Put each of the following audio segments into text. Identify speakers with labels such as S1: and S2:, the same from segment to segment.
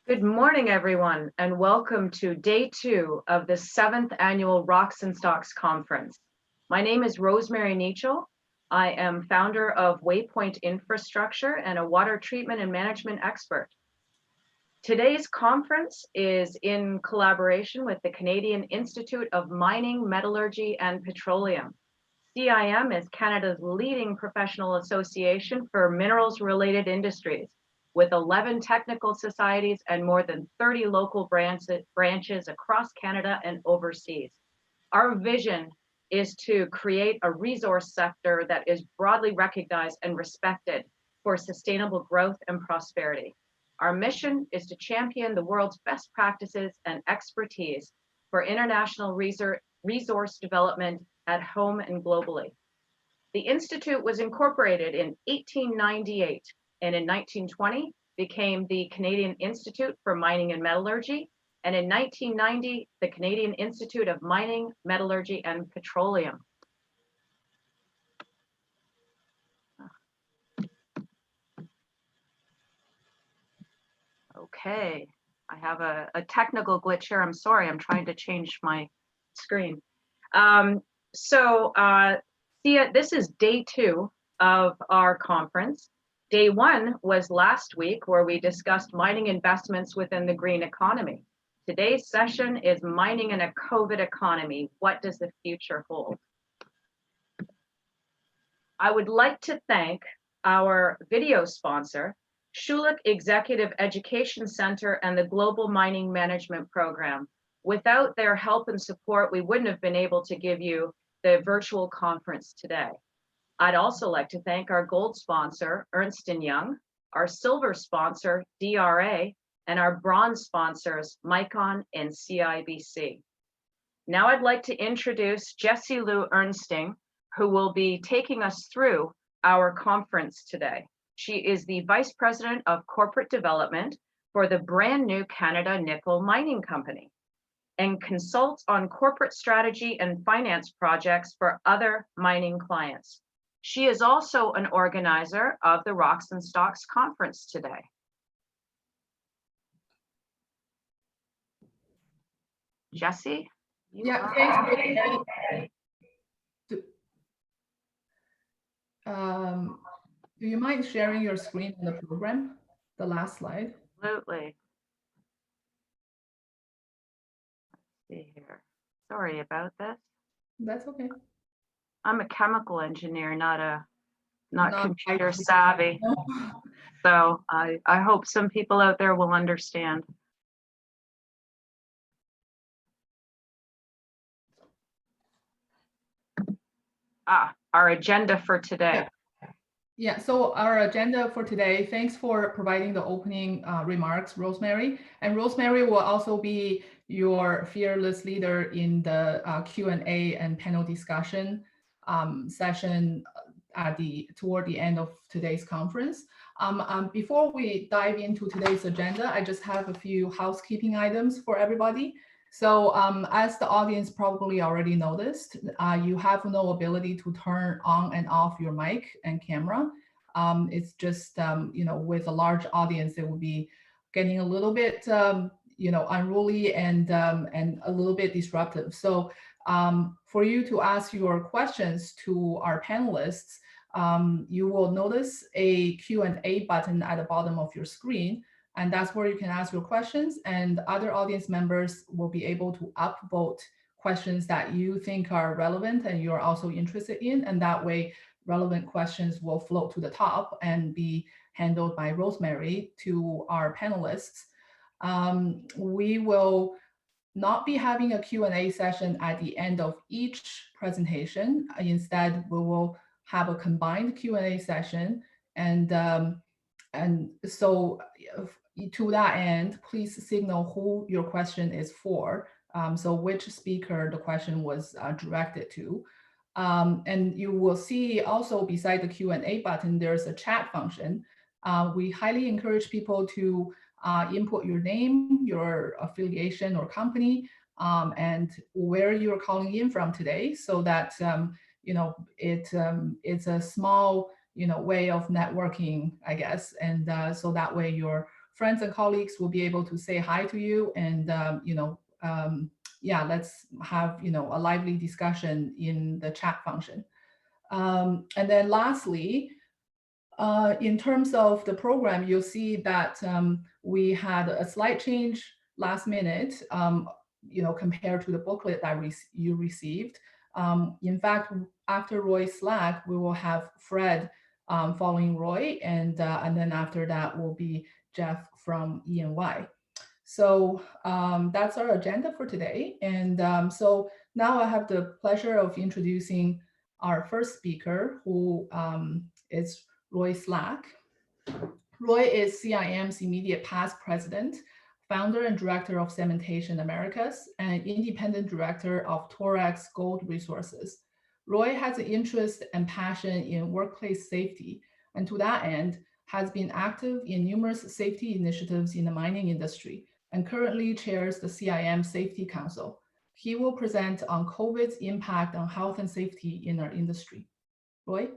S1: Good morning, everyone, and welcome to day 2 of the 7th annual Rocks and Stocks Conference. My name is Rosemary Nichol. I am founder of Waypoint Infrastructure and a water treatment and management expert. Today's conference is in collaboration with the Canadian Institute of Mining, Metallurgy and Petroleum. CIM is Canada's leading professional association for minerals-related industries, with 11 technical societies and more than 30 local branches across Canada and overseas. Our vision is to create a resource sector that is broadly recognized and respected for sustainable growth and prosperity. Our mission is to champion the world's best practices and expertise for international resource development at home and globally. The Institute was incorporated in 1898 and in 1920 became the Canadian Institute for Mining and Metallurgy, and in 1990, the Canadian Institute of Mining, Metallurgy and Petroleum. Okay, I have a technical glitch here. I'm sorry, I'm trying to change my screen. This is day 2 of our conference. Day 1 was last week, where we discussed mining investments within the green economy. Today's session is mining in a COVID economy. What does the future hold? I would like to thank our video sponsor, Schulich Executive Education Center and the Global Mining Management Program. Without their help and support, we wouldn't have been able to give you the virtual conference today. I'd also like to thank our gold sponsor, Ernst & Young, our silver sponsor, DRA, and our bronze sponsors, Micon and CIBC. Now I'd like to introduce Jessie Lou Ernsting, who will be taking us through our conference today. She is the Vice President of Corporate Development for the brand new Canada Nickel Mining Company and consults on corporate strategy and finance projects for other mining clients. She is also an organizer of the Rocks and Stocks Conference today. Jessie?
S2: Yeah, thanks. Do you mind sharing your screen in the program, the last slide?
S1: Absolutely. Let's see here. Sorry about this.
S2: That's okay.
S1: I'm a chemical engineer, not computer savvy.
S2: No.
S1: So I hope some people out there will understand. Our agenda for today.
S2: Yeah, so our agenda for today, thanks for providing the opening remarks, Rosemary. And Rosemary will also be your fearless leader in the Q&A and panel discussion session toward the end of today's conference. Before we dive into today's agenda, I just have a few housekeeping items for everybody. So as the audience probably already noticed, you have no ability to turn on and off your mic and camera. It's just, with a large audience, it will be getting a little bit, unruly and a little bit disruptive. So for you to ask your questions to our panelists, you will notice a Q&A button at the bottom of your screen. And that's where you can ask your questions, and other audience members will be able to upvote questions that you think are relevant and you're also interested in. And that way, relevant questions will float to the top and be handled by Rosemary to our panelists. We will not be having a Q&A session at the end of each presentation. Instead, we will have a combined Q&A session. And so to that end, please signal who your question is for. So which speaker the question was directed to. And you will see also beside the Q&A button, there's a chat function. We highly encourage people to input your name, your affiliation or company, and where you're calling in from today, so that it's a small way of networking, I guess, and so that way your friends and colleagues will be able to say hi to you, and yeah, let's have a lively discussion in the chat function. And then lastly, in terms of the program, you'll see that we had a slight change last minute, compared to the booklet that you received. In fact, after Roy's Slack, we will have Fred following Roy, and then after that will be Jeff from E&Y. So that's our agenda for today. And so now I have the pleasure of introducing our first speaker, who is Roy Slack. Roy is CIM's immediate past president, founder and director of Cementation Americas, and independent director of Torex Gold Resources. Roy has an interest and passion in workplace safety, and to that end, has been active in numerous safety initiatives in the mining industry, and currently chairs the CIM Safety Council. He will present on COVID's impact on health and safety in our industry. Roy?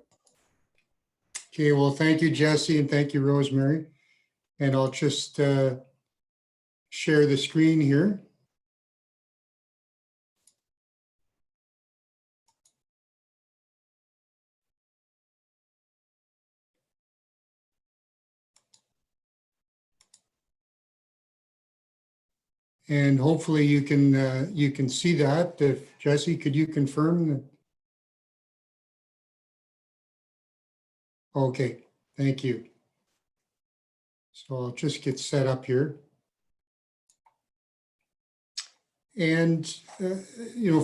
S3: Okay, well, thank you, Jessie, and thank you, Rosemary. And I'll just share the screen here. And hopefully you can see that. If Jessie, could you confirm that? Okay, thank you. So I'll just get set up here. And,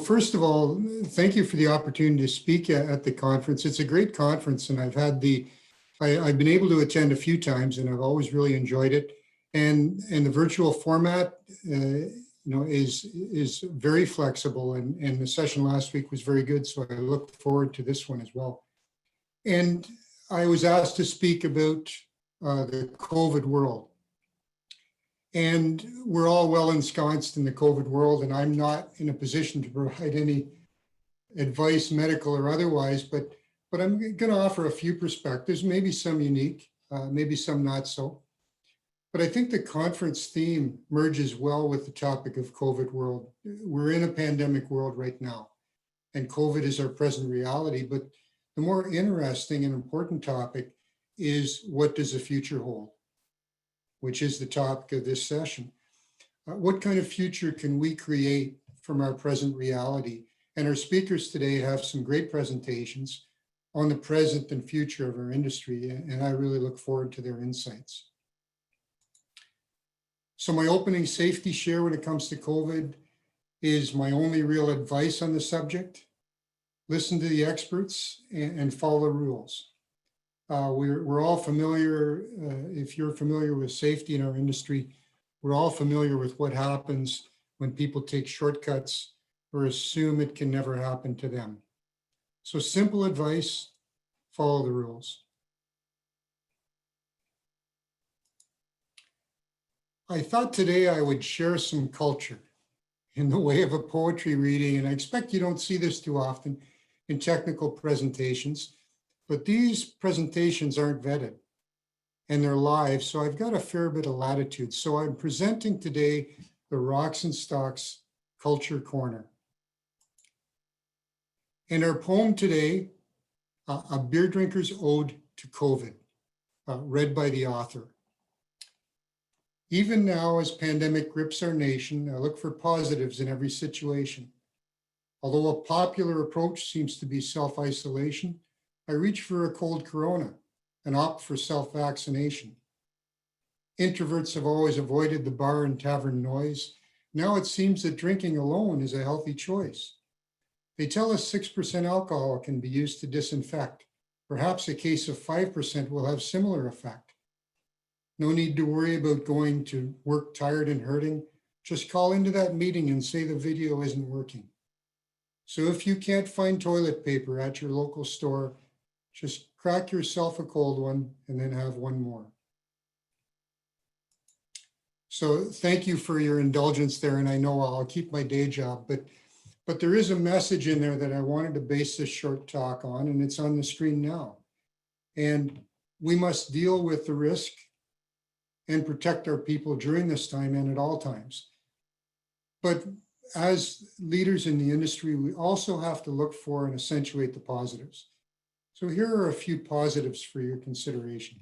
S3: first of all, thank you for the opportunity to speak at the conference. It's a great conference, and I've been able to attend a few times, and I've always really enjoyed it. And the virtual format, is very flexible, and the session last week was very good. So I look forward to this one as well. And I was asked to speak about the COVID world. And we're all well ensconced in the COVID world, and I'm not in a position to provide any advice, medical or otherwise, but I'm going to offer a few perspectives, maybe some unique, maybe some not so. But I think the conference theme merges well with the topic of COVID world. We're in a pandemic world right now, and COVID is our present reality. But the more interesting and important topic is, what does the future hold? Which is the topic of this session. What kind of future can we create from our present reality? And our speakers today have some great presentations on the present and future of our industry, and I really look forward to their insights. So my opening safety share when it comes to COVID is my only real advice on the subject. Listen to the experts and follow the rules. We're all familiar, if you're familiar with safety in our industry, we're all familiar with what happens when people take shortcuts or assume it can never happen to them. So simple advice, follow the rules. I thought today I would share some culture in the way of a poetry reading, and I expect you don't see this too often in technical presentations. But these presentations aren't vetted and they're live, so I've got a fair bit of latitude. So I'm presenting today the Rocks and Stocks Culture Corner. And our poem today, A Beer Drinker's Ode to COVID, read by the author. Even now, as pandemic grips our nation, I look for positives in every situation. Although a popular approach seems to be self-isolation, I reach for a cold Corona and opt for self-vaccination. Introverts have always avoided the bar and tavern noise. Now it seems that drinking alone is a healthy choice. They tell us 6% alcohol can be used to disinfect. Perhaps a case of 5% will have similar effect. No need to worry about going to work tired and hurting. Just call into that meeting and say the video isn't working. So if you can't find toilet paper at your local store, just crack yourself a cold one and then have one more. So thank you for your indulgence there. And I know I'll keep my day job, but there is a message in there that I wanted to base this short talk on, and it's on the screen now. And we must deal with the risk and protect our people during this time and at all times. But as leaders in the industry, we also have to look for and accentuate the positives. So here are a few positives for your consideration.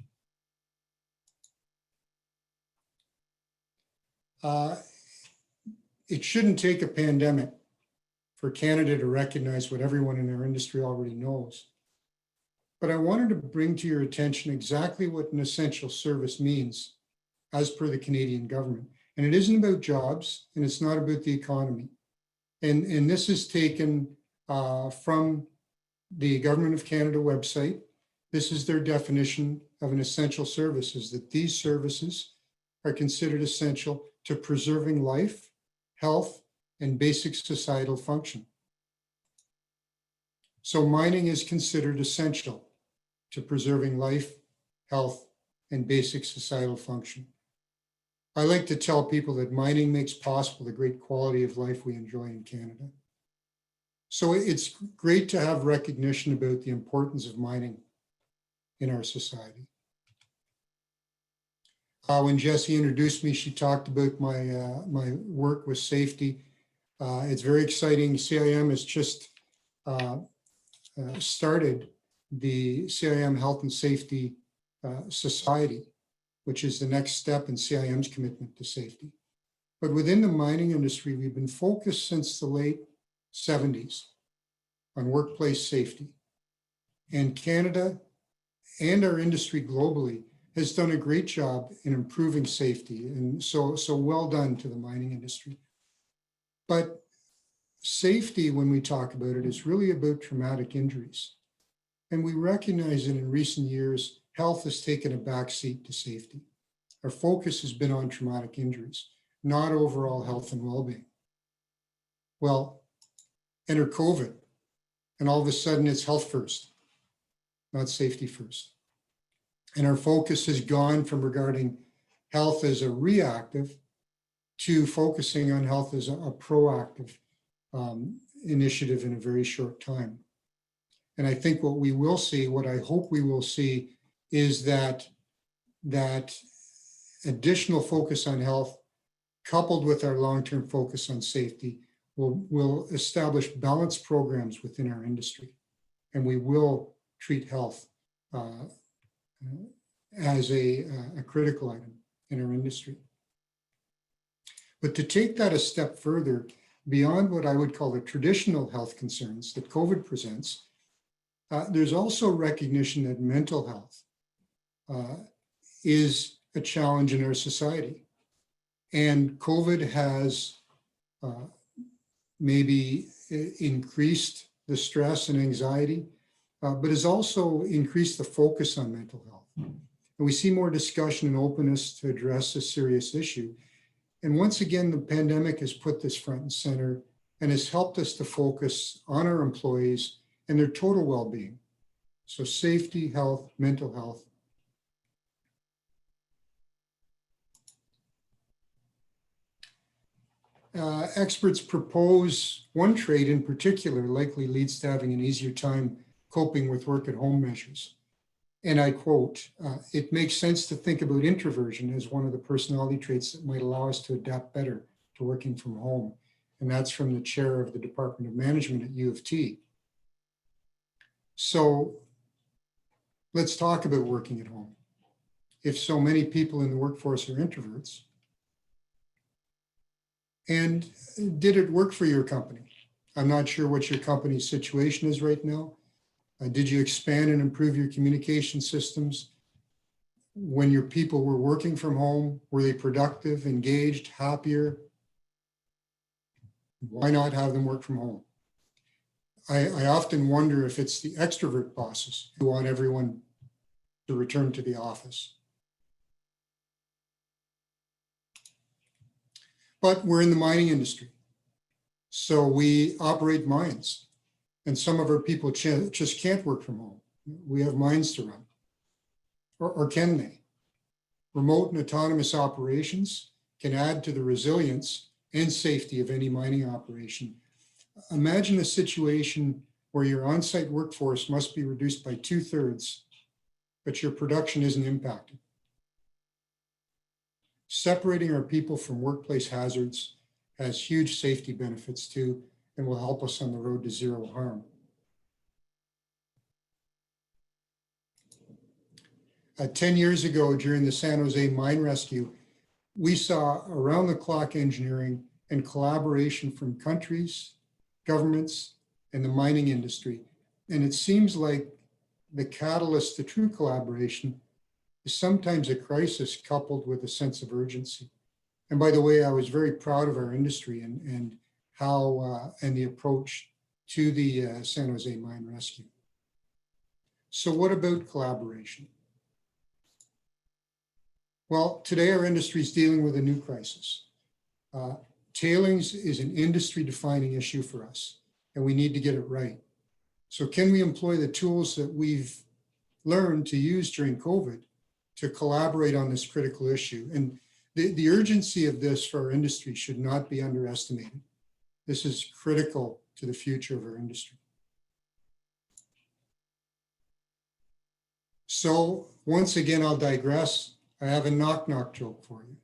S3: It shouldn't take a pandemic for Canada to recognize what everyone in our industry already knows. But I wanted to bring to your attention exactly what an essential service means as per the Canadian government. And it isn't about jobs, and it's not about the economy. And this is taken from the Government of Canada website. This is their definition of an essential service, is that these services are considered essential to preserving life, health, and basic societal function. So mining is considered essential to preserving life, health, and basic societal function. I like to tell people that mining makes possible the great quality of life we enjoy in Canada. So it's great to have recognition about the importance of mining in our society. When Jessie introduced me, she talked about my work with safety. It's very exciting. CIM has just started the CIM Health and Safety Society, which is the next step in CIM's commitment to safety. But within the mining industry, we've been focused since the late 70s on workplace safety. And Canada and our industry globally has done a great job in improving safety. And so well done to the mining industry. But safety, when we talk about it, is really about traumatic injuries. And we recognize that in recent years, health has taken a backseat to safety. Our focus has been on traumatic injuries, not overall health and well-being. Well, enter COVID, and all of a sudden it's health first, not safety first. And our focus has gone from regarding health as a reactive to focusing on health as a proactive initiative in a very short time. And I think what we will see, what I hope we will see, is that additional focus on health, coupled with our long-term focus on safety, will establish balanced programs within our industry. And we will treat health as a critical item in our industry. But to take that a step further, beyond what I would call the traditional health concerns that COVID presents, there's also recognition that mental health is a challenge in our society. And COVID has maybe increased the stress and anxiety, but has also increased the focus on mental health. And we see more discussion and openness to address this serious issue. And once again, the pandemic has put this front and center and has helped us to focus on our employees and their total well-being. So safety, health, mental health. Experts propose one trait in particular likely leads to having an easier time coping with work at home measures. And I quote, it makes sense to think about introversion as one of the personality traits that might allow us to adapt better to working from home. And that's from the chair of the Department of Management at U of T. So let's talk about working at home. If so many people in the workforce are introverts, and did it work for your company? I'm not sure what your company's situation is right now. Did you expand and improve your communication systems? When your people were working from home, were they productive, engaged, happier? Why not have them work from home? I often wonder if it's the extrovert bosses who want everyone to return to the office. But we're in the mining industry, so we operate mines, and some of our people just can't work from home. We have mines to run, or can they? Remote and autonomous operations can add to the resilience and safety of any mining operation. Imagine a situation where your on-site workforce must be reduced by 2/3, but your production isn't impacted. Separating our people from workplace hazards has huge safety benefits too, and will help us on the road to zero harm. 10 years ago, during the San Jose mine rescue, we saw around-the-clock engineering and collaboration from countries, governments, and the mining industry. And it seems like the catalyst to true collaboration is sometimes a crisis coupled with a sense of urgency. And by the way, I was very proud of our industry and how and the approach to the San Jose mine rescue. So what about collaboration? Well, today our industry is dealing with a new crisis. Tailings is an industry-defining issue for us, and we need to get it right. So can we employ the tools that we've learned to use during COVID to collaborate on this critical issue? And the urgency of this for our industry should not be underestimated. This is critical to the future of our industry. So once again, I'll digress. I have a knock-knock joke for you.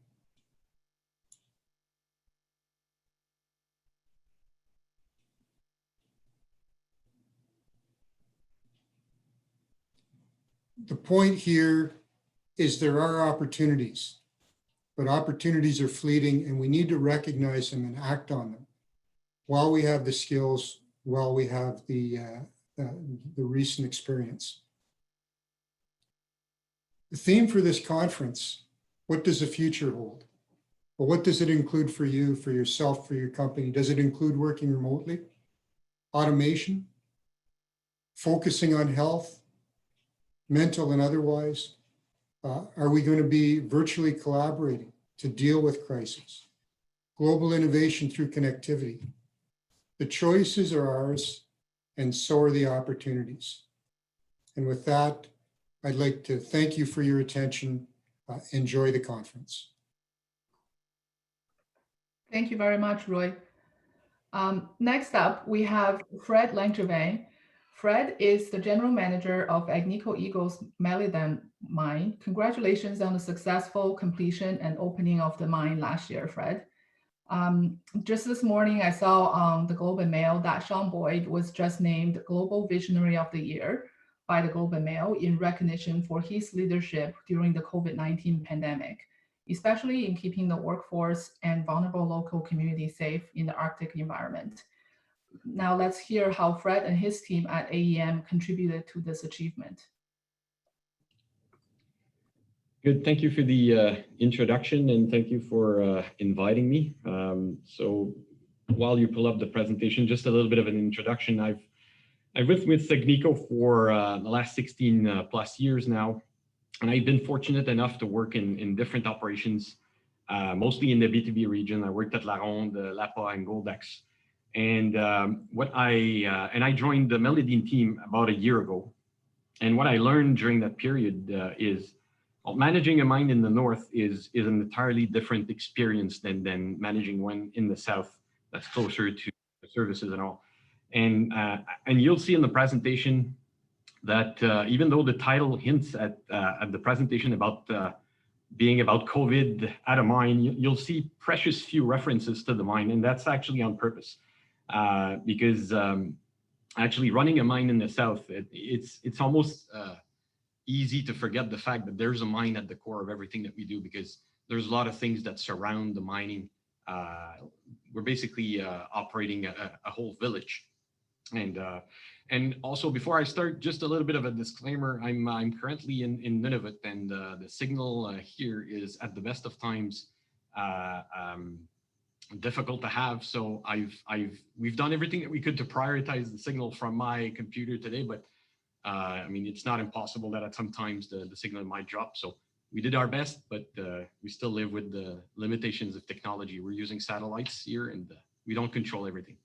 S3: The point here is there are opportunities, but opportunities are fleeting and we need to recognize them and act on them while we have the skills, while we have the recent experience. The theme for this conference, what does the future hold? Well, what does it include for you, for yourself, for your company? Does it include working remotely? Automation? Focusing on health, mental and otherwise? Are we going to be virtually collaborating to deal with crises? Global innovation through connectivity. The choices are ours, and so are the opportunities. And with that, I'd like to thank you for your attention. Enjoy the conference.
S2: Thank you very much, Roy. Next up, we have Fred Langtrove. Fred is the general manager of Agnico Eagle's Melodine mine. Congratulations on the successful completion and opening of the mine last year, Fred. Just this morning, I saw on the Globe and Mail that Sean Boyd was just named Global Visionary of the Year by the Globe and Mail in recognition for his leadership during the COVID-19 pandemic, especially in keeping the workforce and vulnerable local communities safe in the Arctic environment. Now let's hear how Fred and his team at AEM contributed to this achievement.
S4: Good, thank you for the introduction and thank you for inviting me. So while you pull up the presentation, just a little bit of an introduction. I've worked with Agnico for the last 16 plus years now, and I've been fortunate enough to work in different operations, mostly in the BTB region. I worked at La Ronde, Lapa, and Goldex. And I joined the Melodine team about a year ago. And what I learned during that period is managing a mine in the north is an entirely different experience than managing one in the south that's closer to the services and all. And you'll see in the presentation that even though the title hints at the presentation about being about COVID at a mine, you'll see precious few references to the mine, and that's actually on purpose. Because actually running a mine in the south, it's almost easy to forget the fact that there's a mine at the core of everything that we do, because there's a lot of things that surround the mining. We're basically operating a whole village. And also, before I start, just a little bit of a disclaimer. I'm currently in Nunavut, and the signal here is at the best of times difficult to have. So we've done everything that we could to prioritize the signal from my computer today, but I mean, it's not impossible that at some times the signal might drop. So we did our best, but we still live with the limitations of technology. We're using satellites here, and we don't control everything.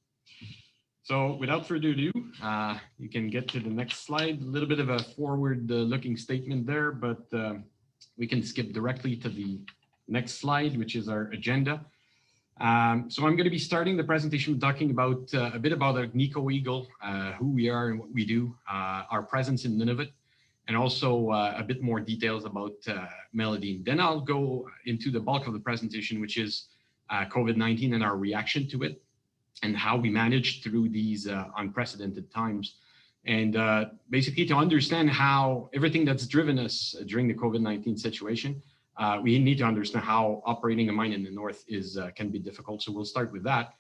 S4: So without further ado, you can get to the next slide. A little bit of a forward-looking statement there, but we can skip directly to the next slide, which is our agenda. So I'm going to be starting the presentation talking about a bit about Agnico Eagle, who we are and what we do, our presence in Nunavut, and also a bit more details about Melodine. Then I'll go into the bulk of the presentation, which is COVID-19 and our reaction to it, and how we managed through these unprecedented times. And basically to understand how everything that's driven us during the COVID-19 situation, we need to understand how operating a mine in the north can be difficult. So we'll start with that.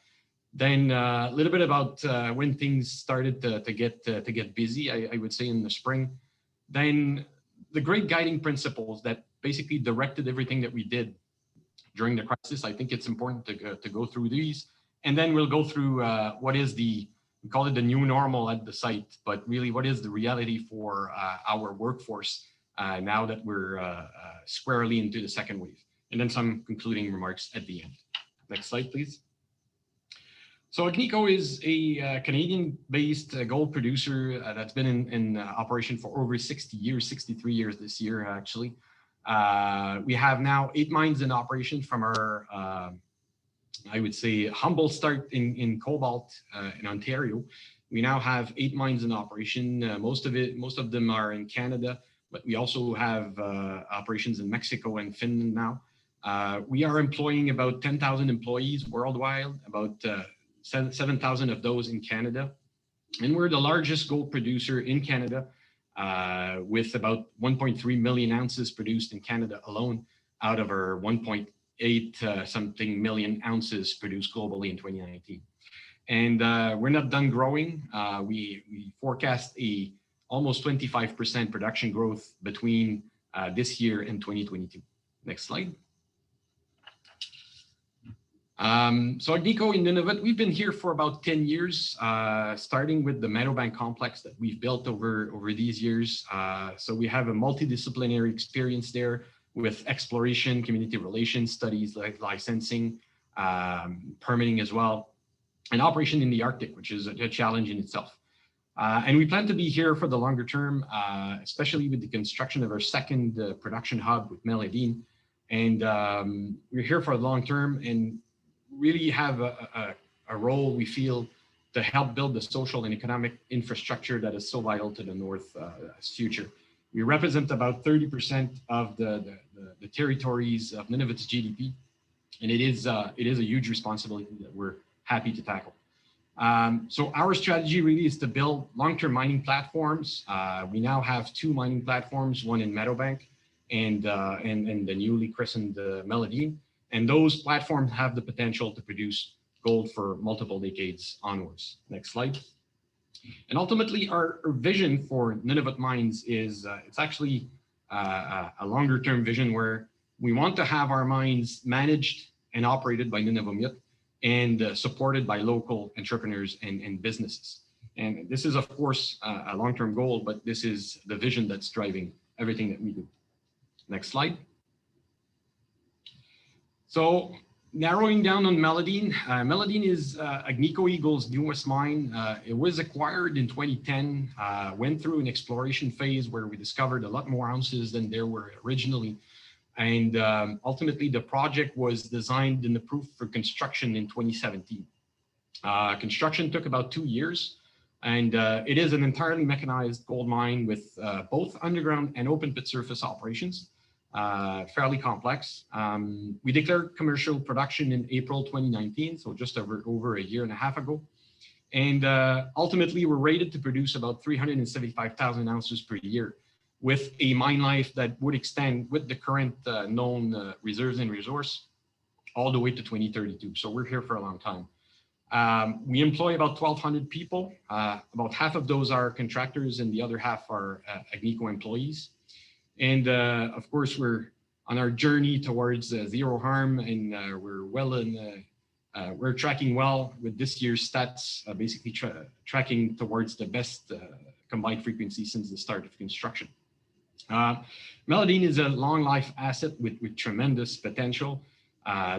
S4: Then a little bit about when things started to get busy, I would say in the spring. Then the great guiding principles that basically directed everything that we did during the crisis. I think it's important to go through these. And then we'll go through what is we call it the new normal at the site, but really what is the reality for our workforce now that we're squarely into the second wave. And then some concluding remarks at the end. Next slide, please. So Agnico is a Canadian-based gold producer that's been in operation for over 60 years, 63 years this year, actually. We have now 8 mines in operation from our, I would say, humble start in cobalt in Ontario. We now have 8 mines in operation. Most of them are in Canada, but we also have operations in Mexico and Finland now. We are employing about 10,000 employees worldwide, about 7,000 of those in Canada. And we're the largest gold producer in Canada with about 1.3 million ounces produced in Canada alone out of our 1.8 something million ounces produced globally in 2019. And we're not done growing. We forecast almost 25% production growth between this year and 2022. Next slide. So Agnico in Nunavut, we've been here for about 10 years, starting with the Meadowbank complex that we've built over these years. So we have a multidisciplinary experience there with exploration, community relations, studies like licensing, permitting as well, and operation in the Arctic, which is a challenge in itself. And we plan to be here for the longer term, especially with the construction of our second production hub with Melodine. And we're here for the long term and really have a role, we feel, to help build the social and economic infrastructure that is so vital to the North's future. We represent about 30% of the territories of Nunavut's GDP, and it is a huge responsibility that we're happy to tackle. So our strategy really is to build long-term mining platforms. We now have 2 mining platforms, one in Meadowbank and the newly christened Melodine. And those platforms have the potential to produce gold for multiple decades onwards. Next slide. And ultimately, our vision for Nunavut mines is it's actually a longer term vision where we want to have our mines managed and operated by Nunavummiut and supported by local entrepreneurs and businesses. And this is, of course, a long-term goal, but this is the vision that's driving everything that we do. Next slide. So narrowing down on Melodine, Melodine is Agnico Eagle's newest mine. It was acquired in 2010, went through an exploration phase where we discovered a lot more ounces than there were originally. And ultimately, the project was designed and approved for construction in 2017. Construction took about 2 years, and it is an entirely mechanized gold mine with both underground and open pit surface operations. Fairly complex. We declared commercial production in April 2019, so just over a year and a half ago. And ultimately, we're rated to produce about 375,000 ounces per year with a mine life that would extend with the current known reserves and resource all the way to 2032. So we're here for a long time. We employ about 1,200 people. About half of those are contractors and the other half are Agnico employees. And of course, we're on our journey towards zero harm, and we're tracking well with this year's stats, basically tracking towards the best combined frequency since the start of construction. Melodine is a long life asset with tremendous potential.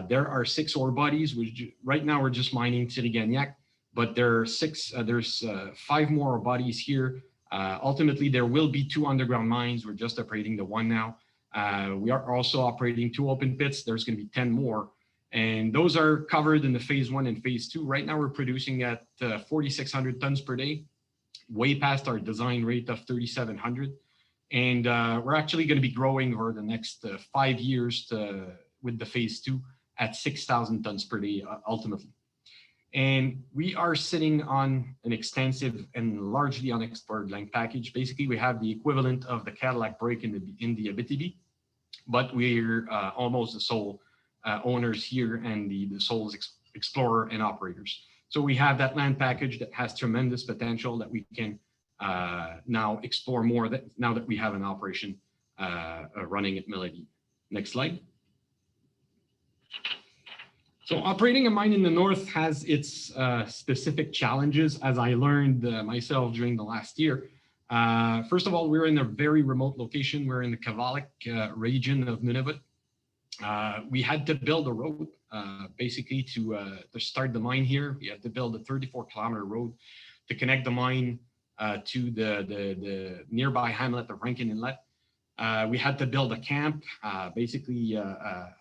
S4: There are 6 ore bodies, which right now we're just mining Tirigagnac, but there's 5 more ore bodies here. Ultimately, there will be 2 underground mines. We're just operating the 1 now. We are also operating 2 open pits. There's going to be 10 more. And those are covered in the phase 1 and phase 2. Right now, we're producing at 4,600 tons per day, way past our design rate of 3,700. And we're actually going to be growing over the next 5 years with the phase 2 at 6,000 tons per day ultimately. And we are sitting on an extensive and largely unexplored land package. Basically, we have the equivalent of the Cadillac break in the Abitibi, but we're almost the sole owners here and the sole explorer and operators. So we have that land package that has tremendous potential that we can now explore more now that we have an operation running at Melodine. Next slide. So operating a mine in the north has its specific challenges, as I learned myself during the last year. First of all, we're in a very remote location. We're in the Kavalik region of Nunavut. We had to build a road basically to start the mine here. We had to build a 34-kilometer road to connect the mine to the nearby hamlet of Rankin Inlet. We had to build a camp, basically a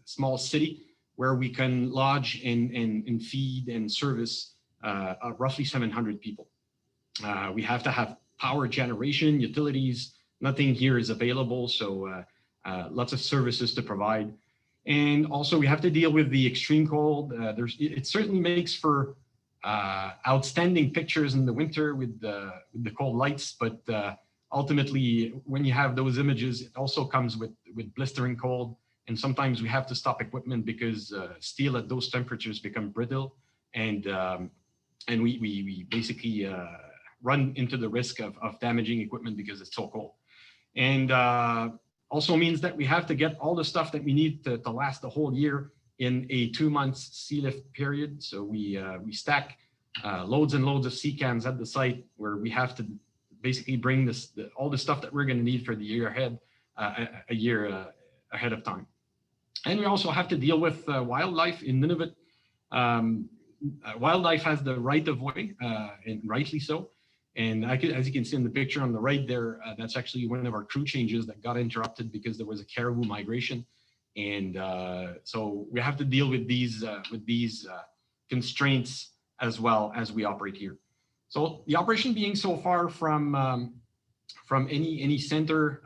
S4: small city where we can lodge and feed and service roughly 700 people. We have to have power generation, utilities. Nothing here is available, so lots of services to provide. And also we have to deal with the extreme cold. It certainly makes for outstanding pictures in the winter with the cold lights, but ultimately when you have those images, it also comes with blistering cold. And sometimes we have to stop equipment because steel at those temperatures become brittle, and we basically run into the risk of damaging equipment because it's so cold. And also means that we have to get all the stuff that we need to last the whole year in a 2-month sea lift period. So we stack loads and loads of sea cans at the site where we have to basically bring all the stuff that we're going to need for the year ahead, a year ahead of time. And we also have to deal with wildlife in Nunavut. Wildlife has the right of way, and rightly so. And as you can see in the picture on the right there, that's actually one of our crew changes that got interrupted because there was a caribou migration. And so we have to deal with these constraints as well as we operate here. So the operation being so far from any center,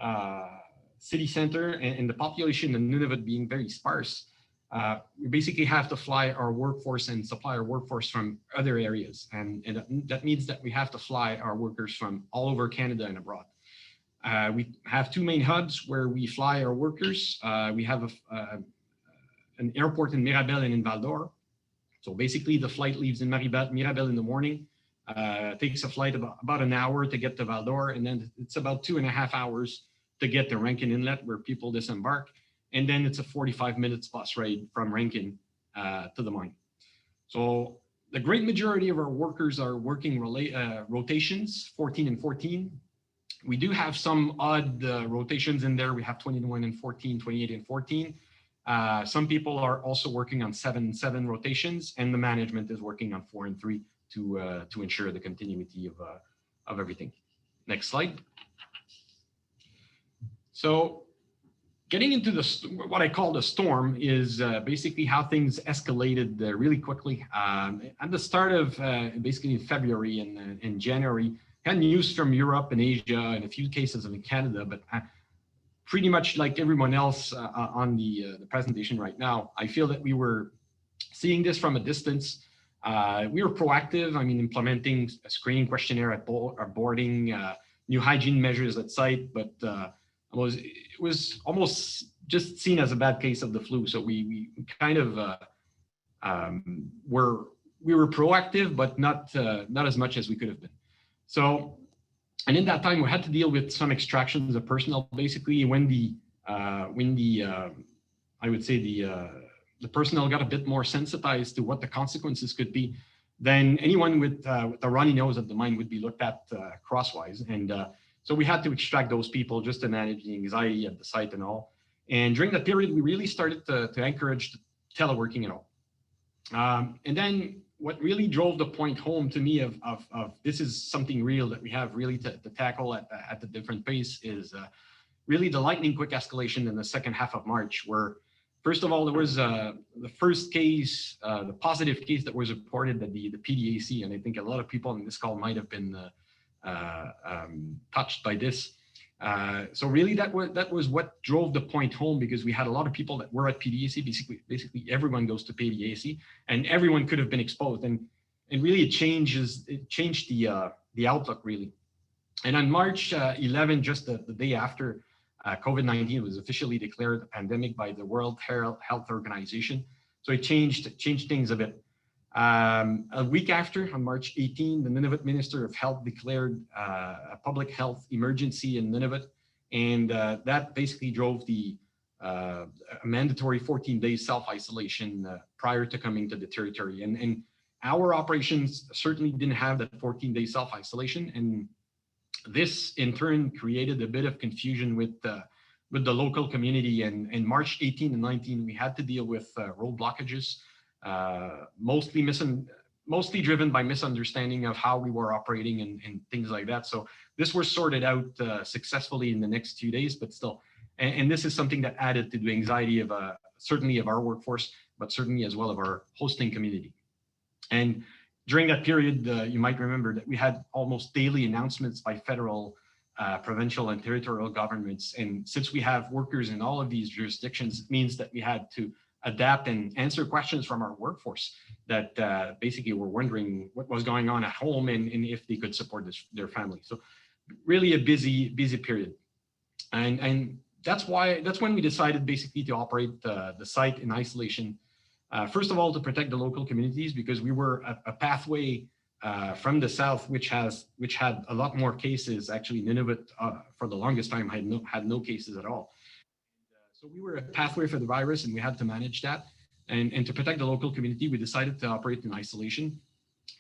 S4: city center, and the population in Nunavut being very sparse, we basically have to fly our workforce and supply our workforce from other areas. And that means that we have to fly our workers from all over Canada and abroad. We have 2 main hubs where we fly our workers. We have an airport in Mirabel and in Val-d'Or. So basically the flight leaves in Mirabel in the morning, takes a flight about an hour to get to Val-d'Or, and then it's about 2.5 hours to get to Rankin Inlet where people disembark. And then it's a 45-minute bus ride from Rankin to the mine. So the great majority of our workers are working rotations, 14 and 14. We do have some odd rotations in there. We have 21 and 14, 28 and 14. Some people are also working on 7-7 rotations, and the management is working on 4 and 3 to ensure the continuity of everything. Next slide. So getting into what I call the storm is basically how things escalated really quickly. At the start of basically in February and January, had news from Europe and Asia and a few cases in Canada, but pretty much like everyone else on the presentation right now, I feel that we were seeing this from a distance. We were proactive, implementing a screening questionnaire at boarding, new hygiene measures at site, but it was almost just seen as a bad case of the flu. So we kind of we were proactive, but not as much as we could have been. So, and in that time, we had to deal with some extractions of personnel. Basically, when I would say the personnel got a bit more sensitized to what the consequences could be, then anyone with a runny nose at the mine would be looked at crosswise. And so we had to extract those people just to manage the anxiety at the site and all. And during that period, we really started to encourage teleworking and all. And then what really drove the point home to me of this is something real that we have really to tackle at the different pace is really the lightning quick escalation in the second half of March, where first of all, there was the first case, the positive case that was reported at the PDAC, and I think a lot of people on this call might have been touched by this. So really that was what drove the point home, because we had a lot of people that were at PDAC. Basically everyone goes to PDAC, and everyone could have been exposed. And really it changed the outlook really. And on March 11, just the day after COVID-19 was officially declared a pandemic by the World Health Organization, so it changed things a bit. A week after, on March 18, the Nunavut Minister of Health declared a public health emergency in Nunavut, and that basically drove the a mandatory 14-day self-isolation prior to coming to the territory. And our operations certainly didn't have that 14-day self-isolation, and this in turn created a bit of confusion with the local community. And in March 18 and 19, we had to deal with road blockages, mostly driven by misunderstanding of how we were operating and things like that. So this was sorted out successfully in the next 2 days, but still, and this is something that added to the anxiety of certainly of our workforce, but certainly as well of our hosting community. And during that period, you might remember that we had almost daily announcements by federal, provincial, and territorial governments. And since we have workers in all of these jurisdictions, it means that we had to adapt and answer questions from our workforce that basically were wondering what was going on at home and if they could support their family. So really a busy period. And that's when we decided basically to operate the site in isolation. First of all, to protect the local communities, because we were a pathway from the south, which had a lot more cases. Actually, Nunavut for the longest time had no cases at all. So we were a pathway for the virus, and we had to manage that. And to protect the local community, we decided to operate in isolation.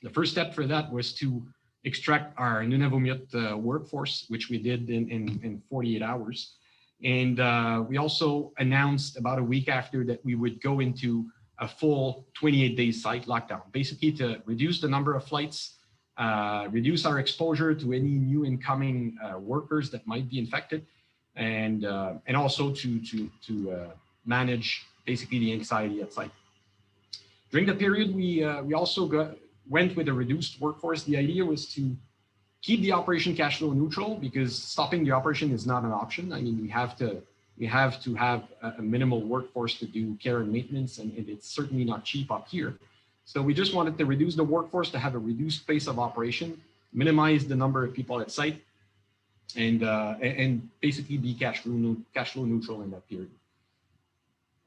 S4: The first step for that was to extract our Nunavut workforce, which we did in 48 hours. And we also announced about a week after that we would go into a full 28-day site lockdown, basically to reduce the number of flights, reduce our exposure to any new incoming workers that might be infected, and also to manage basically the anxiety at site. During the period, we also went with a reduced workforce. The idea was to keep the operation cash flow neutral, because stopping the operation is not an option. I mean, we have to have a minimal workforce to do care and maintenance, and it's certainly not cheap up here. So we just wanted to reduce the workforce to have a reduced pace of operation, minimize the number of people at site, and basically be cash flow neutral in that period.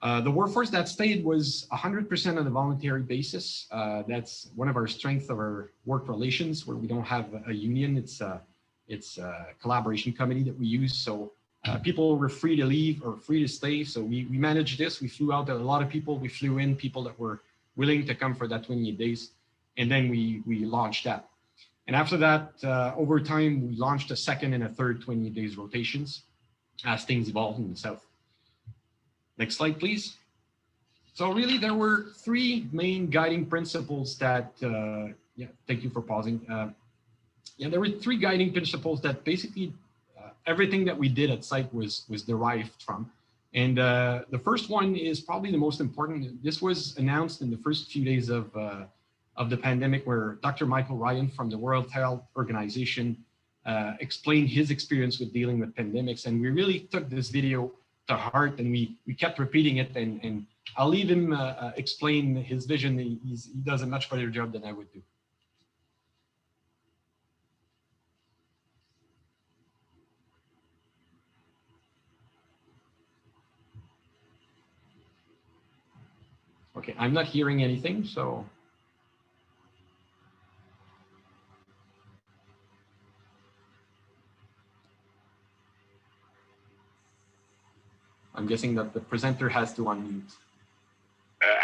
S4: The workforce that stayed was 100% on a voluntary basis. That's one of our strengths of our work relations, where we don't have a union. It's a collaboration committee that we use. So people were free to leave or free to stay. So we managed this. We flew out a lot of people. We flew in people that were willing to come for that 28 days. And then we launched that. And after that, over time, we launched a second and a third 28 days rotations as things evolved in the south. Next slide, please. So really, there were three main guiding principles that, thank you for pausing. There were three guiding principles that basically everything that we did at site was derived from. And the first one is probably the most important. This was announced in the first few days of the pandemic, where Dr. Michael Ryan from the World Health Organization explained his experience with dealing with pandemics. And we really took this video to heart, and we kept repeating it. And I'll leave him explain his vision. He does a much better job than I would do. Okay, I'm not hearing anything, so. I'm guessing that the presenter has to unmute.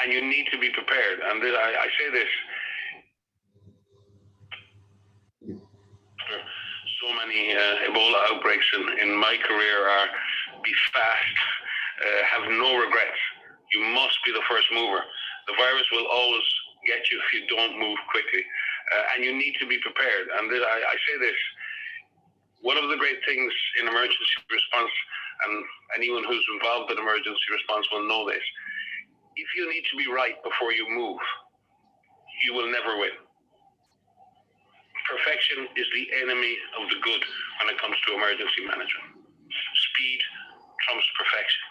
S5: And you need to be prepared. And I say this. So many Ebola outbreaks in my career are be fast, have no regrets. You must be the first mover. The virus will always get you if you don't move quickly. And you need to be prepared. And I say this. One of the great things in emergency response, and anyone who's involved in emergency response will know this, if you need to be right before you move, you will never win. Perfection is the enemy of the good when it comes to emergency management. trumps perfection.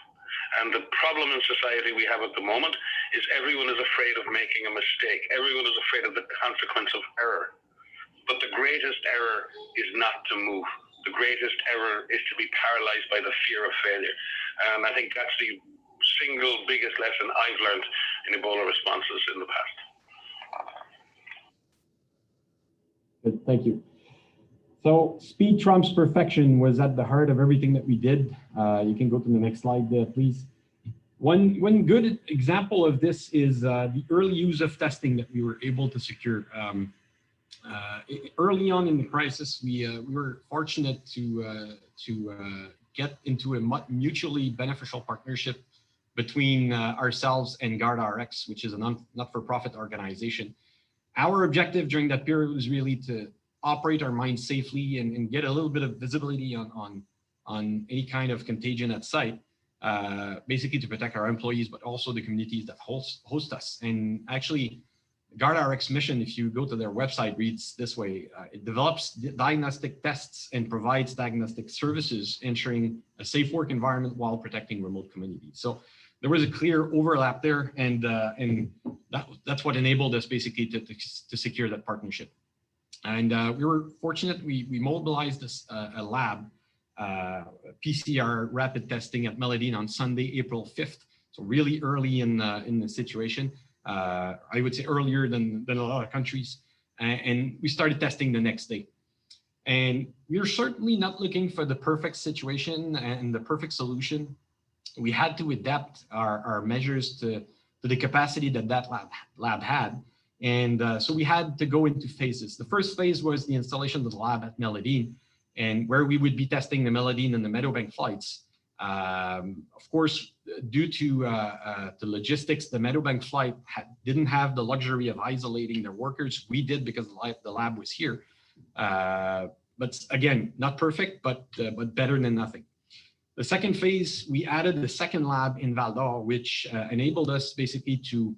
S5: And the problem in society we have at the moment is everyone is afraid of making a mistake. Everyone is afraid of the consequence of error. But the greatest error is not to move. The greatest error is to be paralyzed by the fear of failure. And I think that's the single biggest lesson I've learned in Ebola responses in the past.
S4: Good, thank you. So speed trumps perfection was at the heart of everything that we did. You can go to the next slide there, please. One good example of this is the early use of testing that we were able to secure. Early on in the crisis, we were fortunate to get into a mutually beneficial partnership between ourselves and GuardRx, which is a not-for-profit organization. Our objective during that period was really to operate our mines safely and get a little bit of visibility on any kind of contagion at site, basically to protect our employees, but also the communities that host us. And actually, GuardRx mission, if you go to their website, reads this way: it develops diagnostic tests and provides diagnostic services, ensuring a safe work environment while protecting remote communities. So there was a clear overlap there, and that's what enabled us basically to secure that partnership. And we were fortunate. We mobilized this, a lab, PCR rapid testing at Melodine on Sunday, April 5th. So really early in the situation. I would say earlier than a lot of countries. And we started testing the next day. And we're certainly not looking for the perfect situation and the perfect solution. We had to adapt our measures to the capacity that lab had. And so we had to go into phases. The first phase was the installation of the lab at Melodine, and where we would be testing the Melodine and the Meadowbank flights. Of course, due to the logistics, the Meadowbank flight didn't have the luxury of isolating their workers. We did because the lab was here. But again, not perfect, but better than nothing. The second phase, we added the second lab in Val d'Or, which enabled us basically to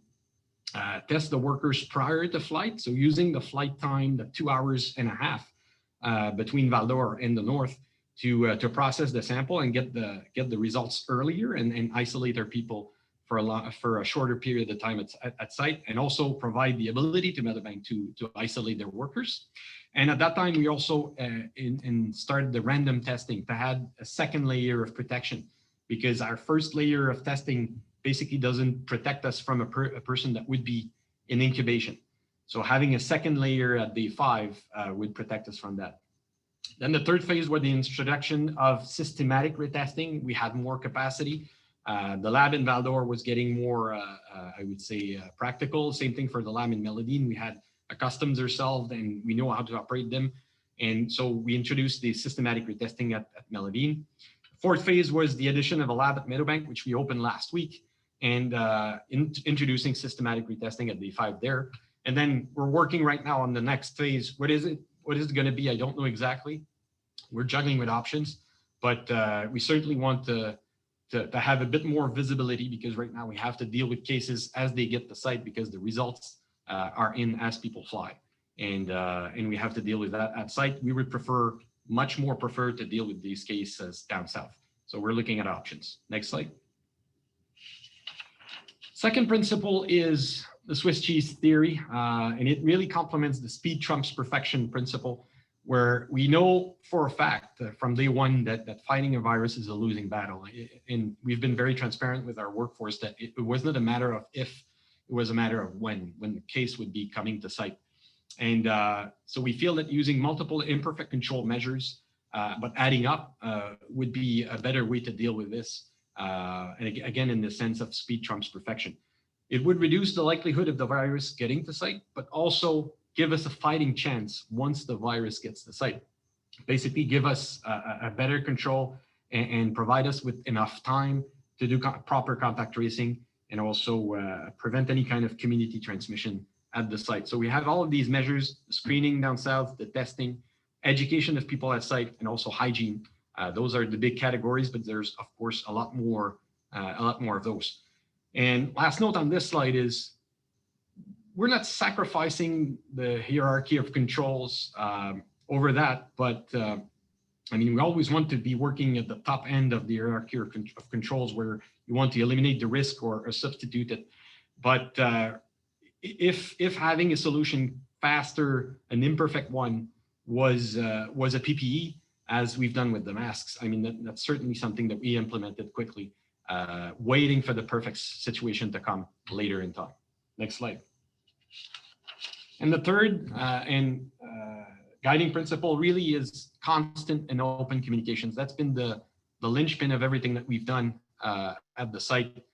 S4: test the workers prior to flight. So using the flight time, the 2.5 hours between Val d'Or and the north, to process the sample and get the results earlier and isolate our people for a shorter period of time at site, and also provide the ability to Meadowbank to isolate their workers. And at that time, we also started the random testing to add a second layer of protection, because our first layer of testing basically doesn't protect us from a person that would be in incubation. So having a second layer at day 5 would protect us from that. Then the third phase was the introduction of systematic retesting. We had more capacity. The lab in Val d'Or was getting more, I would say, practical. Same thing for the lab in Melodine. We had accustomed ourselves and we know how to operate them. And so we introduced the systematic retesting at Melodine. Fourth phase was the addition of a lab at Meadowbank, which we opened last week, and introducing systematic retesting at day 5 there. And then we're working right now on the next phase. What is it? What is it going to be? I don't know exactly. We're juggling with options, but we certainly want to have a bit more visibility, because right now we have to deal with cases as they get to site, because the results are in as people fly, and we have to deal with that at site. We would much more prefer to deal with these cases down south. So we're looking at options. Next slide. Second principle is the Swiss cheese theory, and it really complements the speed trumps perfection principle, where we know for a fact from day one that fighting a virus is a losing battle. And we've been very transparent with our workforce that it was not a matter of if, it was a matter of when the case would be coming to site. And so we feel that using multiple imperfect control measures, but adding up would be a better way to deal with this. And again, in the sense of speed trumps perfection. It would reduce the likelihood of the virus getting to site, but also give us a fighting chance once the virus gets to site. Basically give us a better control and provide us with enough time to do proper contact tracing, and also prevent any kind of community transmission at the site. So we have all of these measures: the screening down south, the testing, education of people at site, and also hygiene. Those are the big categories, but there's of course a lot more of those. And last note on this slide is we're not sacrificing the hierarchy of controls over that, but I mean, we always want to be working at the top end of the hierarchy of controls where you want to eliminate the risk or substitute it. But if having a solution faster, an imperfect one, was a PPE, as we've done with the masks, I mean, that's certainly something that we implemented quickly, waiting for the perfect situation to come later in time. Next slide. And the third guiding principle really is constant and open communications. That's been the linchpin of everything that we've done at the site.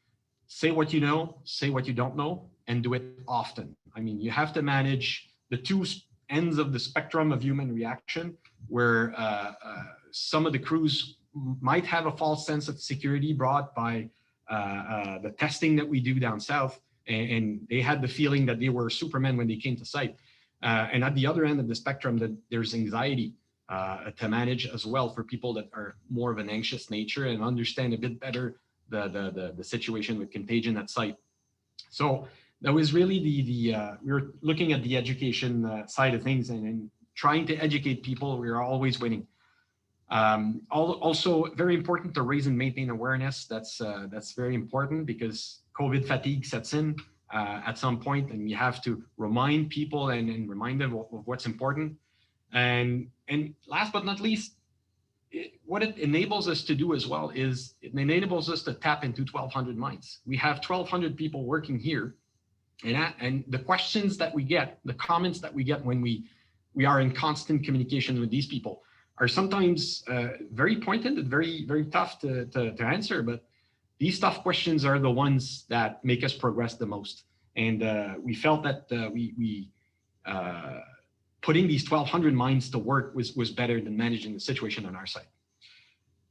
S4: Say what you know, say what you don't know, and do it often. I mean, you have to manage the two ends of the spectrum of human reaction, where some of the crews might have a false sense of security brought by the testing that we do down south, and they had the feeling that they were Superman when they came to site. And at the other end of the spectrum, that there's anxiety to manage as well for people that are more of an anxious nature and understand a bit better the situation with contagion at site. So that was really we were looking at the education side of things and trying to educate people. We are always winning. Also very important to raise and maintain awareness. That's very important because COVID fatigue sets in at some point, and we have to remind people and remind them of what's important. And last but not least, what it enables us to do as well is it enables us to tap into 1,200 minds. We have 1,200 people working here, and the questions that we get, the comments that we get when we are in constant communication with these people are sometimes very pointed and very, very tough to answer, but these tough questions are the ones that make us progress the most. And we felt that putting these 1,200 minds to work was better than managing the situation on our side.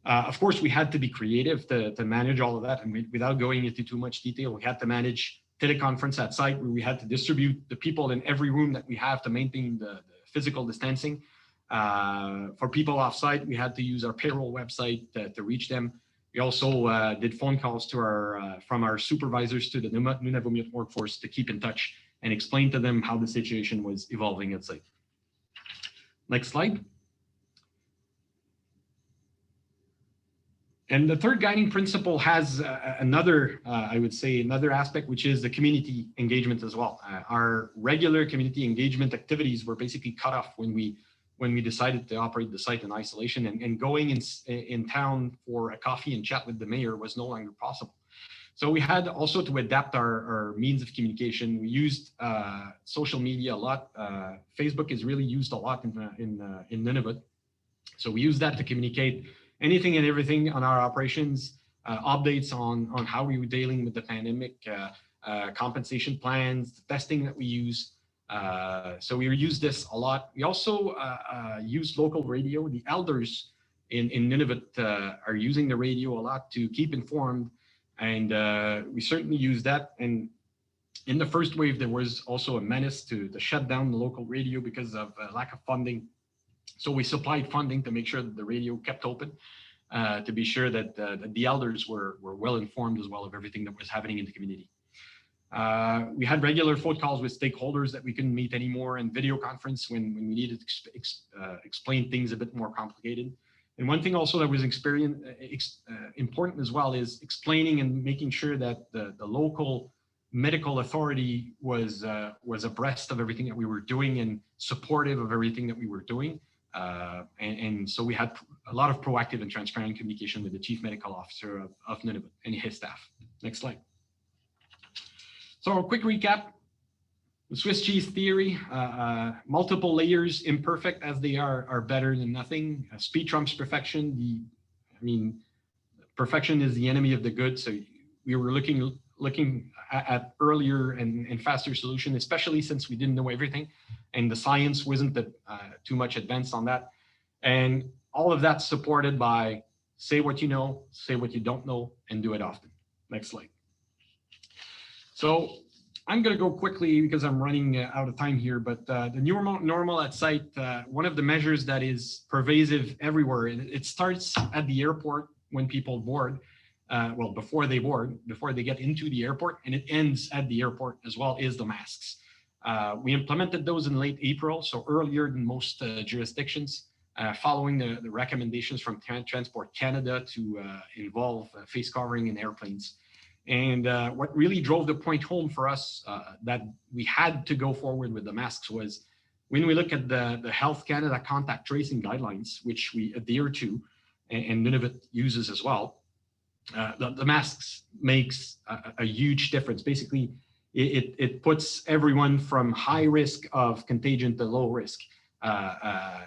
S4: Of course, we had to be creative to manage all of that, and without going into too much detail, we had to manage teleconference at site, where we had to distribute the people in every room that we have to maintain the physical distancing. For people off-site, we had to use our payroll website to reach them. We also did phone calls to from our supervisors to the Nunavut workforce to keep in touch and explain to them how the situation was evolving at site. Next slide. And the third guiding principle has another, I would say, another aspect, which is the community engagement as well. Our regular community engagement activities were basically cut off when we decided to operate the site in isolation, and going in town for a coffee and chat with the mayor was no longer possible. So we had also to adapt our means of communication. We used social media a lot. Facebook is really used a lot in Nunavut. So we used that to communicate anything and everything on our operations, updates on how we were dealing with the pandemic, compensation plans, the testing that we use. So we used this a lot. We also used local radio. The elders in Nunavut are using the radio a lot to keep informed, and we certainly use that. And in the first wave, there was also a menace to shut down the local radio because of lack of funding. So we supplied funding to make sure that the radio kept open, to be sure that the elders were well informed as well of everything that was happening in the community. We had regular phone calls with stakeholders that we couldn't meet anymore, and video conference when we needed to explain things a bit more complicated. And one thing also that was important as well is explaining and making sure that the local medical authority was abreast of everything that we were doing and supportive of everything that we were doing. And so we had a lot of proactive and transparent communication with the Chief Medical Officer of Nunavut and his staff. Next slide. So a quick recap, the Swiss cheese theory, multiple layers, imperfect as they are better than nothing. Speed trumps perfection. Perfection is the enemy of the good. So we were looking at earlier and faster solution, especially since we didn't know everything and the science wasn't too much advanced on that. And all of that supported by say what you know, say what you don't know, and do it often. Next slide. So I'm going to go quickly because I'm running out of time here, but the new normal at site, one of the measures that is pervasive everywhere, it starts at the airport when people board, well, before they board, before they get into the airport, and it ends at the airport as well, is the masks. We implemented those in late April, so earlier than most jurisdictions. following the recommendations from Transport Canada to involve face covering in airplanes. And what really drove the point home for us that we had to go forward with the masks was when we look at the Health Canada contact tracing guidelines, which we adhere to, and Nunavut uses as well, the masks makes a huge difference. Basically, it puts everyone from high risk of contagion to low risk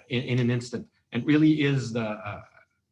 S4: in an instant, and really is the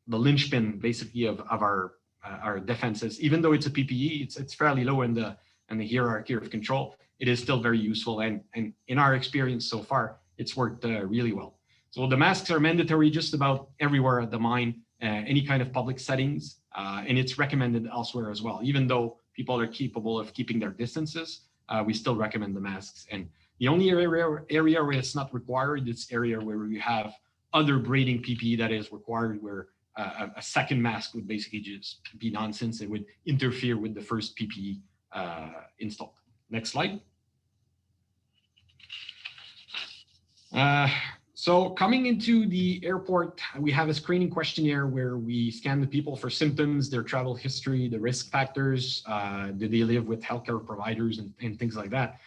S4: linchpin basically of our defenses. Even though it's a PPE, it's fairly low in the hierarchy of control. It is still very useful, and in our experience so far, it's worked really well. So the masks are mandatory just about everywhere at the mine, any kind of public settings, and it's recommended elsewhere as well. Even though people are capable of keeping their distances, we still recommend the masks. And the only area where it's not required, it's area where we have other braiding PPE that is required, where a second mask would basically just be nonsense. It would interfere with the first PPE installed. Next slide. So coming into the airport, we have a screening questionnaire where we scan the people for symptoms, their travel history, the risk factors, do they live with healthcare providers and things like that.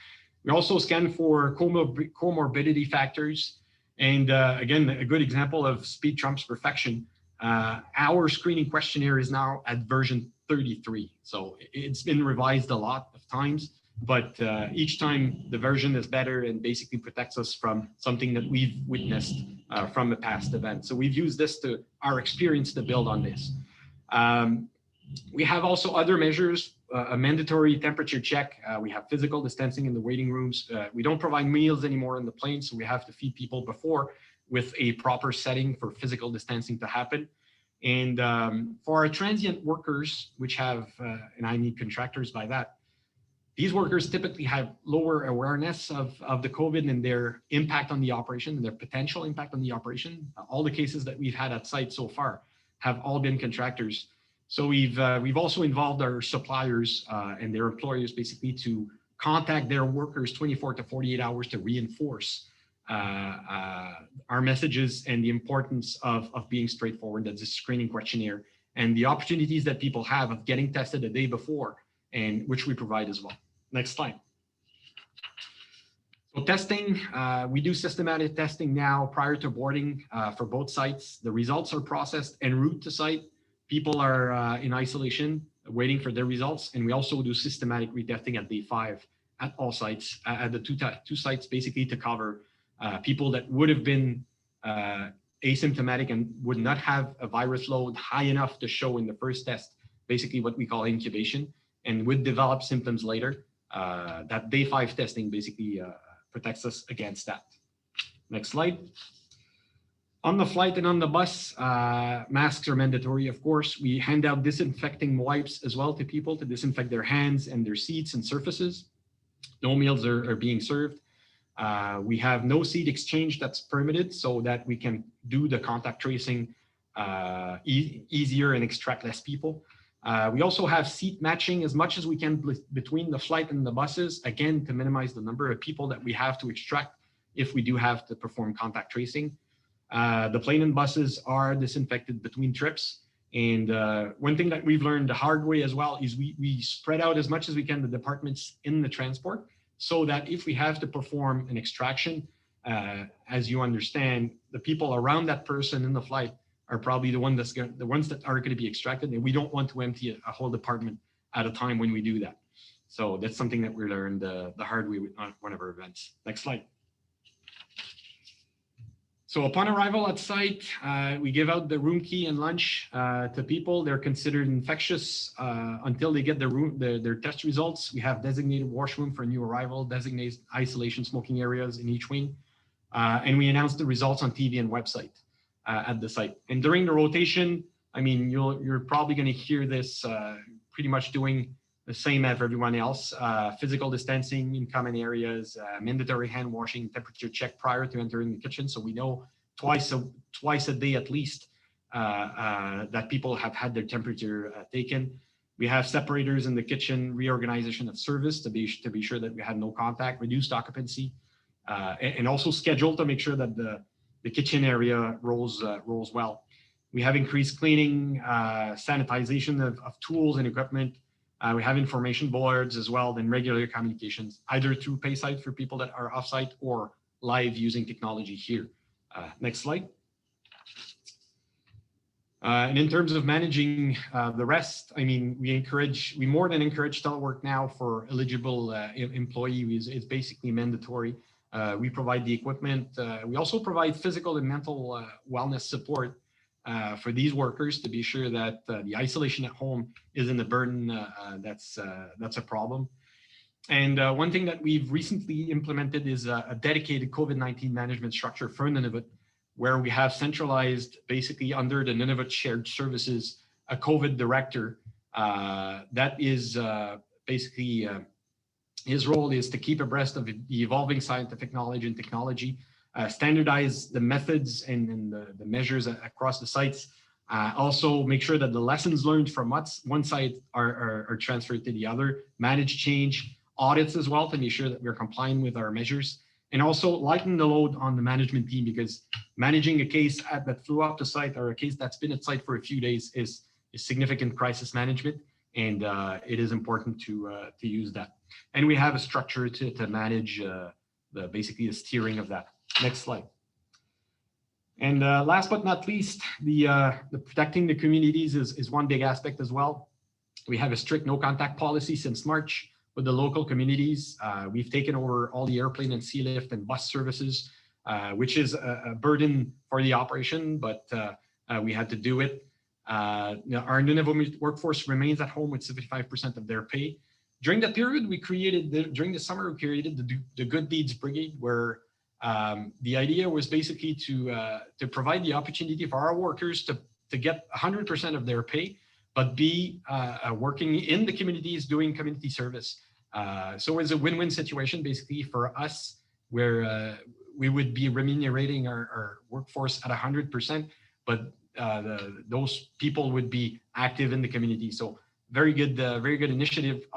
S4: We also scan for comorbidity factors. And again, a good example of speed trumps perfection. Our screening questionnaire is now at version 33. So it's been revised a lot of times, but each time the version is better and basically protects us from something that we've witnessed from a past event. So we've used our experience to build on this. We have also other measures, a mandatory temperature check. We have physical distancing in the waiting rooms. We don't provide meals anymore in the plane, so we have to feed people before with a proper setting for physical distancing to happen. And for our transient workers, which have, and I need contractors by that, these workers typically have lower awareness of the COVID and their impact on the operation, and their potential impact on the operation. All the cases that we've had at site so far have all been contractors. So we've also involved our suppliers and their employers basically to contact their workers 24 to 48 hours to reinforce our messages and the importance of being straightforward. That's a screening questionnaire and the opportunities that people have of getting tested a day before, and which we provide as well. Next slide. So testing, we do systematic testing now prior to boarding for both sites. The results are processed en route to site. People are in isolation waiting for their results. And we also do systematic retesting at day 5 at all sites, at the two sites basically to cover people that would have been asymptomatic and would not have a virus load high enough to show in the first test, basically what we call incubation, and would develop symptoms later. That day 5 testing basically protects us against that. Next slide. On the flight and on the bus, masks are mandatory, of course. We hand out disinfecting wipes as well to people to disinfect their hands and their seats and surfaces. No meals are being served. We have no seat exchange that's permitted so that we can do the contact tracing easier and extract less people. We also have seat matching as much as we can between the flight and the buses, again, to minimize the number of people that we have to extract if we do have to perform contact tracing. The plane and buses are disinfected between trips. And one thing that we've learned the hard way as well is we spread out as much as we can the departments in the transport, so that if we have to perform an extraction, as you understand, the people around that person in the flight are probably the ones that are going to be extracted, and we don't want to empty a whole department at a time when we do that. So that's something that we learned the hard way on one of our events. Next slide. So upon arrival at site, we give out the room key and lunch to people. They're considered infectious until they get their test results. We have designated washroom for new arrival, designated isolation smoking areas in each wing. And we announce the results on TV and website at the site. And during the rotation, I mean, you're probably going to hear this pretty much doing the same as everyone else. Physical distancing in common areas, mandatory hand washing, temperature check prior to entering the kitchen. So we know twice a day at least that people have had their temperature taken. We have separators in the kitchen, reorganization of service to be sure that we had no contact, reduced occupancy, and also schedule to make sure that
S6: the kitchen area rolls well. We have increased cleaning, sanitization of tools and equipment. We have information boards as well, then regular communications, either through Paysite for people that are offsite or live using technology here. Next slide. And in terms of managing the rest, I mean, we more than encourage telework now for eligible employees. It's basically mandatory. We provide the equipment. We also provide physical and mental wellness support for these workers to be sure that the isolation at home isn't a burden that's a problem. And one thing that we've recently implemented is a dedicated COVID-19 management structure for Nunavut, where we have centralized, basically under the Nunavut Shared Services, a COVID director that is basically his role is to keep abreast of the evolving scientific knowledge and technology, standardize the methods and the measures across the sites, also make sure that the lessons learned from one site are transferred to the other, manage change, audits as well to make sure that we're complying with our measures, and also lighten the load on the management team, because managing a case that flew off the site or a case that's been at site for a few days is significant crisis management, and it is important to use that. And we have a structure to manage basically the steering of that. Next slide. And last but not least, the protecting the communities is one big aspect as well. We have a strict no contact policy since March with the local communities. We've taken over all the airplane and sea lift and bus services, which is a burden for the operation, but we had to do it. Our Nunavut workforce remains at home with 75% of their pay. During that period, during the summer, we created the Good Deeds Brigade, where the idea was basically to provide the opportunity for our workers to get 100% of their pay, but be working in the communities doing community service. So it's a win-win situation basically for us, where we would be remunerating our workforce at 100%, but those people would be active in the community. So very good initiative.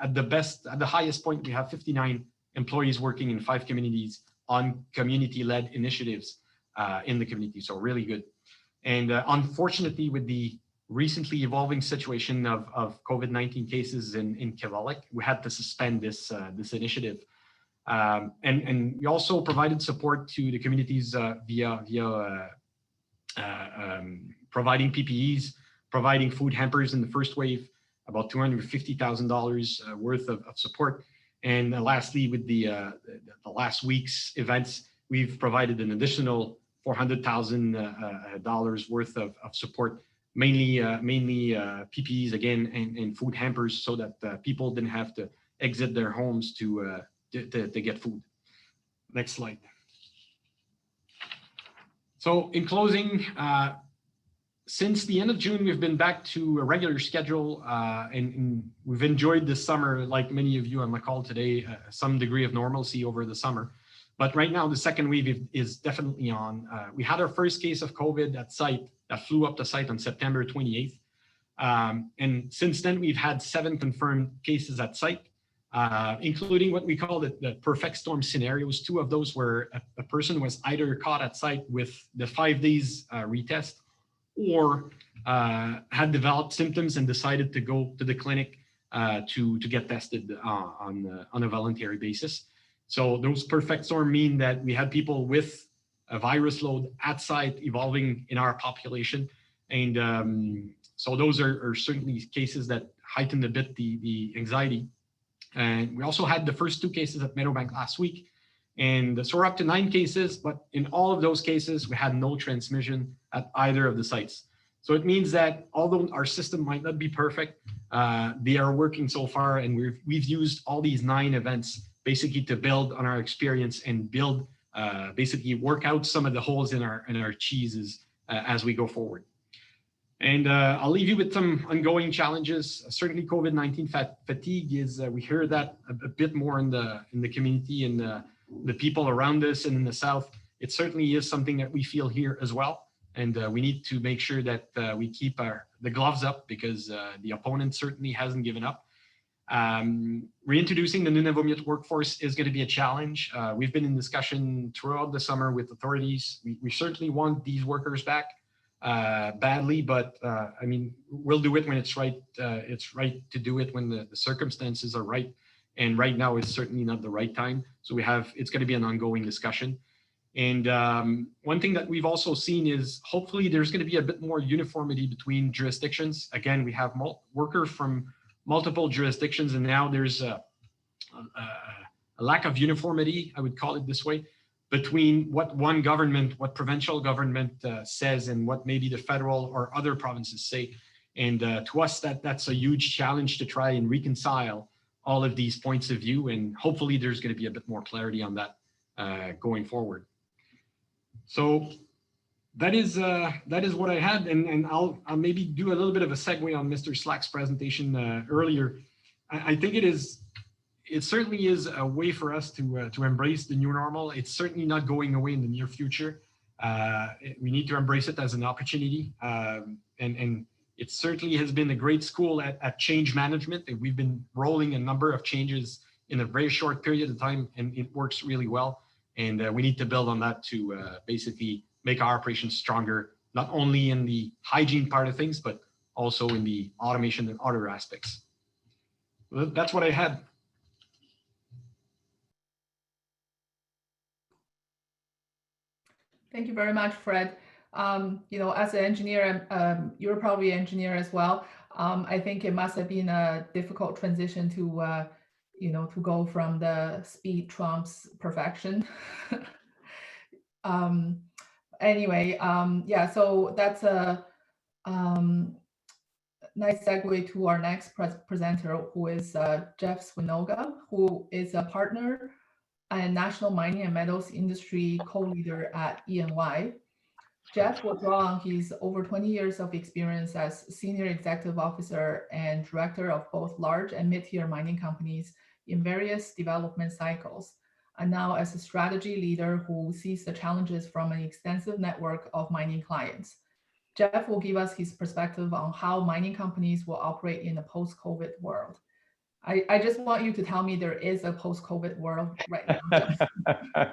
S6: At the highest point, we have 59 employees working in 5 communities on community-led initiatives in the community. So really good. And unfortunately, with the recently evolving situation of COVID-19 cases in Kivalliq, we had to suspend this initiative. And we also provided support to the communities via providing PPEs, providing food hampers in the first wave, about $250,000 worth of support. And lastly, with the last week's events, we've provided an additional $400,000 worth of support, mainly PPEs again, and food hampers, so that people didn't have to exit their homes to get food. Next slide. So in closing, since the end of June, we've been back to a regular schedule, and we've enjoyed this summer, like many of you on the call today, some degree of normalcy over the summer. But right now, the second wave is definitely on. We had our first case of COVID at site that flew up the site on September 28th. And since then, we've had 7 confirmed cases at site, including what we call the perfect storm scenarios. 2 of those where a person was either caught at site with the 5 days retest, or had developed symptoms and decided to go to the clinic to get tested on a voluntary basis. So those perfect storm mean that we had people with a virus load at site evolving in our population. And so those are certainly cases that heightened a bit the anxiety. And we also had the first 2 cases at Meadowbank last week. And so we're up to 9 cases, but in all of those cases, we had no transmission at either of the sites. So it means that although our system might not be perfect, they are working so far, and we've used all these 9 events basically to build on our experience and build, basically work out some of the holes in our cheeses as we go forward. And I'll leave you with some ongoing challenges. Certainly COVID-19 fatigue is, we hear that a bit more in the community and the people around us and in the South. It certainly is something that we feel here as well. And we need to make sure that we keep the gloves up, because the opponent certainly hasn't given up. Reintroducing the Nunavut workforce is going to be a challenge. We've been in discussion throughout the summer with authorities. We certainly want these workers back badly, but I mean, we'll do it when it's right. It's right to do it when the circumstances are right. And right now, it's certainly not the right time. So it's going to be an ongoing discussion. And one thing that we've also seen is hopefully there's going to be a bit more uniformity between jurisdictions. Again, we have workers from multiple jurisdictions, and now there's a lack of uniformity, I would call it this way, between what one government, what provincial government says and what maybe the federal or other provinces say. And to us, that's a huge challenge to try and reconcile all of these points of view. And hopefully there's going to be a bit more clarity on that going forward. So that is what I had, and I'll maybe do a little bit of a segue on Mr. Slack's presentation earlier. I think it certainly is a way for us to embrace the new normal. It's certainly not going away in the near future. We need to embrace it as an opportunity, and it certainly has been a great school at change management. And we've been rolling a number of changes in a very short period of time, and it works really well. And we need to build on that to basically make our operations stronger, not only in the hygiene part of things, but also in the automation and other aspects. Well, that's what I had.
S2: Thank you very much, Fred. You know, as an engineer, you're probably an engineer as well. I think it must have been a difficult transition to, you know, to go from the speed trumps perfection. Anyway, yeah, so that's a nice segue to our next presenter, who is Jeff Swinoga, who is a partner and national mining and metals industry co-leader at E&Y. Jeff will draw on his over 20 years of experience as senior executive officer and director of both large and mid-tier mining companies in various development cycles, and now as a strategy leader who sees the challenges from an extensive network of mining clients. Jeff will give us his perspective on how mining companies will operate in a post-COVID world. I just want you to tell me there is a post-COVID world right now.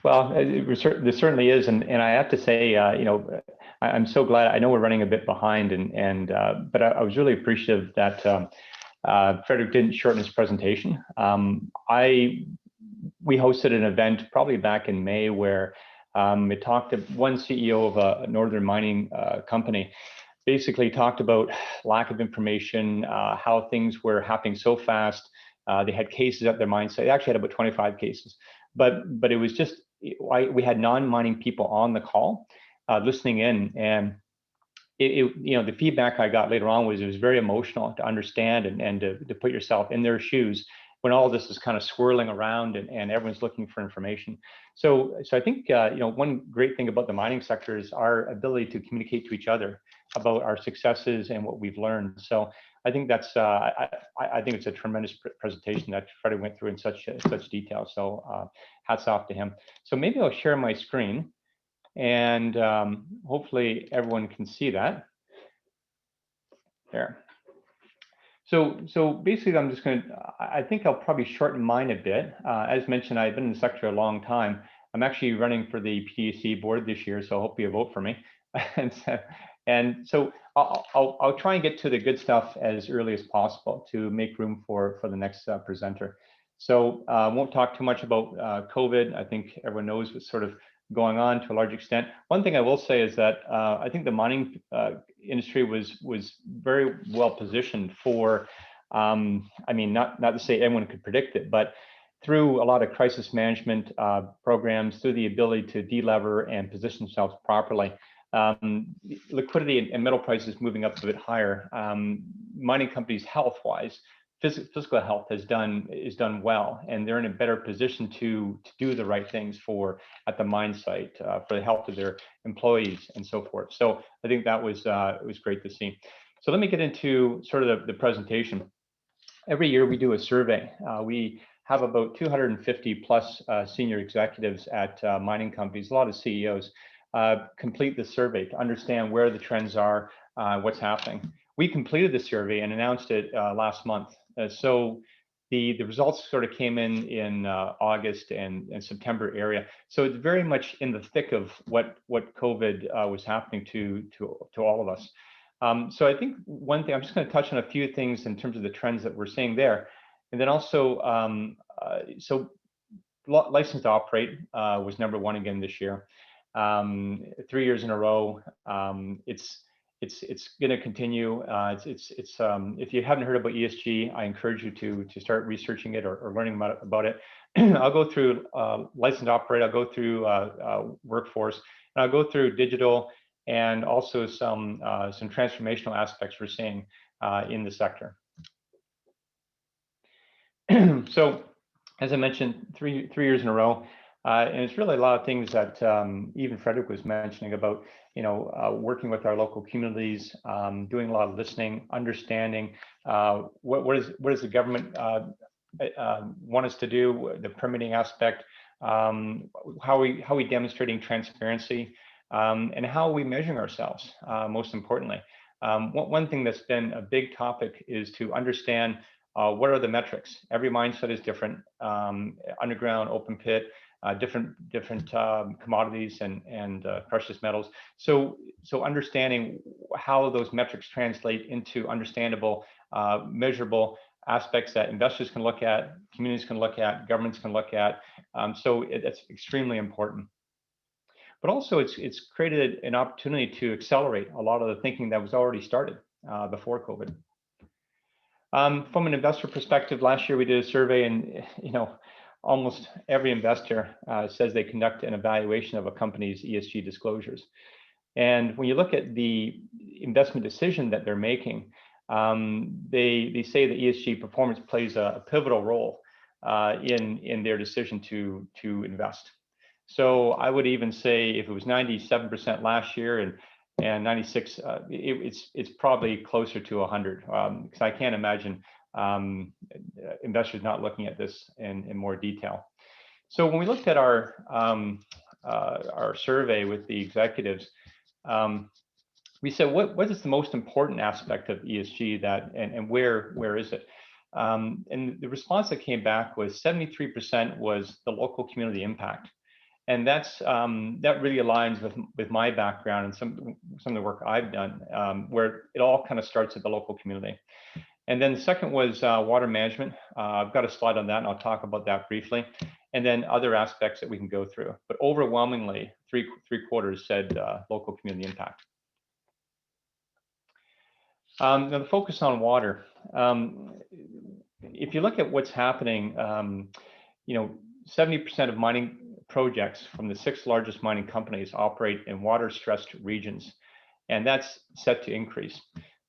S7: Well, there certainly is, and I have to say, you know, I'm so glad. I know we're running a bit behind, but I was really appreciative that Frederick didn't shorten his presentation. We hosted an event probably back in May where it talked to one CEO of a northern mining company. Basically talked about lack of information, how things were happening so fast. They had cases at their mine site. They actually had about 25 cases, but it was just, we had non-mining people on the call listening in, and you know, the feedback I got later on was it was very emotional to understand and to put yourself in their shoes when all this is kind of swirling around and everyone's looking for information. So I think, you know, one great thing about the mining sector is our ability to communicate to each other about our successes and what we've learned. So I think that's, I think it's a tremendous presentation that Freddie went through in such detail. So hats off to him. So maybe I'll share my screen and hopefully everyone can see that. There. So basically, I'm just going to, I think I'll probably shorten mine a bit. As mentioned, I've been in the sector a long time. I'm actually running for the PDC board this year, so hopefully you vote for me. and so I'll try and get to the good stuff as early as possible to make room for the next presenter. So I won't talk too much about COVID. I think everyone knows what's sort of going on to a large extent. One thing I will say is that I think the mining industry was very well positioned for, I mean, not to say everyone could predict it, but through a lot of crisis management programs, through the ability to de-lever and position themselves properly, liquidity and metal prices moving up a bit higher, mining companies health-wise, physical health is done well, and they're in a better position to do the right things at the mine site for the health of their employees and so forth. So I think that was it was great to see. So let me get into sort of the presentation. Every year we do a survey. We have about 250 plus senior executives at mining companies, a lot of CEOs, complete the survey to understand where the trends are, what's happening. we completed the survey and announced it last month. So the results sort of came in August and September area. So it's very much in the thick of what COVID was happening to all of us. So I think one thing, I'm just going to touch on a few things in terms of the trends that we're seeing there. And then also, so license to operate was #1 again this year. 3 years in a row. It's going to continue. If you haven't heard about ESG, I encourage you to start researching it or learning about it. I'll go through license to operate. I'll go through workforce, and I'll go through digital and also some transformational aspects we're seeing in the sector. So, as I mentioned, three years in a row. And it's really a lot of things that even Frederick was mentioning about, working with our local communities, doing a lot of listening, understanding what does the government want us to do, the permitting aspect, how are we demonstrating transparency, and how are we measuring ourselves, most importantly. One thing that's been a big topic is to understand what are the metrics. Every mine site is different, underground, open pit, different commodities and precious metals. So understanding how those metrics translate into understandable, measurable aspects that investors can look at, communities can look at, governments can look at. So it's extremely important. But also it's created an opportunity to accelerate a lot of the thinking that was already started before COVID. From an investor perspective, last year we did a survey, and almost every investor says they conduct an evaluation of a company's ESG disclosures. And when you look at the investment decision that they're making, they say that ESG performance plays a pivotal role in their decision to invest. So I would even say if it was 97% last year and 96, it's probably closer to 100, because I can't imagine investors not looking at this in more detail. So when we looked at our survey with the executives, we said, what is the most important aspect of ESG and where is it? And the response that came back was 73% was the local community impact. And that really aligns with my background and some of the work I've done, where it all kind of starts at the local community. And then the second was water management. I've got a slide on that, and I'll talk about that briefly. And then other aspects that we can go through. But overwhelmingly, three quarters said local community impact. Now the focus on water. If you look at what's happening, 70% of mining projects from the 6 largest mining companies operate in water-stressed regions, and that's set to increase.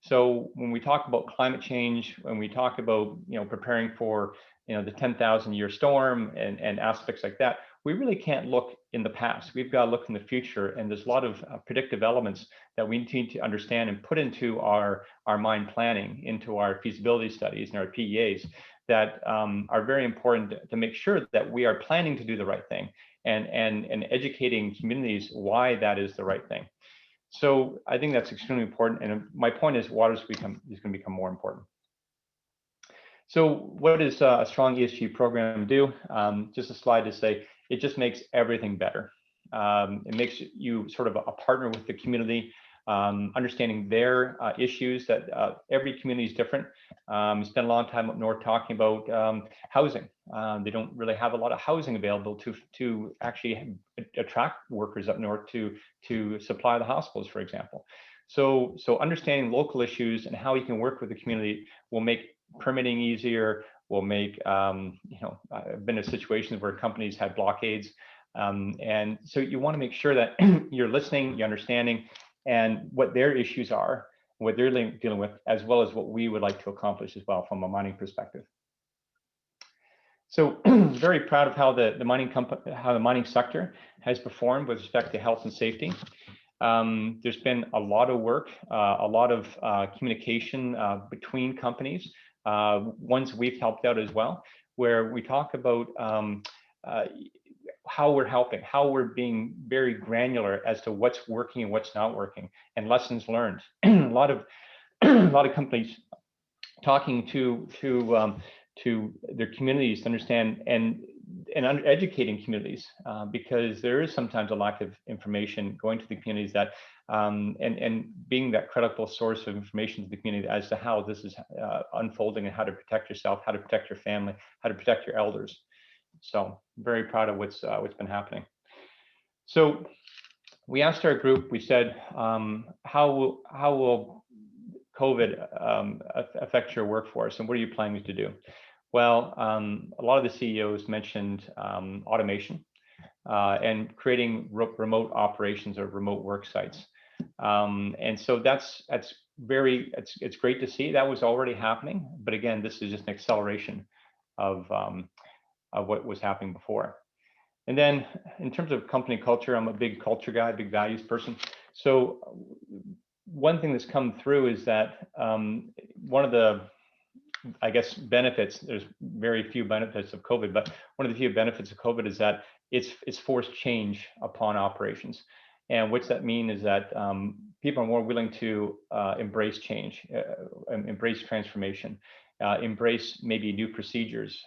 S7: So when we talk about climate change, when we talk about preparing for the 10,000-year storm and aspects like that, we really can't look in the past. We've got to look in the future, and there's a lot of predictive elements that we need to understand and put into our mine planning, into our feasibility studies and our PEAs that are very important to make sure that we are planning to do the right thing and educating communities why that is the right thing. So I think that's extremely important. And my point is water is going to become more important. So what does a strong ESG program do? Just a slide to say, it just makes everything better. It makes you sort of a partner with the community, understanding their issues that every community is different. Spent a long time up north talking about housing. They don't really have a lot of housing available to actually attract workers up north to supply the hospitals, for example. So understanding local issues and how you can work with the community will make permitting easier, will make, I've been in situations where companies had blockades. And so you want to make sure that you're listening, you're understanding, and what their issues are, what they're dealing with, as well as what we would like to accomplish as well from a mining perspective. So very proud of how the mining sector has performed with respect to health and safety. There's been a lot of work, a lot of communication between companies, ones we've helped out as well, where we talk about how we're helping, how we're being very granular as to what's working and what's not working, and lessons learned. A lot of a lot of companies talking to their communities to understand and educating communities, because there is sometimes a lack of information going to the communities that and being that credible source of information to the community as to how this is unfolding and how to protect yourself, how to protect your family, how to protect your elders. So very proud of what's been happening. So we asked our group, we said, how will COVID affect your workforce, and what are you planning to do? Well, a lot of the CEOs mentioned automation and creating remote operations or remote work sites. And so it's great to see. That was already happening, but again, this is just an acceleration of what was happening before. And then in terms of company culture, I'm a big culture guy, big values person. So one thing that's come through is that one of the, I guess, benefits, there's very few benefits of COVID, but one of the few benefits of COVID is that it's forced change upon operations. And what's that mean is that people are more willing to embrace change, embrace transformation, embrace maybe new procedures,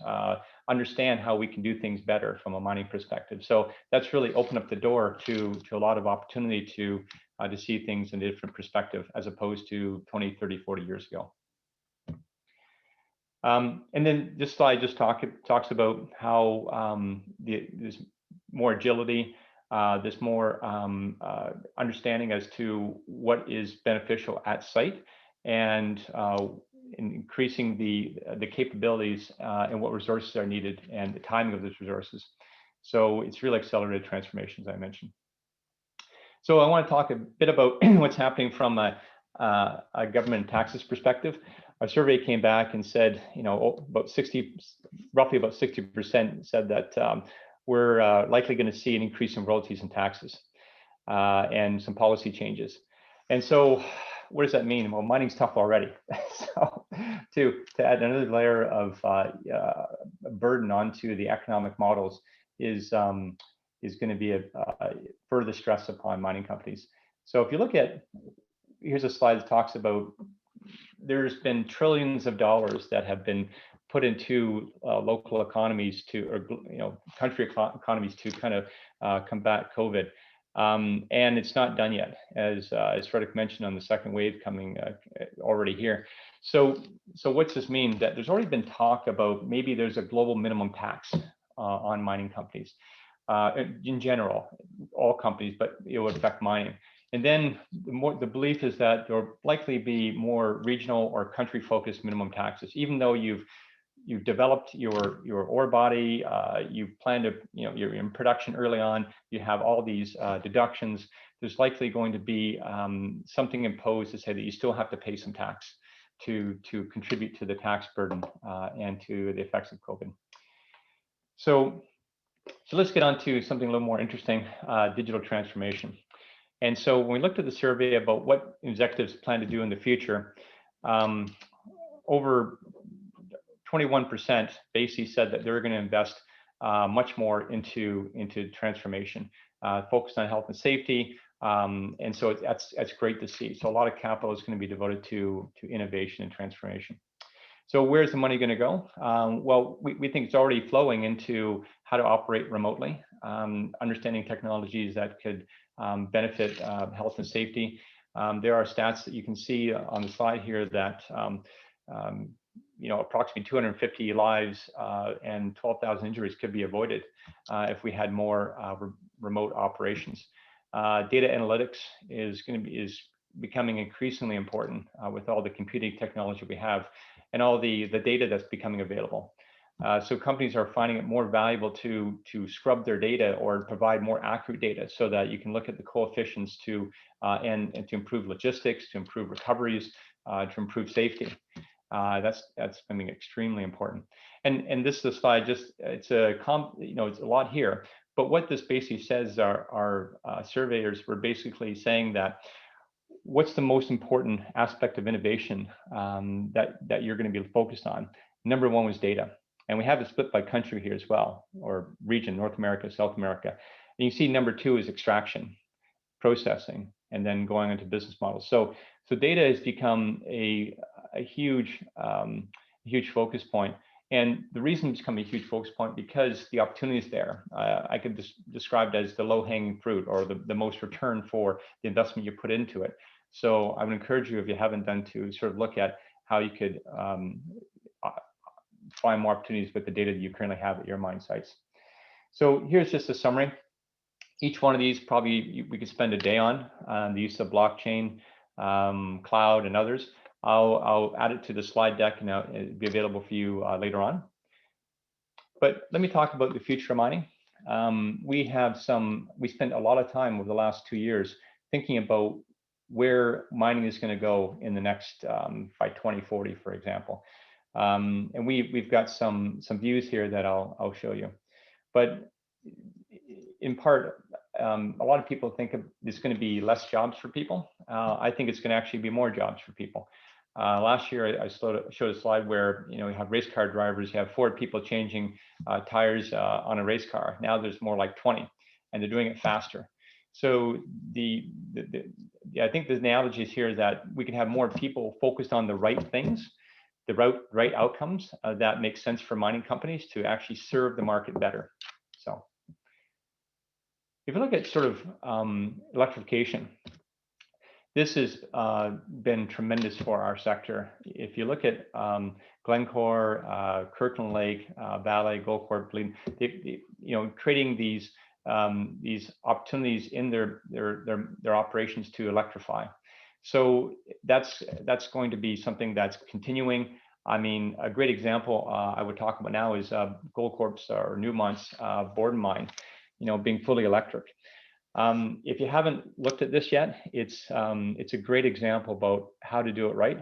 S7: understand how we can do things better from a mining perspective. So that's really opened up the door to a lot of opportunity to see things in a different perspective as opposed to 20, 30, 40 years ago. And then this slide just talks about how there's more agility, there's more understanding as to what is beneficial at site, and increasing the capabilities and what resources are needed and the timing of those resources. So it's really accelerated transformation, as I mentioned. So I want to talk a bit about what's happening from a government and taxes perspective. Our survey came back and said, roughly about 60% said that we're likely going to see an increase in royalties and taxes and some policy changes. And so what does that mean? Well, mining's tough already. So to add another layer of burden onto the economic models is going to be a further stress upon mining companies. So if you look at, here's a slide that talks about, there's been trillions of dollars that have been put into local economies country economies to kind of combat COVID. And it's not done yet, as Frederick mentioned, on the second wave coming already here. So what's this mean? That there's already been talk about maybe there's a global minimum tax on mining companies. In general, all companies, but it will affect mining. And then the belief is that there will likely be more regional or country-focused minimum taxes, even though you've developed your ore body, you plan to, you're in production early on, you have all these deductions. There's likely going to be something imposed to say that you still have to pay some tax to contribute to the tax burden and to the effects of COVID. So let's get on to something a little more interesting, digital transformation. And so when we looked at the survey about what executives plan to do in the future, over 21% basically said that they're going to invest much more into transformation, focused on health and safety. And so that's great to see. So a lot of capital is going to be devoted to innovation and transformation. So where's the money going to go? Well, we think it's already flowing into how to operate remotely, understanding technologies that could benefit health and safety. There are stats that you can see on the slide here that approximately 250 lives and 12,000 injuries could be avoided if we had more remote operations. Data analytics is becoming increasingly important with all the computing technology we have and all the data that's becoming available. So companies are finding it more valuable to scrub their data or provide more accurate data so that you can look at the coefficients and to improve logistics, to improve recoveries, to improve safety. That's becoming extremely important. And this is a slide, it's a lot here. But what this basically says, our surveyors were basically saying that what's the most important aspect of innovation that you're going to be focused on? Number one was data. And we have it split by country here as well, or region, North America, South America. And you see number two is extraction, processing, and then going into business models. So data has become a huge focus point. And the reason it's become a huge focus point because the opportunity is there. I could describe it as the low-hanging fruit, or the most return for the investment you put into it. So I would encourage you, if you haven't done, to sort of look at how you could find more opportunities with the data that you currently have at your mine sites. So here's just a summary. Each one of these probably we could spend a day on, the use of blockchain, cloud, and others. I'll add it to the slide deck, and it'll be available for you later on. But let me talk about the future of mining. We spent a lot of time over the last 2 years thinking about where mining is going to go in the next, by 2040, for example. And we've got some views here that I'll show you. But in part, a lot of people think there's going to be less jobs for people. I think it's going to actually be more jobs for people. Last year, I showed a slide where you have race car drivers, you have 4 people changing tires on a race car. Now there's more like 20, and they're doing it faster. So I think the analogy is here that we can have more people focused on the right things, the right outcomes that make sense for mining companies to actually serve the market better. So if you look at sort of electrification, this has been tremendous for our sector. If you look at Glencore, Kirkland Lake, Vale, Goldcorp, creating these opportunities in their operations to electrify. So that's going to be something that's continuing. I mean, a great example I would talk about now is Goldcorp's or Newmont's Borden mine, being fully electric. If you haven't looked at this yet, it's a great example about how to do it right.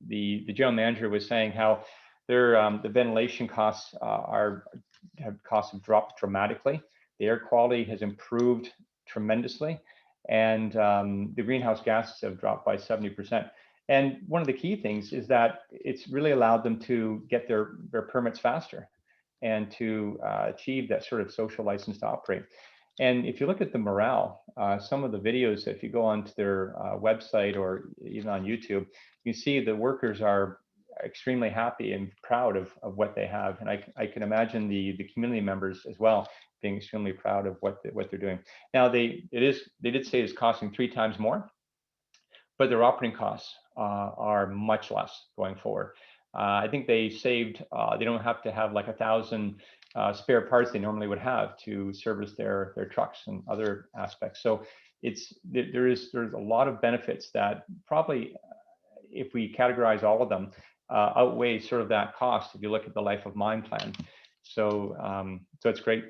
S7: The general manager was saying how the ventilation costs have dropped dramatically. The air quality has improved tremendously, and the greenhouse gases have dropped by 70%. And one of the key things is that it's really allowed them to get their permits faster and to achieve that sort of social license to operate. And if you look at the morale, some of the videos, if you go onto their website or even on YouTube, you see the workers are extremely happy and proud of what they have. And I can imagine the community members as well being extremely proud of what they're doing. Now, they did say it's costing 3 times more, but their operating costs are much less going forward. I think they saved, they don't have to have like 1,000 spare parts they normally would have to service their trucks and other aspects. So there's a lot of benefits that probably, if we categorize all of them, outweigh sort of that cost if you look at the life of mine plan. So it's great.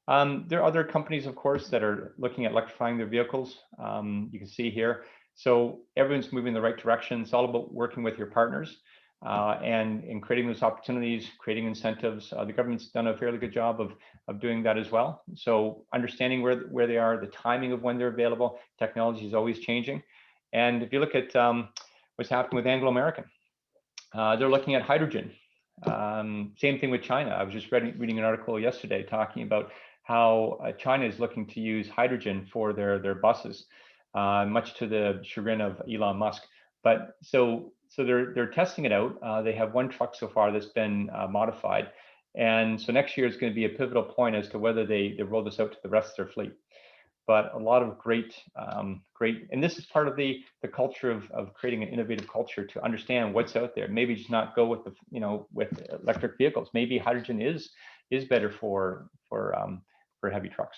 S7: There are other companies, of course, that are looking at electrifying their vehicles. You can see here. So everyone's moving in the right direction. It's all about working with your partners and creating those opportunities, creating incentives. The government's done a fairly good job of doing that as well. So understanding where they are, the timing of when they're available, technology is always changing. And if you look at what's happening with Anglo American, they're looking at hydrogen. Same thing with China. I was just reading an article yesterday talking about how China is looking to use hydrogen for their buses, much to the chagrin of Elon Musk. But so they're testing it out. They have 1 truck so far that's been modified, and so next year is going to be a pivotal point as to whether they roll this out to the rest of their fleet. But a lot of great, and this is part of the culture of creating an innovative culture to understand what's out there. Maybe just not go with with electric vehicles. Maybe hydrogen is better for heavy trucks.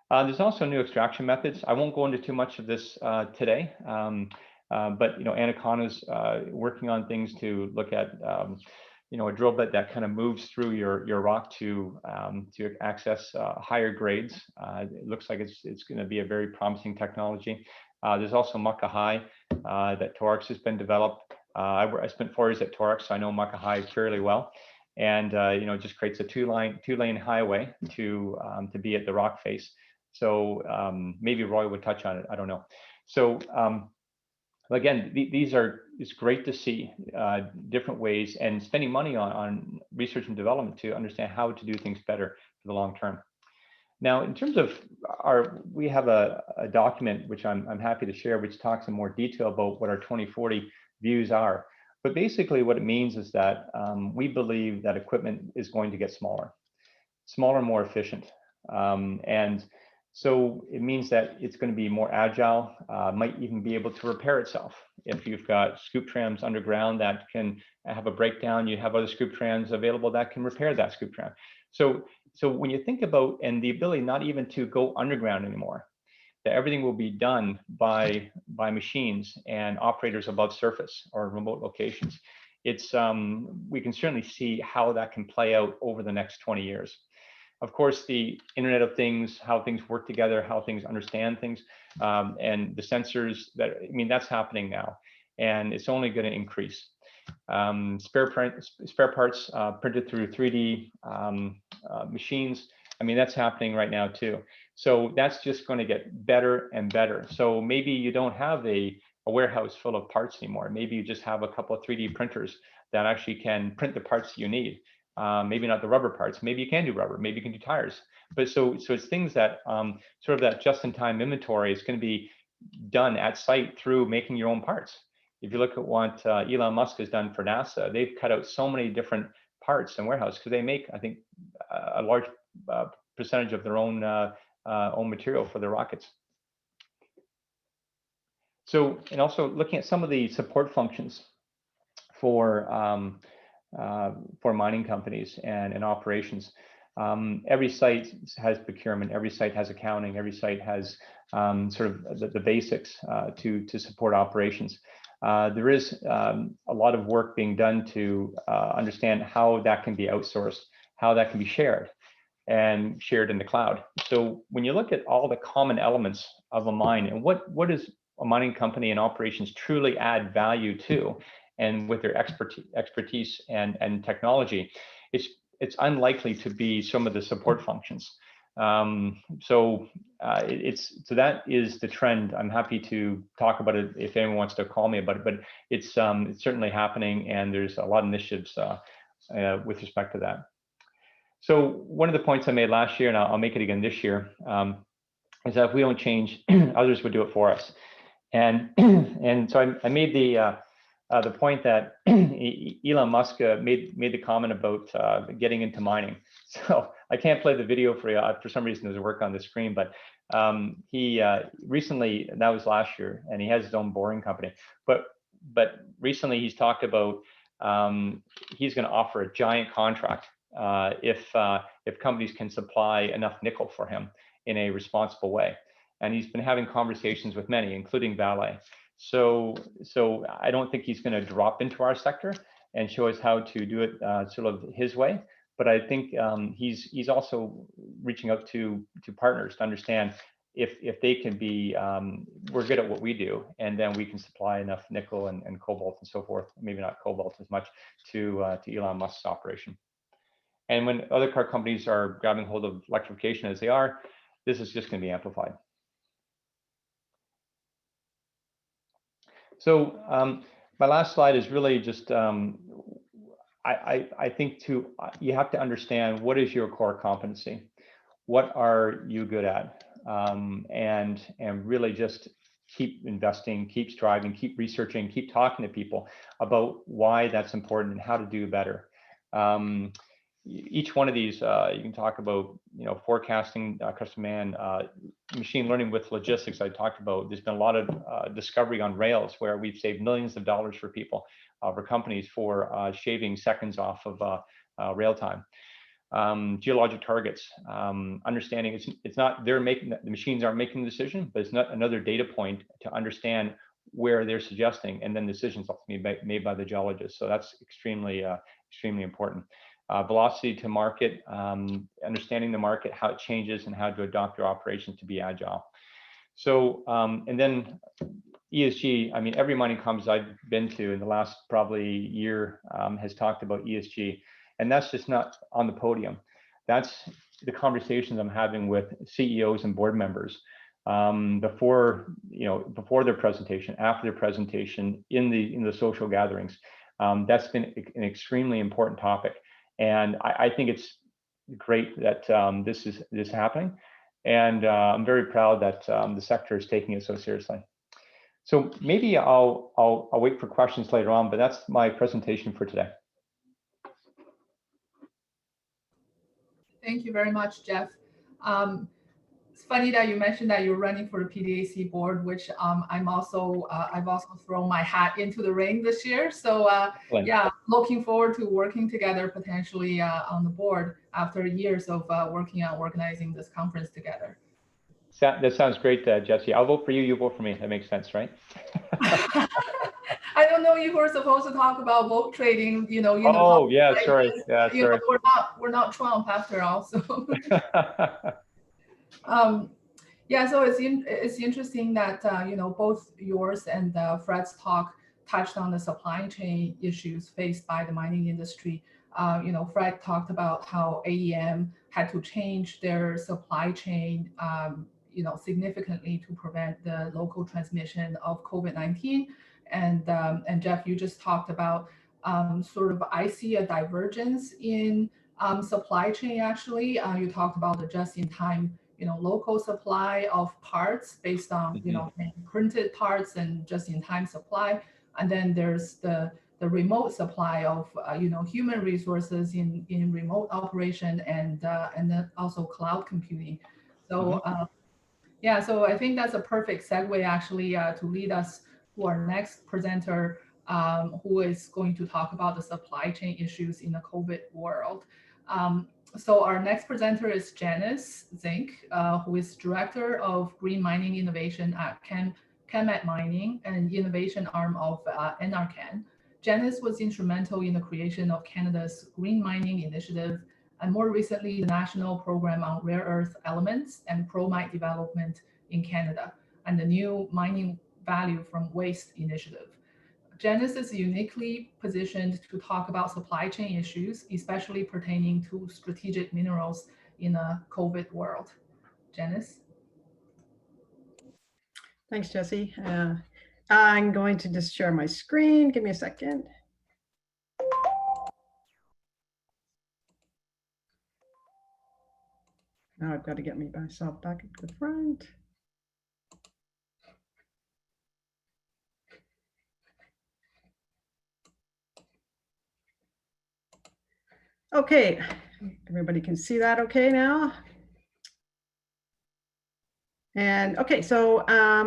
S7: There's also new extraction methods. I won't go into too much of this today, but Anaconda's working on things to look at a drill bit that kind of moves through your rock to access higher grades. It looks like it's going to be a very promising technology. There's also Muckahi that Torex has been developed. I spent 4 years at Torex, so I know Muckahi fairly well. And it just creates a two-lane highway to be at the rock face. So maybe Roy would touch on it. I don't know. So again, it's great to see different ways and spending money on research and development to understand how to do things better for the long term. Now, in terms of we have a document which I'm happy to share, which talks in more detail about what our 2040 views are. But basically what it means is that we believe that equipment is going to get smaller, more efficient. And so it means that it's going to be more agile, might even be able to repair itself. If you've got scoop trams underground that can have a breakdown, you have other scoop trams available that can repair that scoop tram. So when you think about, and the ability not even to go underground anymore, that everything will be done by machines and operators above surface or remote locations. It's we can certainly see how that can play out over the next 20 years. Of course, the Internet of Things, how things work together, how things understand things, and the sensors that's happening now, and it's only going to increase. Spare parts printed through 3D machines. That's happening right now too. So that's just going to get better and better. So maybe you don't have a warehouse full of parts anymore. Maybe you just have a couple of 3D printers that actually can print the parts you need. Maybe not the rubber parts. Maybe you can do rubber. Maybe you can do tires. But so it's things that sort of that just-in-time inventory is going to be done at site through making your own parts. If you look at what Elon Musk has done for NASA, they've cut out so many different parts in warehouse because they make, I think, a large percentage of their own material for their rockets. So, and also looking at some of the support functions for mining companies and operations. Every site has procurement, every site has accounting, every site has sort of the basics to support operations. There is a lot of work being done to understand how that can be outsourced, how that can be shared and shared in the cloud. So when you look at all the common elements of a mine and what does a mining company and operations truly add value to, and with their expertise and technology, it's unlikely to be some of the support functions. So that is the trend. I'm happy to talk about it if anyone wants to call me about it, but it's certainly happening, and there's a lot of initiatives with respect to that. So one of the points I made last year, and I'll make it again this year, is that if we don't change, others would do it for us. And so I made the point that Elon Musk made the comment about getting into mining. So I can't play the video for you. For some reason, it doesn't work on the screen, but he recently, that was last year, and he has his own boring company. But recently he's talked about he's going to offer a giant contract if companies can supply enough nickel for him in a responsible way. And he's been having conversations with many, including Vale. So I don't think he's going to drop into our sector and show us how to do it sort of his way. But I think he's also reaching out to partners to understand if they can be, we're good at what we do, and then we can supply enough nickel and cobalt and so forth, maybe not cobalt as much, to Elon Musk's operation. And when other car companies are grabbing hold of electrification as they are, this is just going to be amplified. So my last slide is really just, I think you have to understand what is your core competency, what are you good at, and really just keep investing, keep striving, keep researching, keep talking to people about why that's important and how to do better. Each one of these, you can talk about, forecasting, customer demand, machine learning with logistics. I talked about. There's been a lot of discovery on rails where we've saved millions of dollars for people, for companies, for shaving seconds off of rail time. Geologic targets, understanding it's not they're making the machines aren't making the decision, but it's not another data point to understand where they're suggesting, and then decisions have to be made by the geologists. So that's extremely important. Velocity to market, understanding the market, how it changes, and how to adopt your operations to be agile. So, and then ESG, every mining conference I've been to in the last probably year has talked about ESG, and that's just not on the podium. That's the conversations I'm having with CEOs and board members before their presentation, after their presentation, in the social gatherings. That's been an extremely important topic. And I think it's great that this is happening. And I'm very proud that the sector is taking it so seriously. So maybe I'll wait for questions later on, but that's my presentation for today.
S2: Thank you very much, Jeff. It's funny that you mentioned that you're running for the PDAC board, which I've also thrown my hat into the ring this year. So yeah, looking forward to working together potentially on the board after years of working on organizing this conference together.
S7: That sounds great, Jessie. I'll vote for you. You vote for me. That makes sense, right?
S2: I don't know if we're supposed to talk about vote trading.
S7: Oh, yeah, sorry. Yeah, sorry.
S2: We're not Trump after all. So. Yeah, so it's interesting that both yours and Fred's talk touched on the supply chain issues faced by the mining industry. Fred talked about how AEM had to change their supply chain, significantly to prevent the local transmission of COVID-19. And Jeff, you just talked about I see a divergence in supply chain. Actually, you talked about the just-in-time local supply of parts based on printed parts and just-in-time supply, and then there's the remote supply of human resources in remote operation, and then also cloud computing. So yeah, so I think that's a perfect segue actually to lead us to our next presenter, who is going to talk about the supply chain issues in the COVID world. So our next presenter is Janice Zinke, who is Director of Green Mining Innovation at Chemet Mining, an innovation arm of NRCan. Janice was instrumental in the creation of Canada's Green Mining Initiative, and more recently, the National Program on Rare Earth Elements and Chromite Development in Canada, and the new Mining Value from Waste Initiative. Janice is uniquely positioned to talk about supply chain issues, especially pertaining to strategic minerals in a COVID world. Janice?
S8: Thanks, Jessie. I'm going to just share my screen. Give me a second. Now I've got to get myself back to the front. Okay, everybody can see that okay now? And okay, so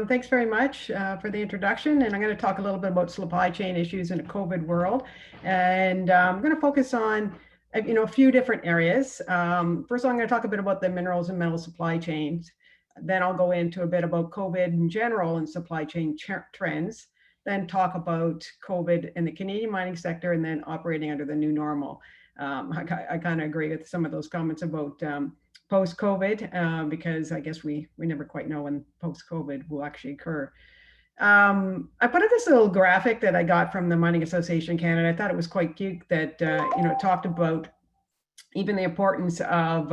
S8: thanks very much for the introduction, and I'm going to talk a little bit about supply chain issues in a COVID world, and I'm going to focus on a few different areas. First of all, I'm going to talk a bit about the minerals and metal supply chains. Then I'll go into a bit about COVID in general and supply chain trends. Then talk about COVID in the Canadian mining sector, and then operating under the new normal. I kind of agree with some of those comments about post-COVID, because I guess we never quite know when post-COVID will actually occur. I put up this little graphic that I got from the Mining Association Canada. I thought it was quite cute that talked about even the importance of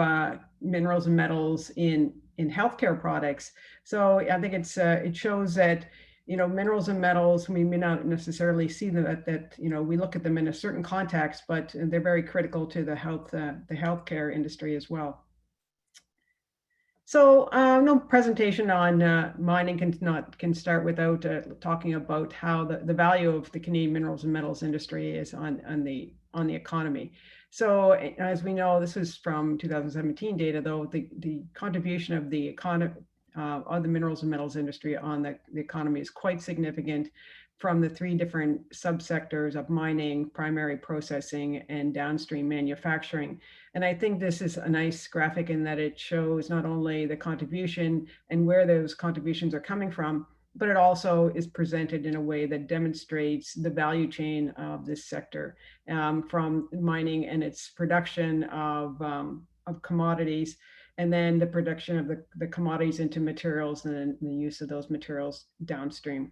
S8: minerals and metals in healthcare products. So I think it shows that minerals and metals, we may not necessarily see that we look at them in a certain context, but they're very critical to the healthcare industry as well. So no presentation on mining can start without talking about how the value of the Canadian minerals and metals industry is on the economy. So as we know, this is from 2017 data, though the contribution of the minerals and metals industry on the economy is quite significant, from the three different subsectors of mining, primary processing, and downstream manufacturing. And I think this is a nice graphic in that it shows not only the contribution and where those contributions are coming from, but it also is presented in a way that demonstrates the value chain of this sector, from mining and its production of commodities, and then the production of the commodities into materials, and then the use of those materials downstream.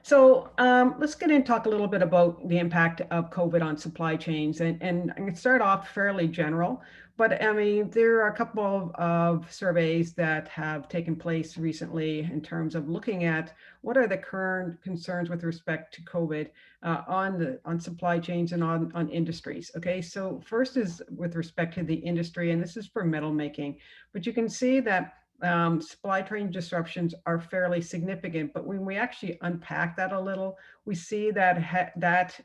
S8: So let's get in and talk a little bit about the impact of COVID on supply chains. And I'm going to start off fairly general, But I mean, there are a couple of surveys that have taken place recently in terms of looking at what are the current concerns with respect to COVID on supply chains and on industries. Okay, so first is with respect to the industry, and this is for metal making, but you can see that supply chain disruptions are fairly significant. But when we actually unpack that a little, we see that that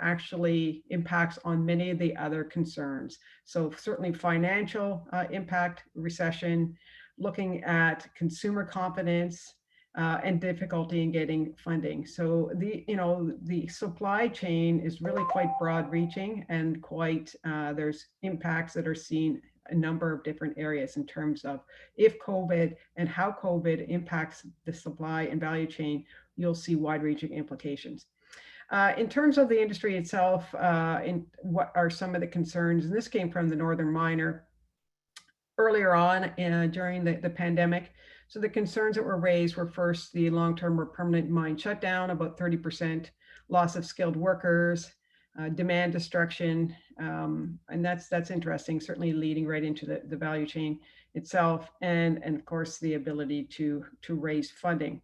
S8: actually impacts on many of the other concerns. So certainly financial impact, recession, looking at consumer confidence, and difficulty in getting funding. So the supply chain is really quite broad-reaching and quite there's impacts that are seen a number of different areas in terms of if COVID and how COVID impacts the supply and value chain. You'll see wide-reaching implications. In terms of the industry itself, in what are some of the concerns, and this came from the Northern Miner earlier on during the pandemic. So the concerns that were raised were first the long-term or permanent mine shutdown, about 30%, loss of skilled workers, demand destruction, and that's interesting, certainly leading right into the value chain itself, and of course the ability to raise funding.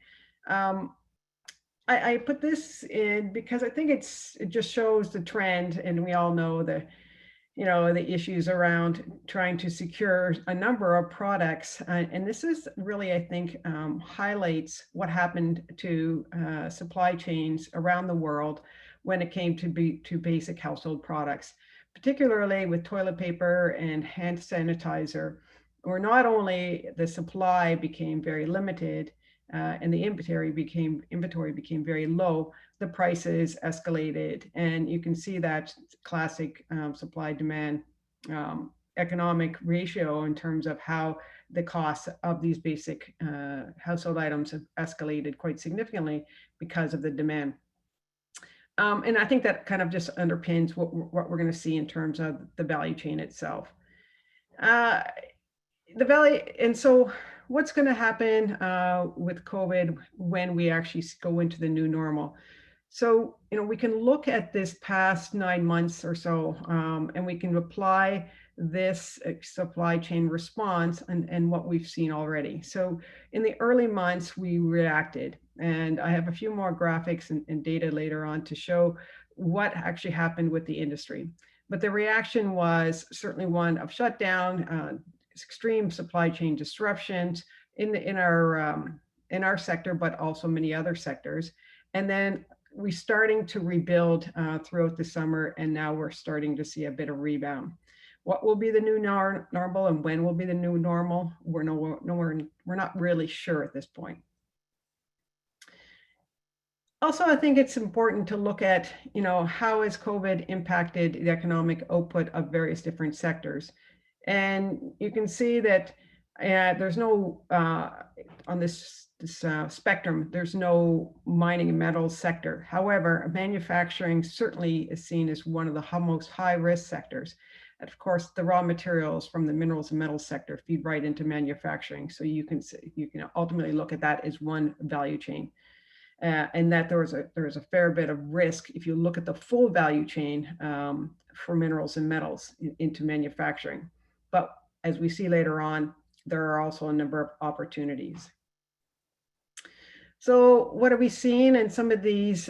S8: I put this in because I think it just shows the trend, and we all know the issues around trying to secure a number of products. And this is really, I think, highlights what happened to supply chains around the world when it came to basic household products, particularly with toilet paper and hand sanitizer, where not only the supply became very limited and the inventory became very low, the prices escalated. And you can see that classic supply-demand economic ratio in terms of how the costs of these basic household items have escalated quite significantly because of the demand. And I think that kind of just underpins what we're going to see in terms of the value chain itself. And so what's going to happen with COVID when we actually go into the new normal? So, we can look at this past 9 months or so, and we can apply this supply chain response and what we've seen already. So in the early months, we reacted, and I have a few more graphics and data later on to show what actually happened with the industry. But the reaction was certainly one of shutdown, extreme supply chain disruptions in our sector, but also many other sectors. And then we're starting to rebuild throughout the summer, and now we're starting to see a bit of rebound. What will be the new normal and when will be the new normal? We're not really sure at this point. Also, I think it's important to look at, how has COVID impacted the economic output of various different sectors. And you can see that there's no, on this spectrum, there's no mining and metals sector. However, manufacturing certainly is seen as one of the most high-risk sectors. And of course, the raw materials from the minerals and metals sector feed right into manufacturing. So you can ultimately look at that as one value chain. And that there is a fair bit of risk if you look at the full value chain for minerals and metals into manufacturing. But as we see later on, there are also a number of opportunities. So what have we seen? And some of these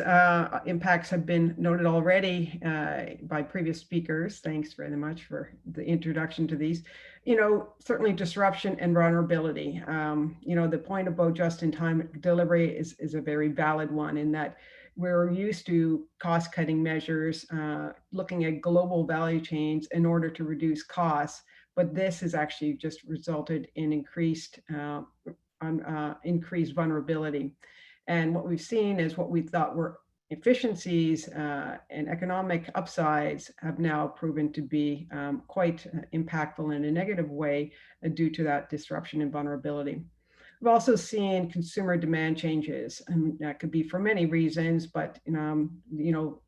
S8: impacts have been noted already by previous speakers. Thanks very much for the introduction to these. Certainly disruption and vulnerability. The point about just-in-time delivery is a very valid one, in that we're used to cost-cutting measures, looking at global value chains in order to reduce costs. But this has actually just resulted in increased vulnerability. And what we've seen is what we thought were efficiencies and economic upsides have now proven to be quite impactful in a negative way due to that disruption and vulnerability. We've also seen consumer demand changes, and that could be for many reasons, but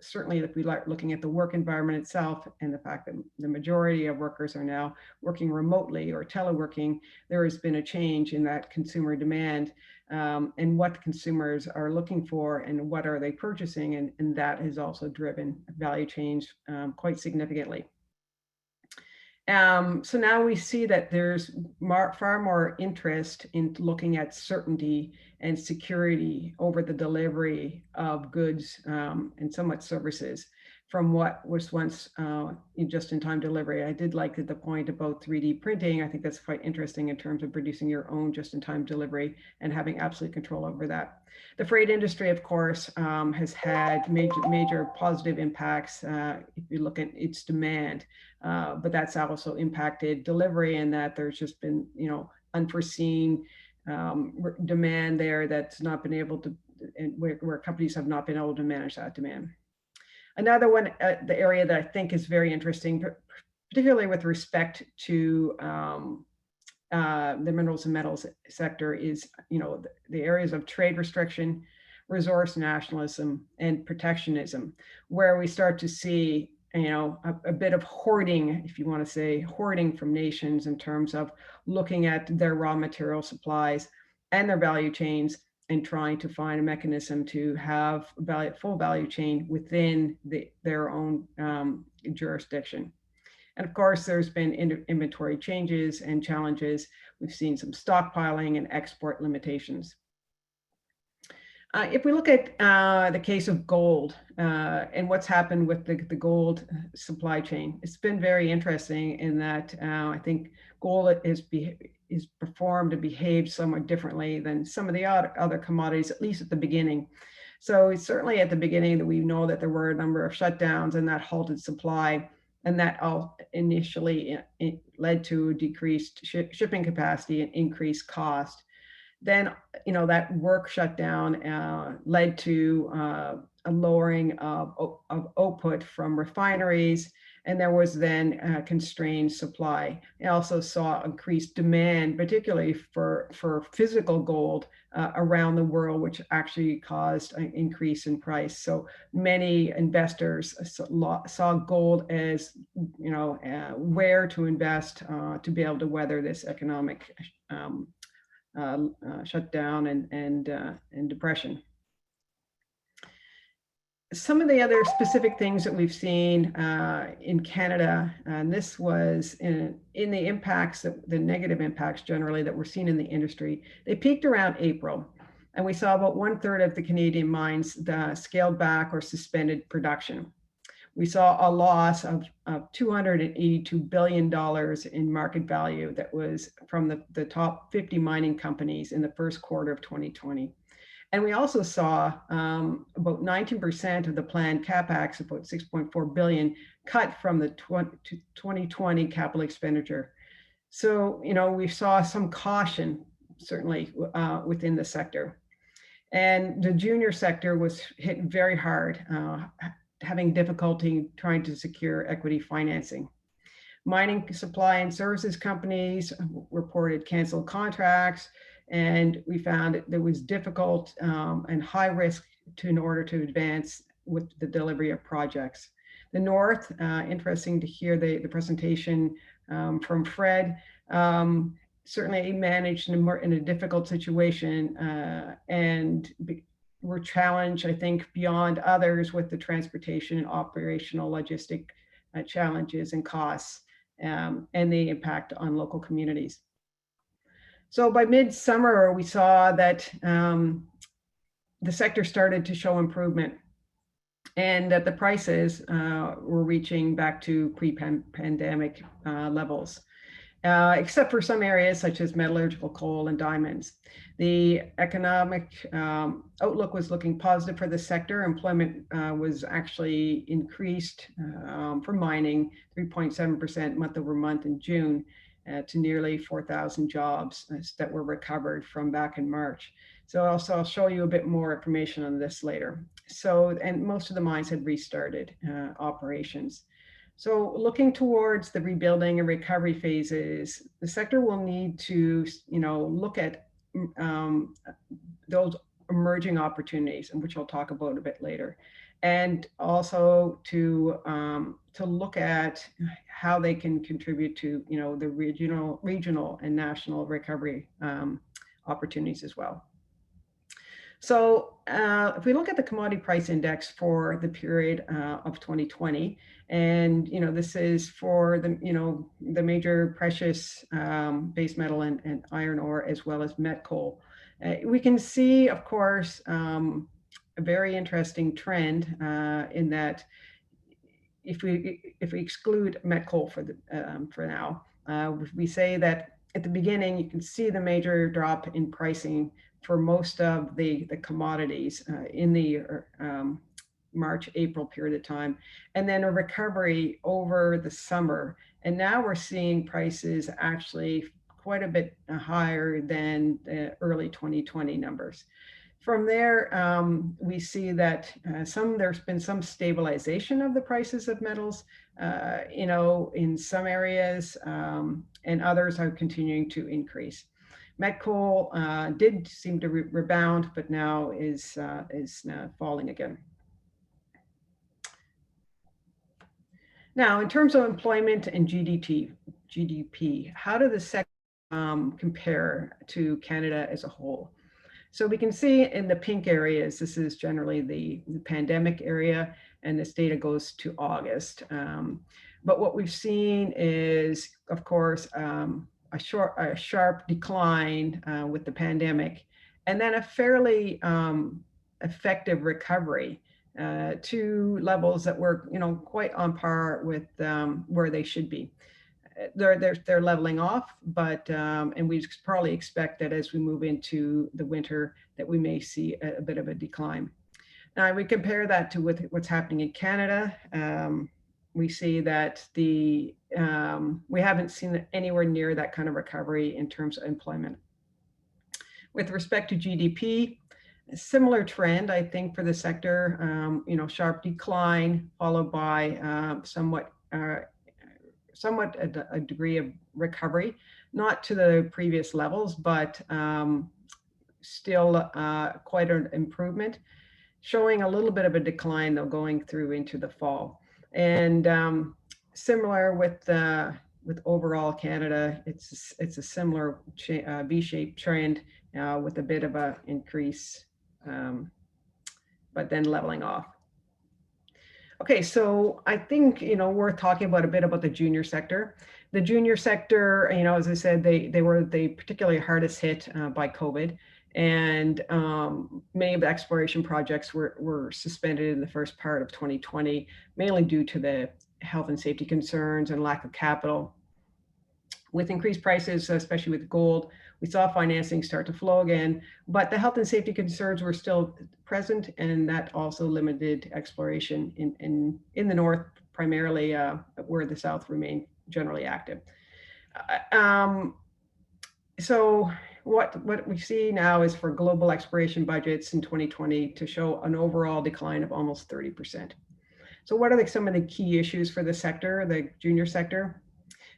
S8: certainly if we like looking at the work environment itself and the fact that the majority of workers are now working remotely or teleworking, there has been a change in that consumer demand and what consumers are looking for and what are they purchasing, and that has also driven value change quite significantly. So now we see that there's far more interest in looking at certainty and security over the delivery of goods and somewhat services from what was once just-in-time delivery. I did like the point about 3D printing. I think that's quite interesting in terms of producing your own just-in-time delivery and having absolute control over that. The freight industry, of course, has had major positive impacts if you look at its demand, but that's also impacted delivery, and that there's just been, unforeseen demand there that's not been able to, where companies have not been able to manage that demand. Another one, the area that I think is very interesting, particularly with respect to the minerals and metals sector, is the areas of trade restriction, resource nationalism, and protectionism, where we start to see a bit of hoarding, if you want to say hoarding, from nations in terms of looking at their raw material supplies and their value chains and trying to find a mechanism to have a full value chain within their own jurisdiction. And of course, there's been inventory changes and challenges. We've seen some stockpiling and export limitations. If we look at the case of gold and what's happened with the gold supply chain, it's been very interesting in that I think gold is performed and behaved somewhat differently than some of the other commodities, at least at the beginning. So certainly at the beginning that we know that there were a number of shutdowns and that halted supply, and that all initially led to decreased shipping capacity and increased cost. Then, that work shutdown led to a lowering of output from refineries, and there was then constrained supply. I also saw increased demand, particularly for physical gold around the world, which actually caused an increase in price. So many investors saw gold as, where to invest to be able to weather this economic shutdown and depression. Some of the other specific things that we've seen in Canada, and this was in the impacts, the negative impacts generally that we're seeing in the industry, they peaked around April. And we saw about 1/3 of the Canadian mines scaled back or suspended production. We saw a loss of $282 billion in market value that was from the top 50 mining companies in the first quarter of 2020. And we also saw about 19% of the planned CapEx, about $6.4 billion, cut from the 2020 capital expenditure. So, we saw some caution, certainly within the sector. And the junior sector was hit very hard, having difficulty trying to secure equity financing. Mining supply and services companies reported canceled contracts, and we found it was difficult and high risk in order to advance with the delivery of projects. The North, interesting to hear the presentation from Fred, certainly managed in a difficult situation and were challenged, I think, beyond others with the transportation and operational logistic challenges and costs and the impact on local communities. So by midsummer, we saw that the sector started to show improvement and that the prices were reaching back to pre-pandemic levels, except for some areas such as metallurgical coal and diamonds. The economic outlook was looking positive for the sector. Employment was actually increased for mining 3.7% month over month in June to nearly 4,000 jobs that were recovered from back in March. So also I'll show you a bit more information on this later. So, and most of the mines had restarted operations. So looking towards the rebuilding and recovery phases, the sector will need to, look at those emerging opportunities, and which I'll talk about a bit later, and also to look at how they can contribute to, the regional and national recovery opportunities as well. So if we look at the commodity price index for the period of 2020, and this is for the major precious base metal and iron ore, as well as met coal, we can see, of course, a very interesting trend in that if we exclude met coal for now, we say that at the beginning you can see the major drop in pricing for most of the commodities in the March, April period of time, and then a recovery over the summer. And now we're seeing prices actually quite a bit higher than the early 2020 numbers. From there, we see that there's been some stabilization of the prices of metals, in some areas, and others are continuing to increase. Met coal did seem to rebound, but now is now falling again. Now, in terms of employment and GDP, how do the sector compare to Canada as a whole? So we can see in the pink areas, this is generally the pandemic area, and this data goes to August. But what we've seen is, of course, a sharp decline with the pandemic, and then a fairly effective recovery to levels that were, quite on par with where they should be. They're leveling off, but and we probably expect that as we move into the winter that we may see a bit of a decline. Now, we compare that to what's happening in Canada. We see that we haven't seen anywhere near that kind of recovery in terms of employment. With respect to GDP, a similar trend, I think, for the sector. Sharp decline followed by somewhat a degree of recovery, not to the previous levels, but still quite an improvement, showing a little bit of a decline though going through into the fall. And similar with overall Canada, it's a similar V-shaped trend with a bit of an increase, but then leveling off. Okay, so I think, we're talking about a bit about the junior sector. The junior sector, as I said, they were the particularly hardest hit by COVID, and many of the exploration projects were suspended in the first part of 2020, mainly due to the health and safety concerns and lack of capital. With increased prices, especially with gold, we saw financing start to flow again, but the health and safety concerns were still present, and that also limited exploration in the north, primarily where the south remained generally active. So what we see now is for global exploration budgets in 2020 to show an overall decline of almost 30%. So what are some of the key issues for the sector, the junior sector?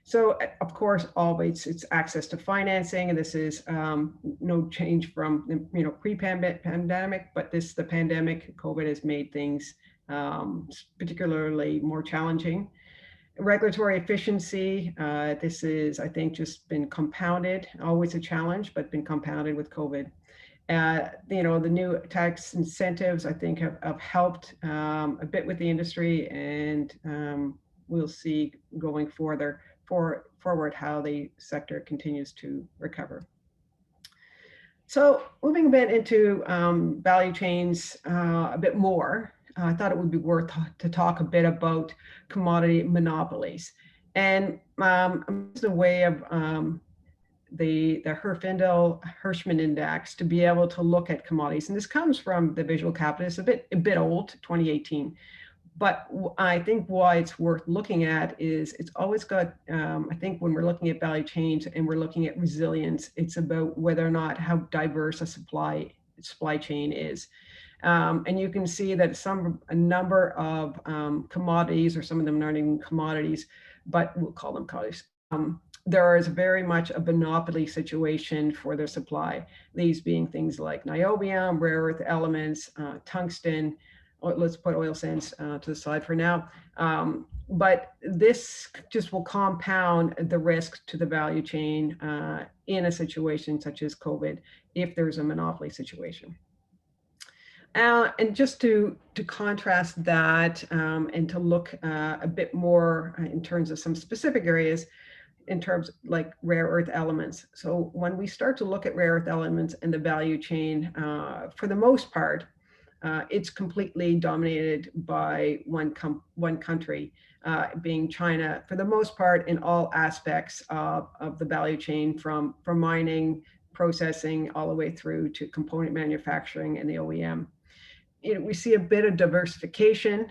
S8: So, of course, always it's access to financing, and this is no change from pre-pandemic, but the pandemic, COVID, has made things particularly more challenging. Regulatory efficiency, this is, I think, just been compounded, always a challenge, but been compounded with COVID. The new tax incentives, I think, have helped a bit with the industry, and we'll see going forward how the sector continues to recover. So moving a bit into value chains a bit more, I thought it would be worth to talk a bit about commodity monopolies. And the way of the Herfindel-Hirschman Index to be able to look at commodities. And this comes from the Visual Capitalist, a bit old, 2018. But I think why it's worth looking at is it's always got, I think when we're looking at value chains and we're looking at resilience, it's about whether or not how diverse a supply chain is. And you can see that a number of commodities, or some of them aren't even commodities, but we'll call them commodities. There is very much a monopoly situation for their supply. These being things like niobium, rare earth elements, tungsten. Let's put oil sands to the side for now. But this just will compound the risk to the value chain in a situation such as COVID if there's a monopoly situation. And just to contrast that and to look a bit more in terms of some specific areas, in terms like rare earth elements. So when we start to look at rare earth elements in the value chain, for the most part, it's completely dominated by one country, being China, for the most part, in all aspects of the value chain, from mining, processing, all the way through to component manufacturing and the OEM. We see a bit of diversification.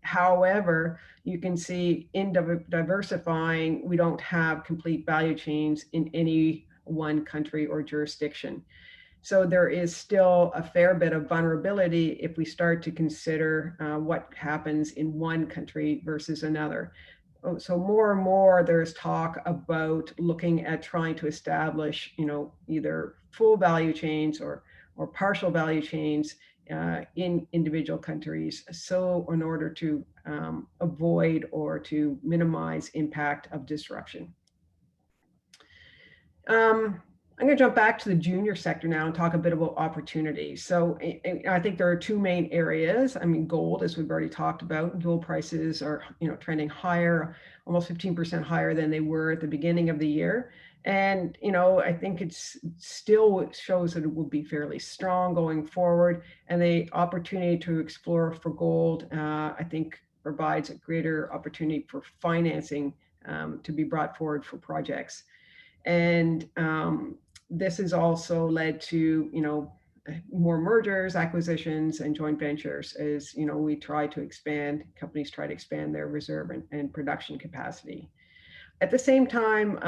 S8: However, you can see in diversifying, we don't have complete value chains in any one country or jurisdiction. So there is still a fair bit of vulnerability if we start to consider what happens in one country versus another. So more and more there's talk about looking at trying to establish, either full value chains or partial value chains in individual countries, so in order to avoid or to minimize impact of disruption. I'm going to jump back to the junior sector now and talk a bit about opportunities. So I think there are two main areas. I mean, gold, as we've already talked about, gold prices are trending higher, almost 15% higher than they were at the beginning of the year. And, I think it's still shows that it will be fairly strong going forward. And the opportunity to explore for gold, I think, provides a greater opportunity for financing to be brought forward for projects. And this has also led to, more mergers, acquisitions, and joint ventures as, we try to expand, companies try to expand their reserve and production capacity. At the same time,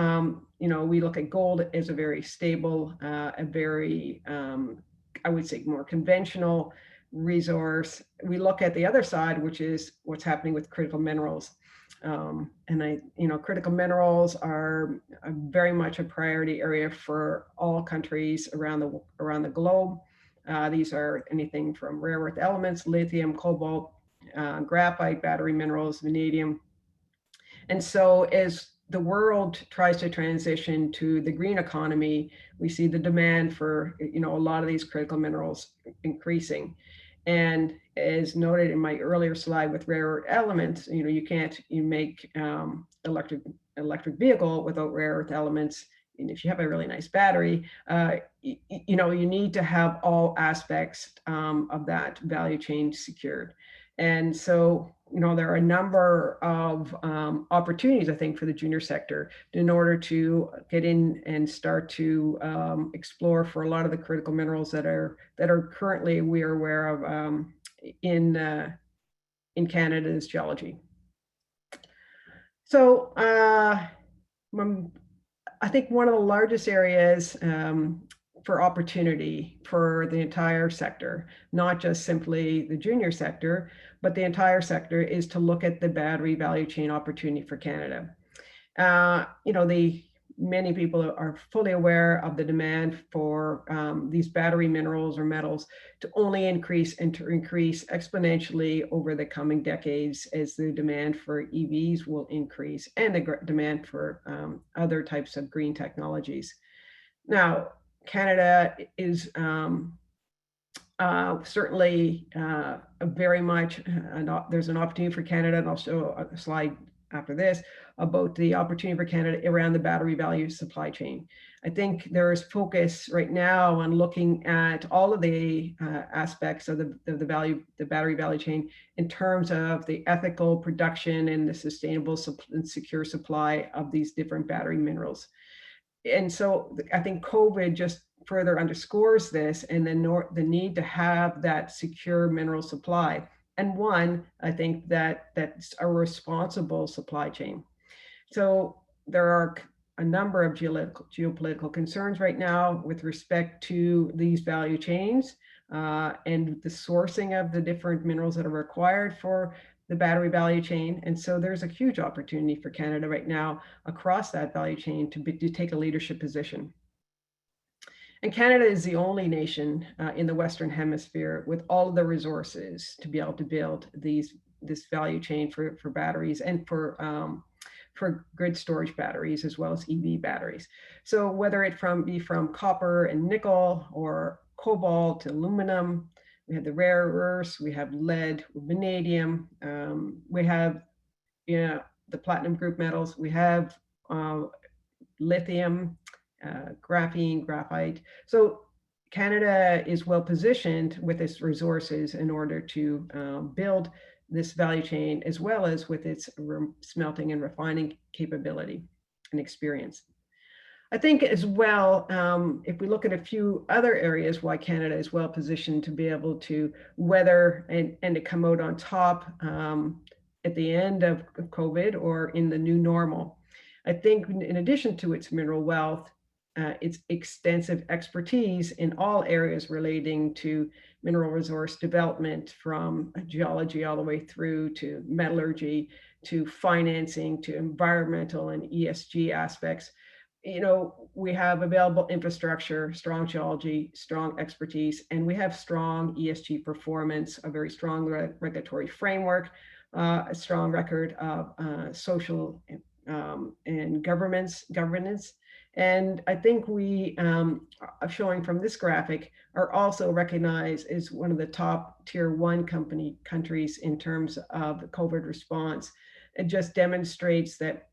S8: we look at gold as a very stable, a very, I would say, more conventional resource. We look at the other side, which is what's happening with critical minerals. Critical minerals are very much a priority area for all countries around the globe. These are anything from rare earth elements, lithium, cobalt, graphite, battery minerals, vanadium. And so as the world tries to transition to the green economy, we see the demand for, a lot of these critical minerals increasing. And as noted in my earlier slide with rare earth elements, you can't make electric vehicle without rare earth elements. And if you have a really nice battery, you need to have all aspects of that value chain secured. And so, there are a number of opportunities, I think, for the junior sector in order to get in and start to explore for a lot of the critical minerals that are currently, we are aware of in Canada's geology. So I think one of the largest areas for opportunity for the entire sector, not just simply the junior sector, but the entire sector, is to look at the battery value chain opportunity for Canada. Many people are fully aware of the demand for these battery minerals or metals to only increase and to increase exponentially over the coming decades as the demand for EVs will increase and the demand for other types of green technologies. Now, Canada is certainly very much, there's an opportunity for Canada, and I'll show a slide after this about the opportunity for Canada around the battery value supply chain. I think there is focus right now on looking at all of the aspects of the battery value chain in terms of the ethical production and the sustainable and secure supply of these different battery minerals. And so I think COVID just further underscores this, and then the need to have that secure mineral supply. And one, I think that's a responsible supply chain. So there are a number of geopolitical concerns right now with respect to these value chains and the sourcing of the different minerals that are required for the battery value chain. And so there's a huge opportunity for Canada right now across that value chain to take a leadership position. And Canada is the only nation in the Western Hemisphere with all of the resources to be able to build this value chain for batteries and for grid storage batteries as well as EV batteries. So whether it be from copper and nickel or cobalt, aluminum, we have the rare earths, we have lead, vanadium, we have the platinum group metals, we have lithium, graphene, graphite. So Canada is well positioned with its resources in order to build this value chain, as well as with its smelting and refining capability and experience. I think as well, if we look at a few other areas why Canada is well positioned to be able to weather and to come out on top at the end of COVID or in the new normal. I think in addition to its mineral wealth, its extensive expertise in all areas relating to mineral resource development, from geology all the way through to metallurgy, to financing, to environmental and ESG aspects. We have available infrastructure, strong geology, strong expertise, and we have strong ESG performance, a very strong regulatory framework, a strong record of social and governance. And I think we, showing from this graphic, are also recognized as one of the top tier 1 countries in terms of the COVID response. It just demonstrates that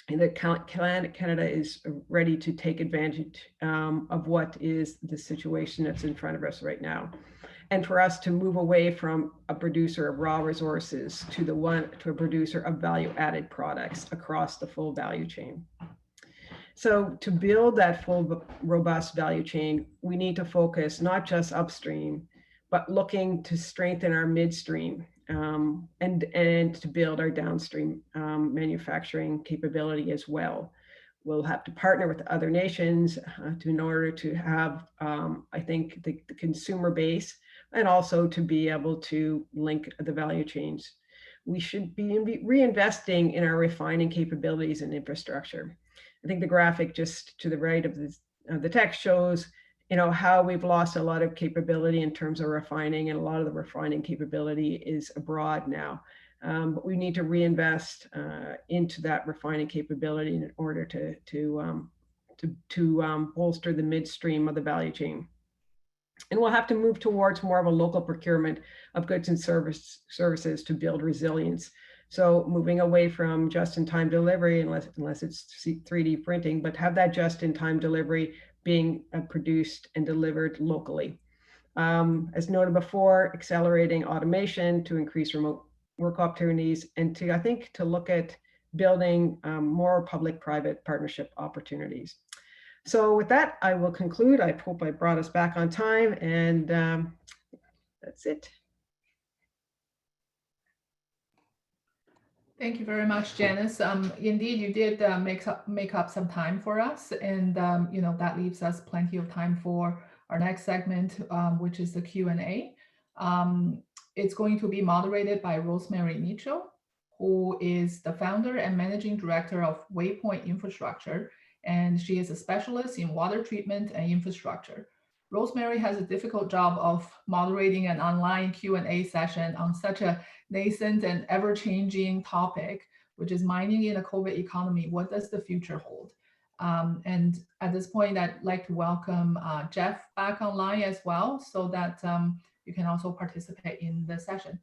S8: Canada is ready to take advantage of what is the situation that's in front of us right now. And for us to move away from a producer of raw resources to a producer of value-added products across the full value chain. So to build that full, robust value chain, we need to focus not just upstream, but looking to strengthen our midstream and to build our downstream manufacturing capability as well. We'll have to partner with other nations in order to have, I think, the consumer base, and also to be able to link the value chains. We should be reinvesting in our refining capabilities and infrastructure. I think the graphic just to the right of the text shows, how we've lost a lot of capability in terms of refining, and a lot of the refining capability is abroad now. But we need to reinvest into that refining capability in order to bolster the midstream of the value chain. And we'll have to move towards more of a local procurement of goods and services to build resilience. So moving away from just-in-time delivery, unless it's 3D printing, but have that just-in-time delivery being produced and delivered locally. As noted before, accelerating automation to increase remote work opportunities, and to look at building more public-private partnership opportunities. So with that, I will conclude. I hope I brought us back on time, and that's it.
S2: Thank you very much, Janice. Indeed, you did make up some time for us, and that leaves us plenty of time for our next segment, which is the Q&A. It's going to be moderated by Rosemary Nichol, who is the founder and managing director of Waypoint Infrastructure, and she is a specialist in water treatment and infrastructure. Rosemary has a difficult job of moderating an online Q&A session on such a nascent and ever-changing topic, which is mining in a COVID economy. What does the future hold? And at this point, I'd like to welcome Jeff back online as well, so that you can also participate in the session.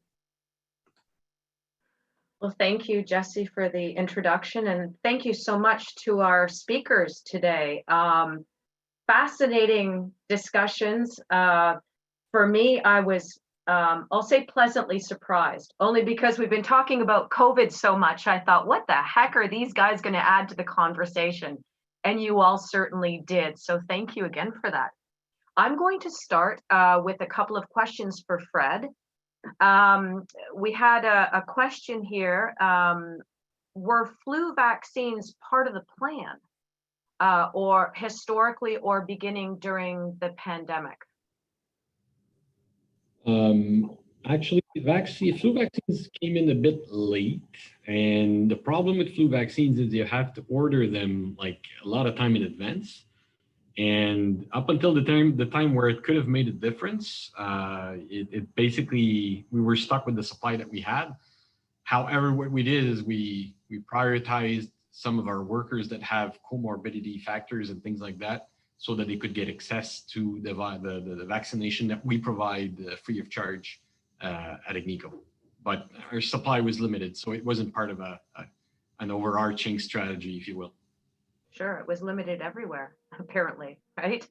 S1: Well, thank you, Jessie, for the introduction, and thank you so much to our speakers today. Fascinating discussions. For me, I was, I'll say, pleasantly surprised, only because we've been talking about COVID so much. I thought, what the heck are these guys going to add to the conversation? And you all certainly did. So thank you again for that. I'm going to start with a couple of questions for Fred. We had a question here. Were flu vaccines part of the plan, or historically, or beginning during the pandemic?
S4: Actually, flu vaccines came in a bit late, and the problem with flu vaccines is you have to order them like a lot of time in advance. And up until the time where it could have made a difference, it basically, we were stuck with the supply that we had. However, what we did is we prioritized some of our workers that have comorbidity factors and things like that.
S6: so that they could get access to the vaccination that we provide free of charge at Agnico. But our supply was limited, so it wasn't part of an overarching strategy, if you will.
S1: Sure, it was limited everywhere, apparently, right?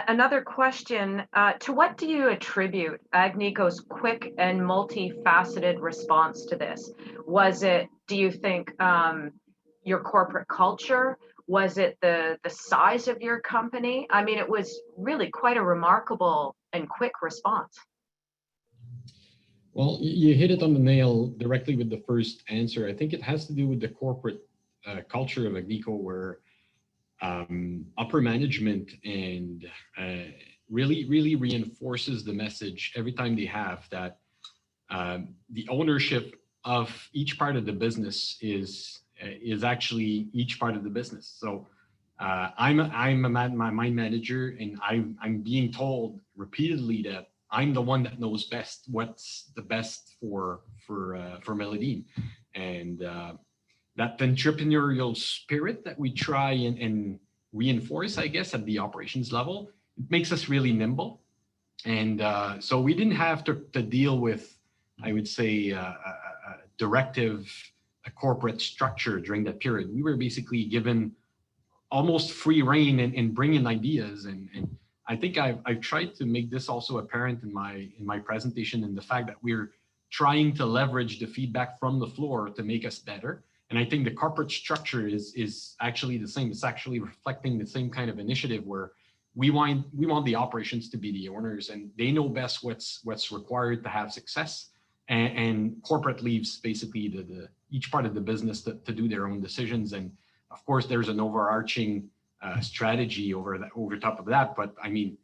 S1: Another question, to what do you attribute Agnico's quick and multifaceted response to this? Was it, do you think, your corporate culture? Was it the size of your company? I mean, it was really quite a remarkable and quick response.
S4: Well, you hit it on the nail directly with the first answer. I think it has to do with the corporate culture of Agnico, where upper management and really reinforces the message every time they have that the ownership of each part of the business is actually each part of the business. So I'm a mine manager, and I'm being told repeatedly that I'm the one that knows best what's the best for Melodine, and that entrepreneurial spirit that we try and reinforce, I guess, at the operations level, it makes us really nimble. And so we didn't have to deal with, I would say, a corporate structure during that period. We were basically given almost free rein in bringing ideas. And I think I've tried to make this also apparent in my presentation, and the fact that we're trying to leverage the feedback from the floor to make us better. And I think the corporate structure is actually the same. It's actually reflecting the same kind of initiative where we want the operations to be the owners, and they know best what's required to have success. And corporate leaves basically each part of the business to do their own decisions. And of course, there's an overarching strategy over top of that. But I mean,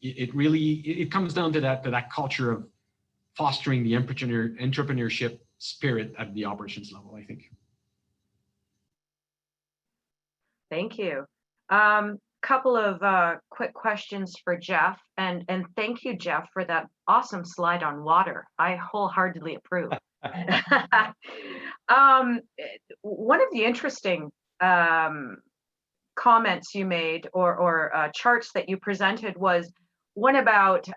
S4: it comes down to that culture of fostering the entrepreneurship spirit at the operations level, I think.
S1: Thank you. Couple of quick questions for Jeff, and thank you, Jeff, for that awesome slide on water. I wholeheartedly approve. One of the interesting comments you made or charts that you presented was one about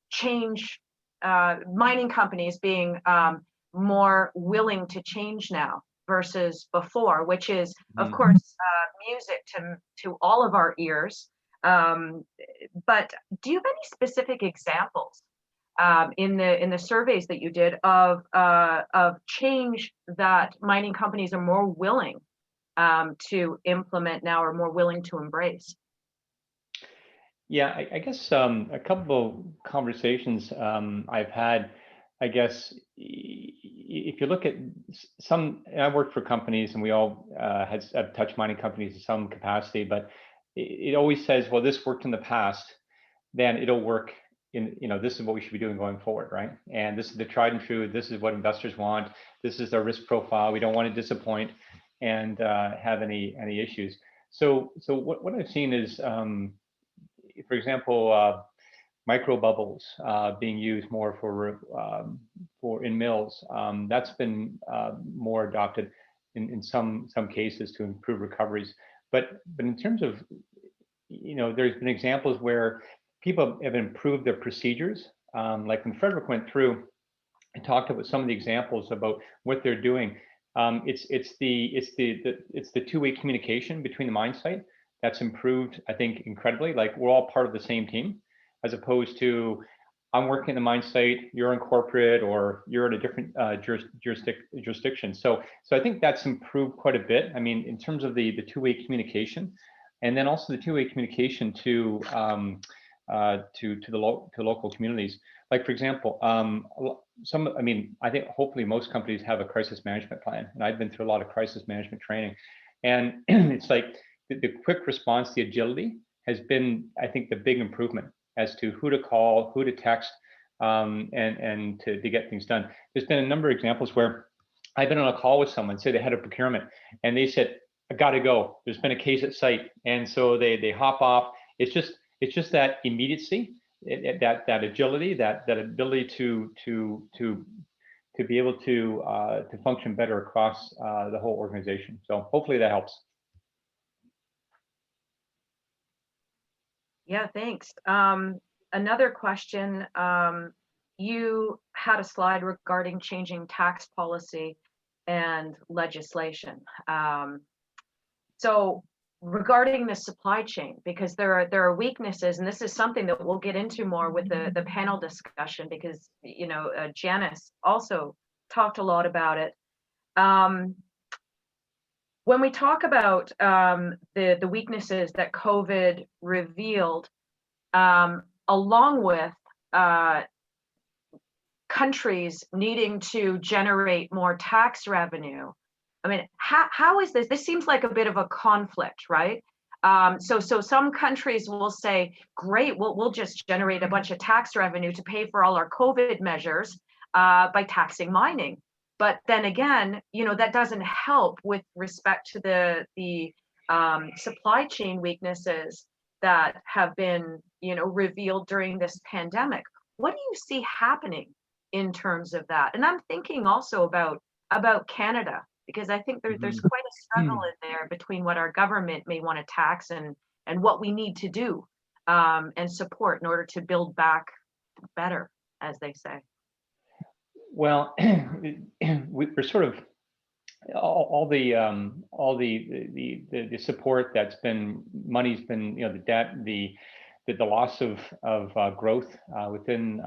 S1: change, mining companies being more willing to change now versus before, which is, of course, music to all of our ears. But do you have any specific examples in the surveys that you did of change that mining companies are more willing to implement now, or more willing to embrace?
S7: Yeah, I guess a couple conversations I've had, I guess, if you look at some, and I worked for companies, and we all have touched mining companies in some capacity, but it always says, well, this worked in the past, then it'll work in, this is what we should be doing going forward, right? And this is the tried and true, this is what investors want, this is our risk profile, we don't want to disappoint and have any issues. So what I've seen is, for example, micro bubbles being used more for in mills. That's been more adopted in some cases to improve recoveries. But in terms of, there's been examples where people have improved their procedures. Like when Frederick went through and talked about some of the examples about what they're doing. It's the two-way communication between the mine site that's improved, I think, incredibly. Like, we're all part of the same team, as opposed to I'm working in the mine site, you're in corporate, or you're in a different jurisdiction. So I think that's improved quite a bit. I mean, in terms of the two-way communication, and then also the two-way communication to local communities. Like, for example, I think hopefully most companies have a crisis management plan, and I've been through a lot of crisis management training, and it's like the quick response, the agility has been, I think, the big improvement as to who to call, who to text, and to get things done. There's been a number of examples where I've been on a call with someone, say they had a procurement, and they said, I gotta go, there's been a case at site. And so they hop off. It's just that immediacy, that agility, that ability to be able to function better across the whole organization. So hopefully that helps.
S1: Yeah, thanks. Another question. You had a slide regarding changing tax policy and legislation. So regarding the supply chain, because there are weaknesses, and this is something that we'll get into more with the panel discussion, because Janice also talked a lot about it. When we talk about the weaknesses that COVID revealed, along with countries needing to generate more tax revenue, I mean, how is this? This seems like a bit of a conflict, right? So some countries will say, great, we'll just generate a bunch of tax revenue to pay for all our COVID measures by taxing mining. But then again, that doesn't help with respect to the supply chain weaknesses that have been, revealed during this pandemic. What do you see happening in terms of that? And I'm thinking also about Canada, because I think there's quite a struggle in there between what our government may want to tax and what we need to do and support in order to build back better, as they say.
S7: Well, we're sort of all the support that's been, money's been, the debt, the loss of growth within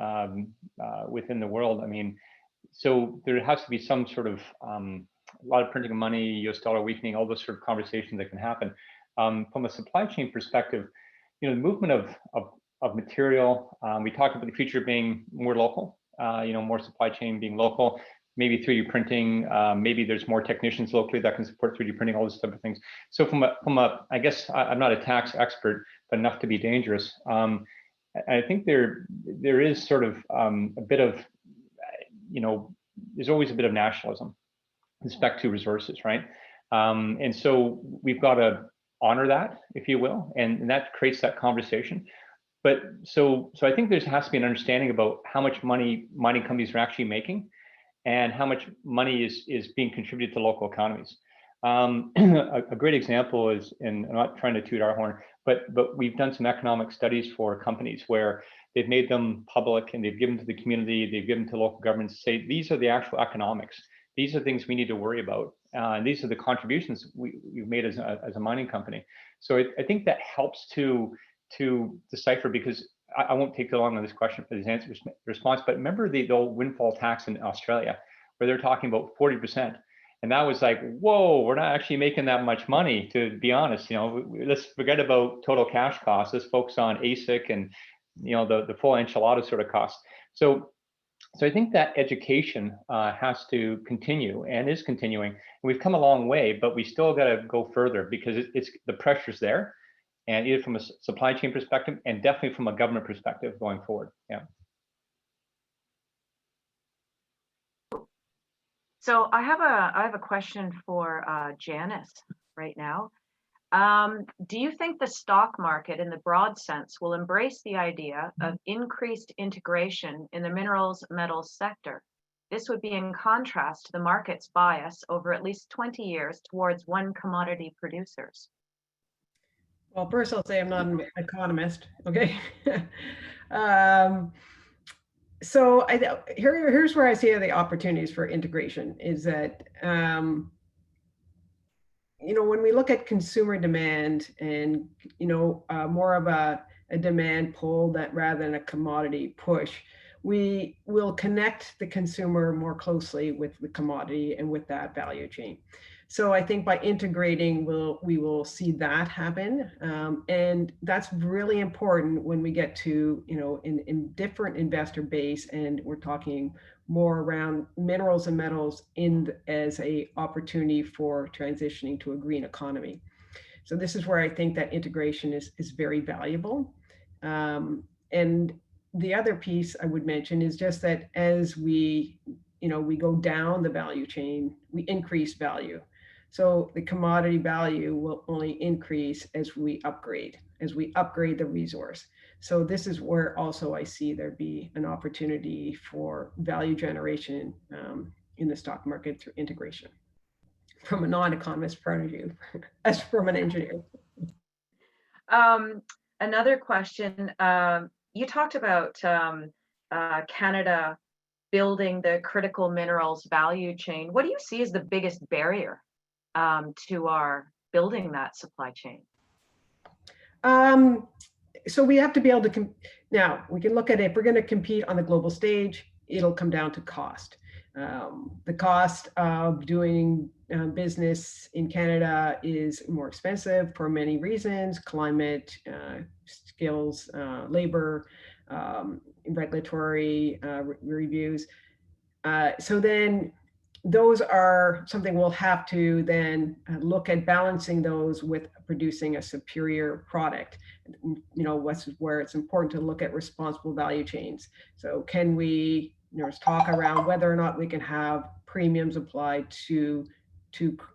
S7: the world. I mean, so there has to be some sort of a lot of printing of money, US dollar weakening, all those sort of conversations that can happen. From a supply chain perspective, the movement of material, we talked about the future being more local. More supply chain being local, maybe 3D printing, maybe there's more technicians locally that can support 3D printing, all those type of things. So from a I guess I'm not a tax expert, but enough to be dangerous. I think there is sort of a bit of, there's always a bit of nationalism with respect to resources, right? And so we've got to honor that, if you will, and that creates that conversation. But so I think there has to be an understanding about how much money mining companies are actually making and how much money is being contributed to local economies. A great example is, and I'm not trying to toot our horn, but we've done some economic studies for companies where they've made them public and they've given to the community, they've given to local governments to say, these are the actual economics. These are things we need to worry about. And these are the contributions we've made as a mining company. So I think that helps to decipher, because I won't take too long on this question for this answer response, but remember the old windfall tax in Australia, where they're talking about 40%. And that was like, whoa, we're not actually making that much money, to be honest. Let's forget about total cash costs. Let's focus on ASIC and the full enchilada sort of costs. So I think that education has to continue and is continuing. And we've come a long way, but we still got to go further, because it's the pressure's there. And either from a supply chain perspective and definitely from a government perspective going forward. Yeah.
S1: So I have a question for Janice right now. Do you think the stock market in the broad sense will embrace the idea of increased integration in the minerals metals sector? This would be in contrast to the market's bias over at least 20 years towards one commodity producers.
S8: Well, first I'll say I'm not an economist, okay? So here's where I see the opportunities for integration is that, when we look at consumer demand and, more of a demand pull that rather than a commodity push, we will connect the consumer more closely with the commodity and with that value chain. So I think by integrating, we will see that happen. And that's really important when we get to, in different investor base, and we're talking more around minerals and metals as a opportunity for transitioning to a green economy. So this is where I think that integration is very valuable. And the other piece I would mention is just that as we go down the value chain, we increase value. So the commodity value will only increase as we upgrade the resource. So this is where also I see there be an opportunity for value generation in the stock market through integration, from a non-economist point of view, as from an engineer.
S1: Another question, you talked about Canada building the critical minerals value chain. What do you see as the biggest barrier to our building that supply chain?
S8: So we have to be able to, now we can look at it, if we're going to compete on the global stage, it'll come down to cost. The cost of doing business in Canada is more expensive for many reasons: climate, skills, labor, regulatory reviews. So then those are something we'll have to then look at balancing those with producing a superior product. You know, where it's important to look at responsible value chains. So can we, there's talk around whether or not we can have premiums applied to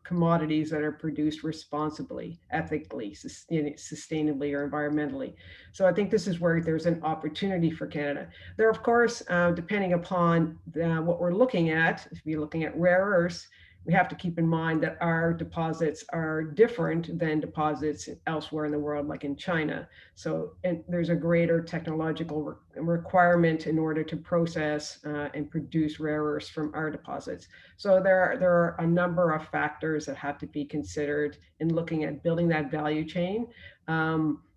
S8: commodities that are produced responsibly, ethically, sustainably, or environmentally. So I think this is where there's an opportunity for Canada. There, of course, depending upon what we're looking at, if you're looking at rare earths, we have to keep in mind that our deposits are different than deposits elsewhere in the world, like in China. So there's a greater technological requirement in order to process and produce rare earths from our deposits. So there are a number of factors that have to be considered in looking at building that value chain.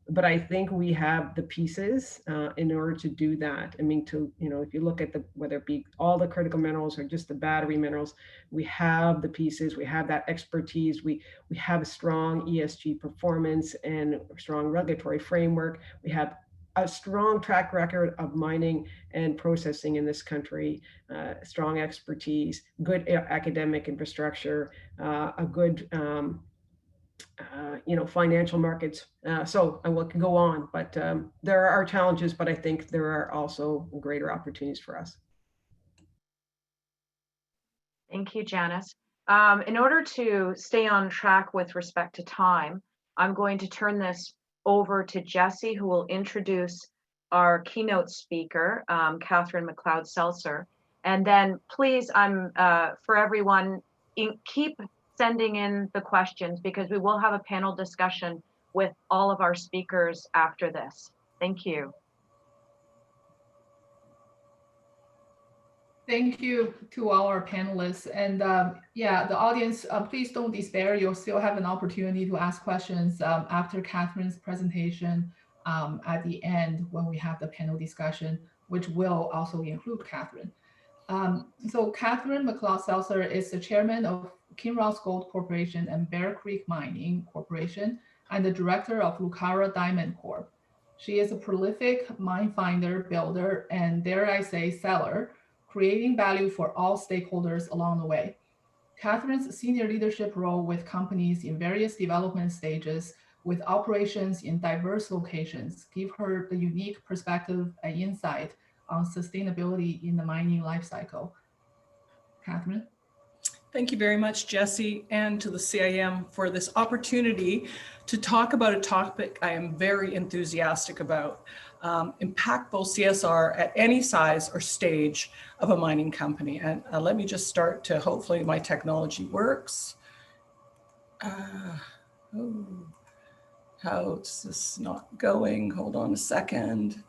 S8: But I think we have the pieces in order to do that. I mean, if you look at whether it be all the critical minerals or just the battery minerals, we have the pieces, we have that expertise, we have a strong ESG performance and a strong regulatory framework. We have a strong track record of mining and processing in this country, strong expertise, good academic infrastructure, a good financial markets. So I can go on, but there are challenges, but I think there are also greater opportunities for us.
S1: Thank you, Janice. In order to stay on track with respect to time, I'm going to turn this over to Jessie, who will introduce our keynote speaker, Catherine Mcleod Seltzer. And then please, for everyone, keep sending in the questions, because we will have a panel discussion with all of our speakers after this. Thank you.
S2: Thank you to our panelists. And yeah, the audience, please don't despair. You'll still have an opportunity to ask questions after Catherine's presentation at the end when we have the panel discussion, which will also include Catherine. So Catherine Mcleod Seltzer is the chairman of Kinross Gold Corporation and Bear Creek Mining Corporation, and the director of Lucara Diamond Corp. She is a prolific mine finder, builder, and dare I say seller, creating value for all stakeholders along the way. Catherine's senior leadership role with companies in various development stages with operations in diverse locations give her the unique perspective and insight on sustainability in the mining lifecycle. Catherine?
S9: Thank you very much, Jessie, and to the CIM for this opportunity to talk about a topic I am very enthusiastic about, impactful CSR at any size or stage of a mining company. And let me just start to, hopefully my technology works. How is this not going? Hold on a second.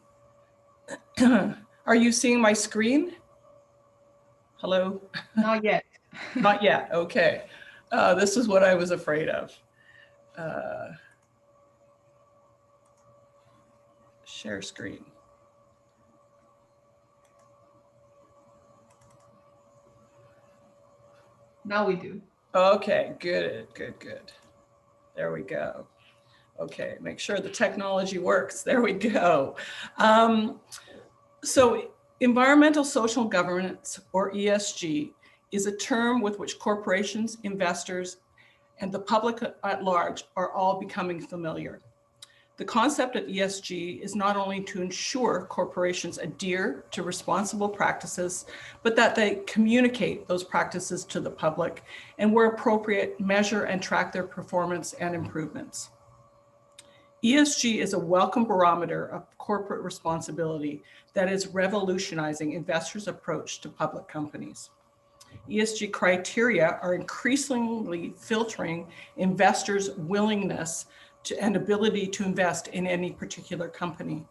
S9: Are you seeing my screen? Hello?
S2: Not yet.
S9: Not yet, okay. This is what I was afraid of. Share screen.
S2: Now we do.
S9: Okay, good. There we go. Okay, make sure the technology works. There we go. So environmental social governance, or ESG, is a term with which corporations, investors, and the public at large are all becoming familiar. The concept of ESG is not only to ensure corporations adhere to responsible practices, but that they communicate those practices to the public and, where appropriate, measure and track their performance and improvements. ESG is a welcome barometer of corporate responsibility that is revolutionizing investors' approach to public companies. ESG criteria are increasingly filtering investors' willingness and ability to invest in any particular company.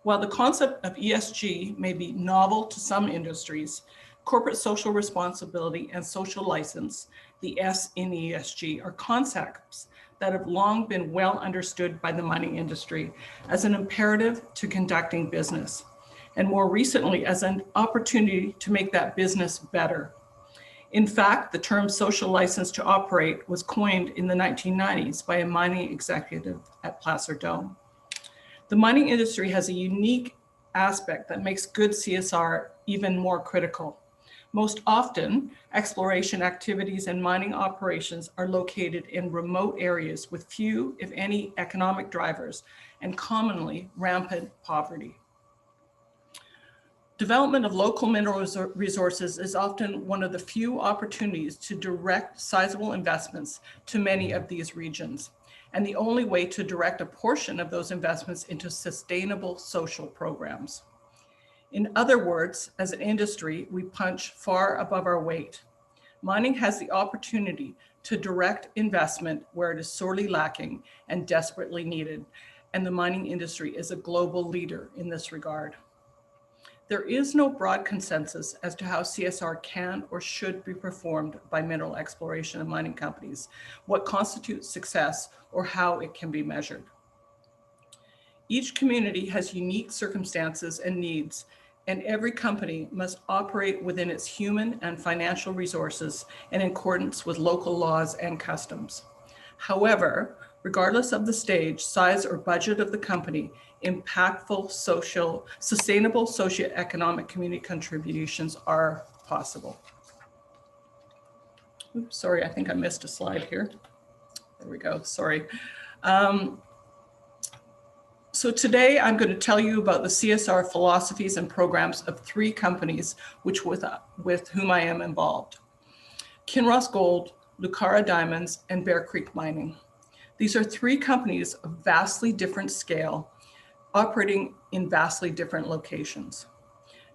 S9: While the concept of ESG may be novel to some industries, corporate social responsibility and social license, the S in ESG, are concepts that have long been well understood by the mining industry as an imperative to conducting business, and more recently as an opportunity to make that business better. In fact, the term social license to operate was coined in the 1990s by a mining executive at Placer Dome. The mining industry has a unique aspect that makes good CSR even more critical. Most often, exploration activities and mining operations are located in remote areas with few, if any, economic drivers, and commonly rampant poverty. Development of local mineral resources is often one of the few opportunities to direct sizable investments to many of these regions, and the only way to direct a portion of those investments into sustainable social programs. In other words, as an industry, we punch far above our weight. Mining has the opportunity to direct investment where it is sorely lacking and desperately needed, and the mining industry is a global leader in this regard. There is no broad consensus as to how CSR can or should be performed by mineral exploration and mining companies, what constitutes success, or how it can be measured. Each community has unique circumstances and needs, and every company must operate within its human and financial resources in accordance with local laws and customs. However, regardless of the stage, size, or budget of the company, impactful sustainable socioeconomic community contributions are possible. Oops, sorry, I think I missed a slide here. There we go, sorry. So today I'm going to tell you about the CSR philosophies and programs of 3 companies with whom I am involved: Kinross Gold, Lucara Diamonds, and Bear Creek Mining. These are 3 companies of vastly different scale, operating in vastly different locations.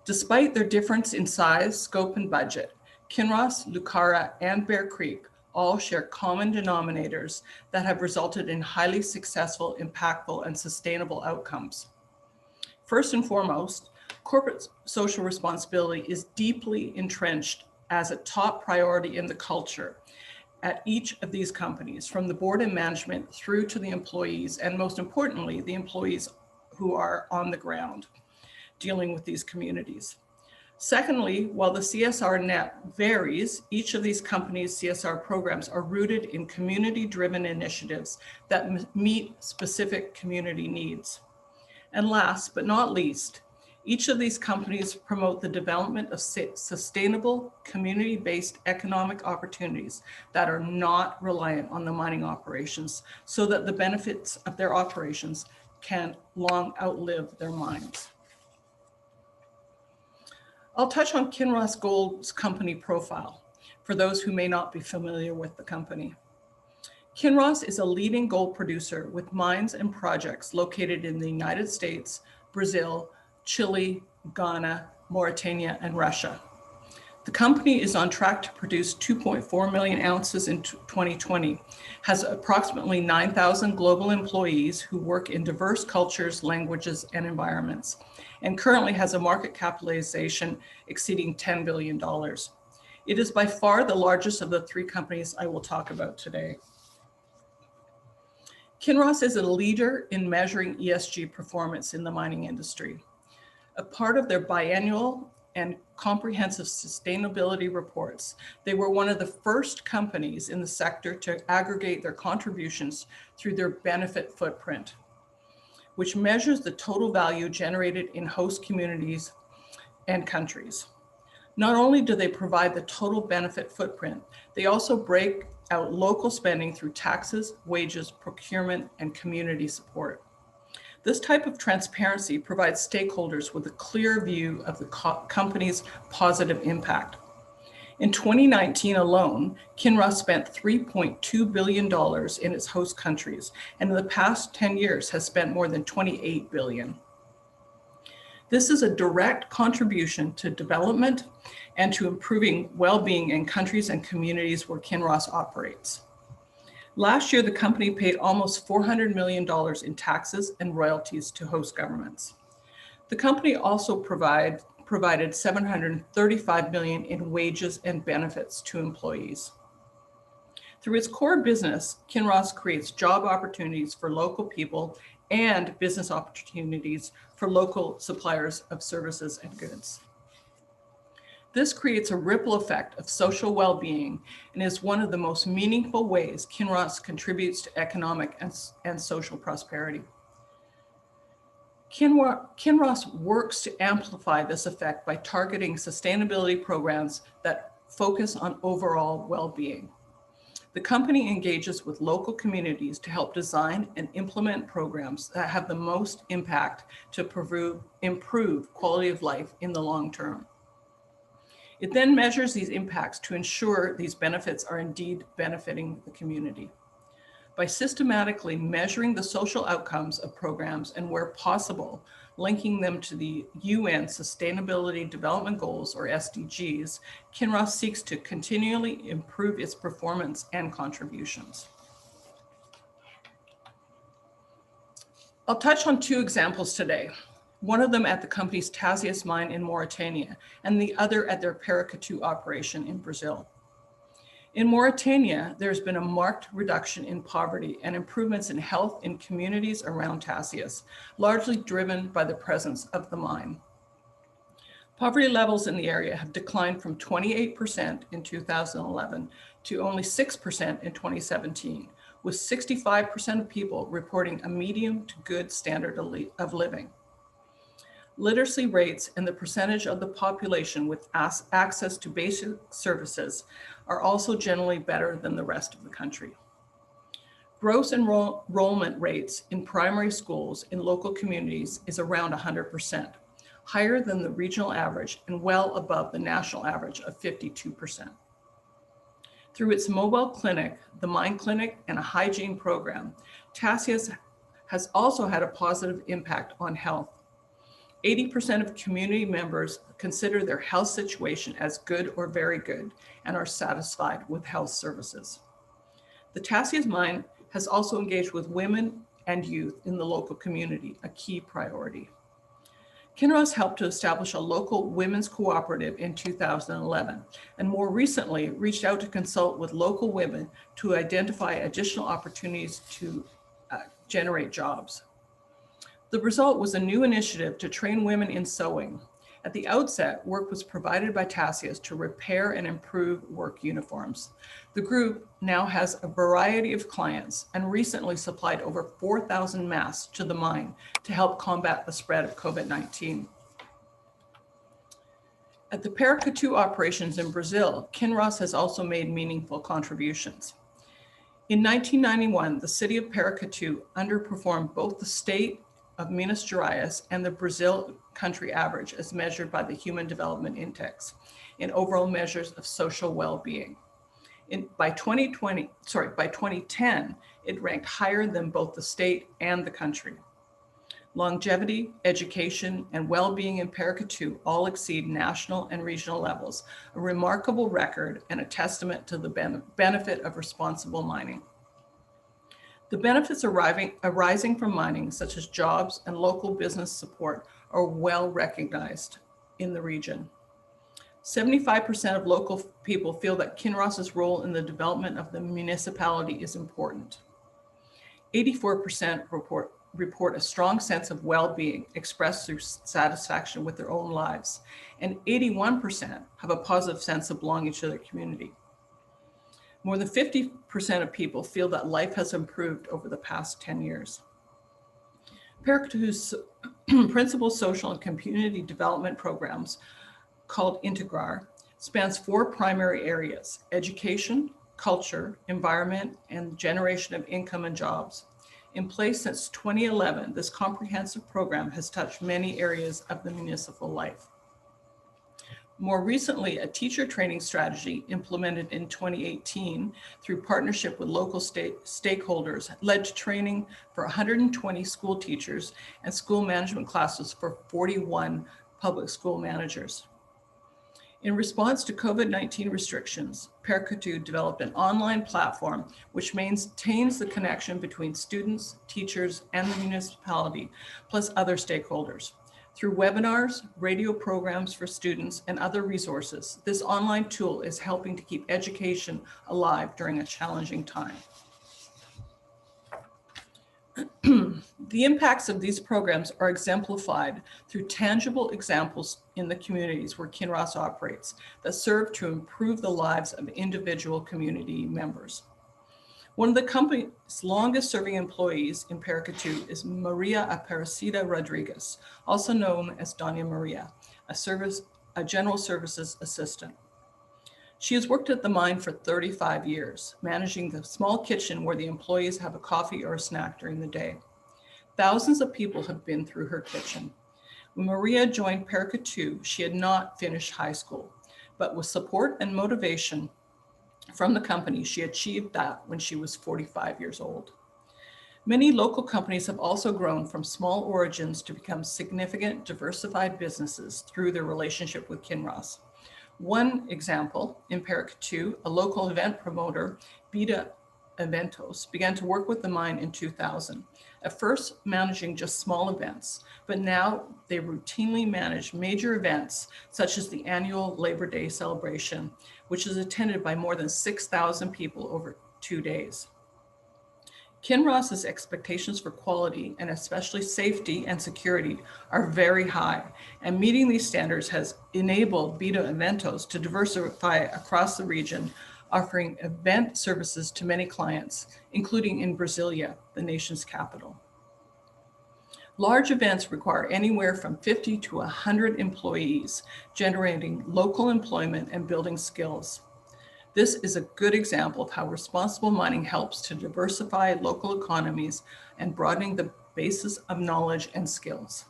S9: Despite their difference in size, scope, and budget, Kinross, Lucara, and Bear Creek all share common denominators that have resulted in highly successful, impactful, and sustainable outcomes. First and foremost, corporate social responsibility is deeply entrenched as a top priority in the culture at each of these companies, from the board and management through to the employees, and most importantly, the employees who are on the ground dealing with these communities. Secondly, while the CSR net varies, each of these companies' CSR programs are rooted in community-driven initiatives that meet specific community needs. And last but not least, each of these companies promote the development of sustainable, community-based economic opportunities that are not reliant on the mining operations, so that the benefits of their operations can long outlive their mines. I'll touch on Kinross Gold's company profile for those who may not be familiar with the company. Kinross is a leading gold producer with mines and projects located in the United States, Brazil, Chile, Ghana, Mauritania, and Russia. The company is on track to produce 2.4 million ounces in 2020, has approximately 9,000 global employees who work in diverse cultures, languages, and environments, and currently has a market capitalization exceeding $10 billion. It is by far the largest of the 3 companies I will talk about today. Kinross is a leader in measuring ESG performance in the mining industry. A part of their biannual and comprehensive sustainability reports, they were one of the first companies in the sector to aggregate their contributions through their benefit footprint, which measures the total value generated in host communities and countries. Not only do they provide the total benefit footprint, they also break out local spending through taxes, wages, procurement, and community support. This type of transparency provides stakeholders with a clear view of the company's positive impact. In 2019 alone, Kinross spent $3.2 billion in its host countries, and in the past 10 years has spent more than $28 billion. This is a direct contribution to development and to improving well-being in countries and communities where Kinross operates. Last year, the company paid almost $400 million in taxes and royalties to host governments. The company also provided $735 million in wages and benefits to employees. Through its core business, Kinross creates job opportunities for local people and business opportunities for local suppliers of services and goods. This creates a ripple effect of social well-being and is one of the most meaningful ways Kinross contributes to economic and social prosperity. Kinross works to amplify this effect by targeting sustainability programs that focus on overall well-being. The company engages with local communities to help design and implement programs that have the most impact to improve quality of life in the long term. It then measures these impacts to ensure these benefits are indeed benefiting the community. By systematically measuring the social outcomes of programs and, where possible, linking them to the UN Sustainability Development Goals, or SDGs, Kinross seeks to continually improve its performance and contributions. I'll touch on two examples today, one of them at the company's Tasiast mine in Mauritania, and the other at their Paracatu operation in Brazil. In Mauritania, there's been a marked reduction in poverty and improvements in health in communities around Tasiast, largely driven by the presence of the mine. Poverty levels in the area have declined from 28% in 2011 to only 6% in 2017, with 65% of people reporting a medium to good standard of living. Literacy rates and the percentage of the population with access to basic services are also generally better than the rest of the country. Gross enrollment rates in primary schools in local communities is around 100%, higher than the regional average and well above the national average of 52%. Through its mobile clinic, the mine clinic, and a hygiene program, Tasiast has also had a positive impact on health. 80% of community members consider their health situation as good or very good and are satisfied with health services. The Tasiast mine has also engaged with women and youth in the local community, a key priority. Kinross helped to establish a local women's cooperative in 2011, and more recently reached out to consult with local women to identify additional opportunities to generate jobs. The result was a new initiative to train women in sewing. At the outset, work was provided by Tasiast to repair and improve work uniforms. The group now has a variety of clients and recently supplied over 4,000 masks to the mine to help combat the spread of COVID-19. At the Paracatu operations in Brazil, Kinross has also made meaningful contributions. In 1991, the city of Paracatu underperformed both the state of Minas Gerais and the Brazil country average as measured by the Human Development Index in overall measures of social well-being. By 2010, it ranked higher than both the state and the country. Longevity, education, and well-being in Paracatu all exceed national and regional levels, a remarkable record and a testament to the benefit of responsible mining. The benefits arising from mining, such as jobs and local business support, are well recognized in the region. 75% of local people feel that Kinross's role in the development of the municipality is important. 84% report a strong sense of well-being expressed through satisfaction with their own lives, and 81% have a positive sense of belonging to their community. More than 50% of people feel that life has improved over the past 10 years. Paracatu's principal social and community development programs, called Integrar, spans 4 primary areas: education, culture, environment, and generation of income and jobs. In place since 2011, this comprehensive program has touched many areas of the municipal life. More recently, a teacher training strategy implemented in 2018 through partnership with local stakeholders led to training for 120 school teachers and school management classes for 41 public school managers. In response to COVID-19 restrictions, Paracatu developed an online platform which maintains the connection between students, teachers, and the municipality, plus other stakeholders. Through webinars, radio programs for students, and other resources, this online tool is helping to keep education alive during a challenging time. The impacts of these programs are exemplified through tangible examples in the communities where Kinross operates that serve to improve the lives of individual community members. One of the company's longest serving employees in Paracatu is Maria Aparecida Rodriguez, also known as Doña Maria, a general services assistant. She has worked at the mine for 35 years, managing the small kitchen where the employees have a coffee or a snack during the day. Thousands of people have been through her kitchen. When Maria joined Paracatu, she had not finished high school, but with support and motivation from the company, she achieved that when she was 45 years old. Many local companies have also grown from small origins to become significant, diversified businesses through their relationship with Kinross. One example, in Paracatu, a local event promoter, Vida Eventos, began to work with the mine in 2000, at first managing just small events, but now they routinely manage major events such as the annual Labor Day celebration, which is attended by more than 6,000 people over 2 days. Kinross's expectations for quality and especially safety and security are very high, and meeting these standards has enabled Vida Eventos to diversify across the region, offering event services to many clients, including in Brasilia, the nation's capital. Large events require anywhere from 50 to 100 employees, generating local employment and building skills. This is a good example of how responsible mining helps to diversify local economies and broadening the basis of knowledge and skills.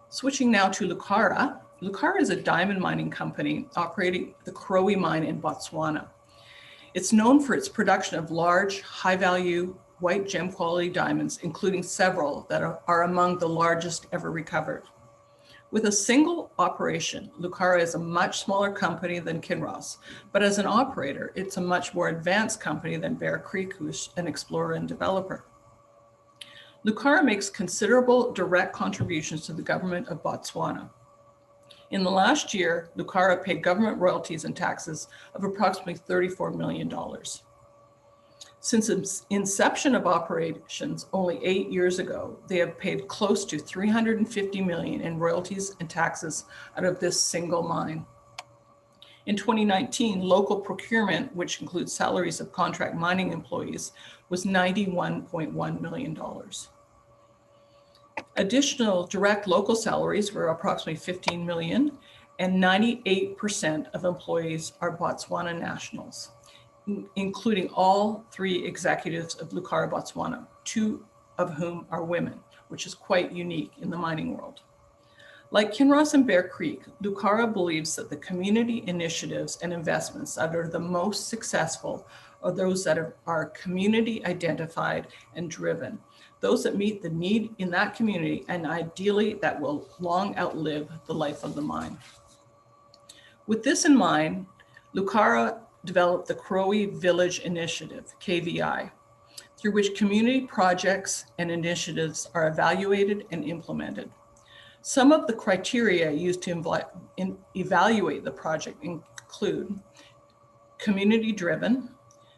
S9: Switching now to Lucara. Lucara is a diamond mining company operating the Karowe mine in Botswana. It's known for its production of large, high-value, white gem quality diamonds, including several that are among the largest ever recovered. With a single operation, Lucara is a much smaller company than Kinross, but as an operator, it's a much more advanced company than Bear Creek, who's an explorer and developer. Lucara makes considerable direct contributions to the government of Botswana. In the last year, Lucara paid government royalties and taxes of approximately $34 million. Since its inception of operations only 8 years ago, they have paid close to $350 million in royalties and taxes out of this single mine. In 2019, local procurement, which includes salaries of contract mining employees, was $91.1 million. Additional direct local salaries were approximately $15 million, and 98% of employees are Botswana nationals, including all 3 executives of Lucara Botswana, 2 of whom are women, which is quite unique in the mining world. Like Kinross and Bear Creek, Lucara believes that the community initiatives and investments that are the most successful are those that are community identified and driven, those that meet the need in that community, and ideally that will long outlive the life of the mine. With this in mind, Lucara developed the Karowe Village Initiative, KVI, through which community projects and initiatives are evaluated and implemented. Some of the criteria used to evaluate the project include community-driven,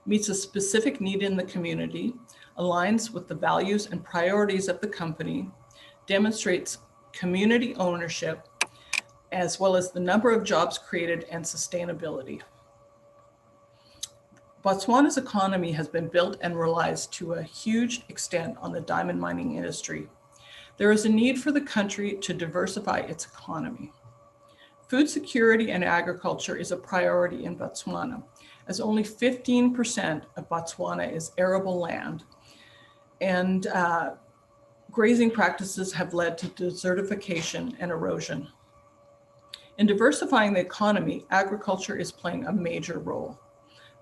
S9: meets a specific need in the community, aligns with the values and priorities of the company, demonstrates community ownership, as well as the number of jobs created and sustainability. Botswana's economy has been built and relies to a huge extent on the diamond mining industry. There is a need for the country to diversify its economy. Food security and agriculture is a priority in Botswana, as only 15% of Botswana is arable land, and grazing practices have led to desertification and erosion. In diversifying the economy, agriculture is playing a major role.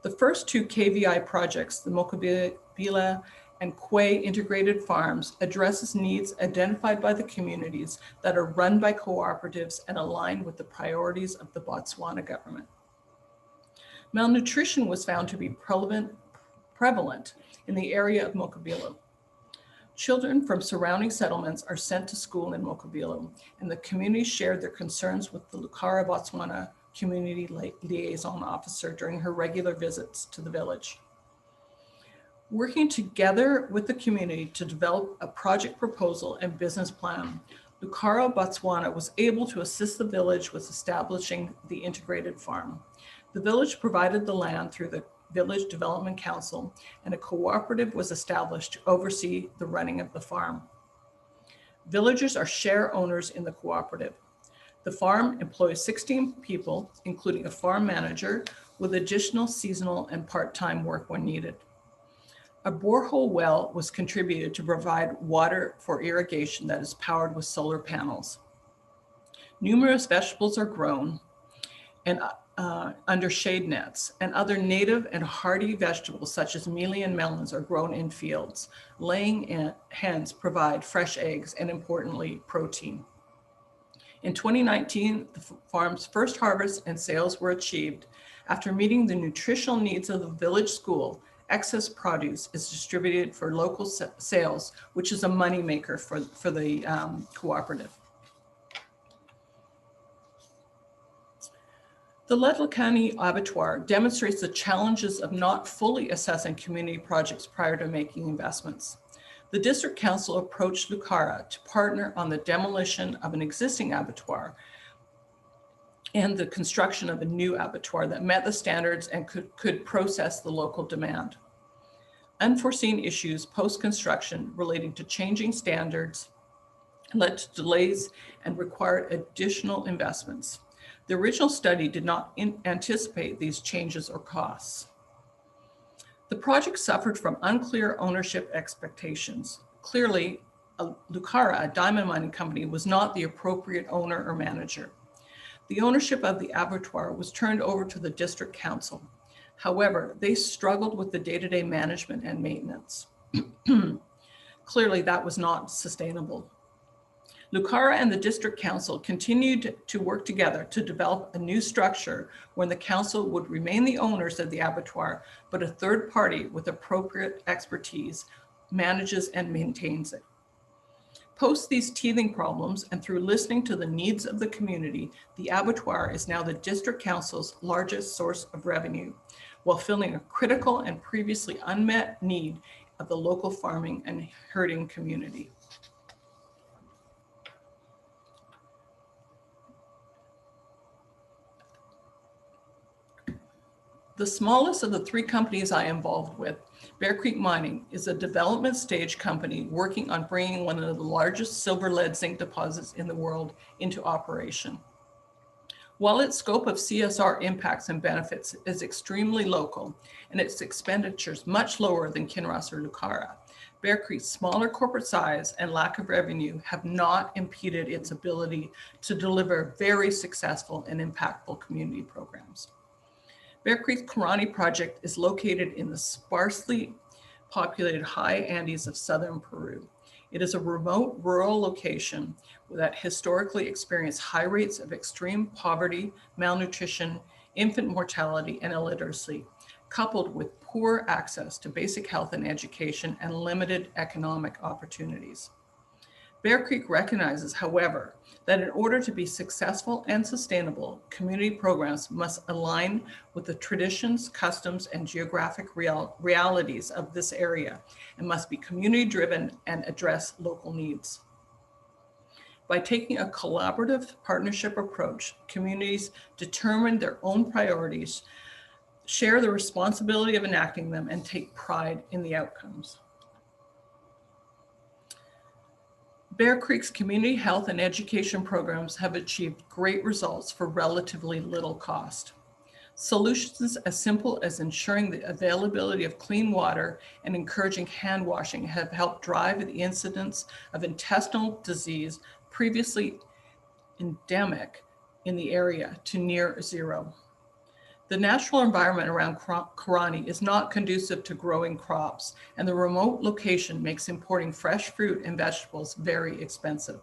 S9: The first 2 KVI projects, the Mokobila and Quay integrated farms addresses needs identified by the communities that are run by cooperatives and aligned with the priorities of the Botswana government. Malnutrition was found to be prevalent in the area of Mokobelo. Children from surrounding settlements are sent to school in Mokobelo, and the community shared their concerns with the Lucara Botswana Community Liaison Officer during her regular visits to the village. Working together with the community to develop a project proposal and business plan, Lucara Botswana was able to assist the village with establishing the integrated farm. The village provided the land through the Village Development Council, and a cooperative was established to oversee the running of the farm. Villagers are share owners in the cooperative. The farm employs 16 people, including a farm manager, with additional seasonal and part-time work when needed. A borehole well was contributed to provide water for irrigation that is powered with solar panels. Numerous vegetables are grown and under shade nets, and other native and hardy vegetables such as mealy and melons are grown in fields. Laying hens provide fresh eggs and, importantly, protein. In 2019, the farm's first harvest and sales were achieved. After meeting the nutritional needs of the village school, excess produce is distributed for local sales, which is a moneymaker for the cooperative. The Letlhakane Abattoir demonstrates the challenges of not fully assessing community projects prior to making investments. The district council approached Lucara to partner on the demolition of an existing abattoir and the construction of a new abattoir that met the standards and could process the local demand. Unforeseen issues post-construction relating to changing standards led to delays and required additional investments. The original study did not anticipate these changes or costs. The project suffered from unclear ownership expectations. Clearly, Lucara, a diamond mining company, was not the appropriate owner or manager. The ownership of the abattoir was turned over to the district council. However, they struggled with the day-to-day management and maintenance. Clearly, that was not sustainable. Lucara and the district council continued to work together to develop a new structure when the council would remain the owners of the abattoir, but a third party with appropriate expertise manages and maintains it. Post these teething problems and through listening to the needs of the community, the abattoir is now the district council's largest source of revenue, while filling a critical and previously unmet need of the local farming and herding community. The smallest of the three companies I am involved with, Bear Creek Mining, is a development stage company working on bringing one of the largest silver lead zinc deposits in the world into operation. While its scope of CSR impacts and benefits is extremely local and its expenditures much lower than Kinross or Lucara, Bear Creek's smaller corporate size and lack of revenue have not impeded its ability to deliver very successful and impactful community programs. Bear Creek's Karani project is located in the sparsely populated high Andes of southern Peru. It is a remote rural location that historically experienced high rates of extreme poverty, malnutrition, infant mortality, and illiteracy, coupled with poor access to basic health and education and limited economic opportunities. Bear Creek recognizes, however, that in order to be successful and sustainable, community programs must align with the traditions, customs, and geographic realities of this area and must be community-driven and address local needs. By taking a collaborative partnership approach, communities determine their own priorities, share the responsibility of enacting them, and take pride in the outcomes. Bear Creek's community health and education programs have achieved great results for relatively little cost. Solutions as simple as ensuring the availability of clean water and encouraging hand washing have helped drive the incidence of intestinal disease, previously endemic in the area, to near zero. The natural environment around Karani is not conducive to growing crops, and the remote location makes importing fresh fruit and vegetables very expensive.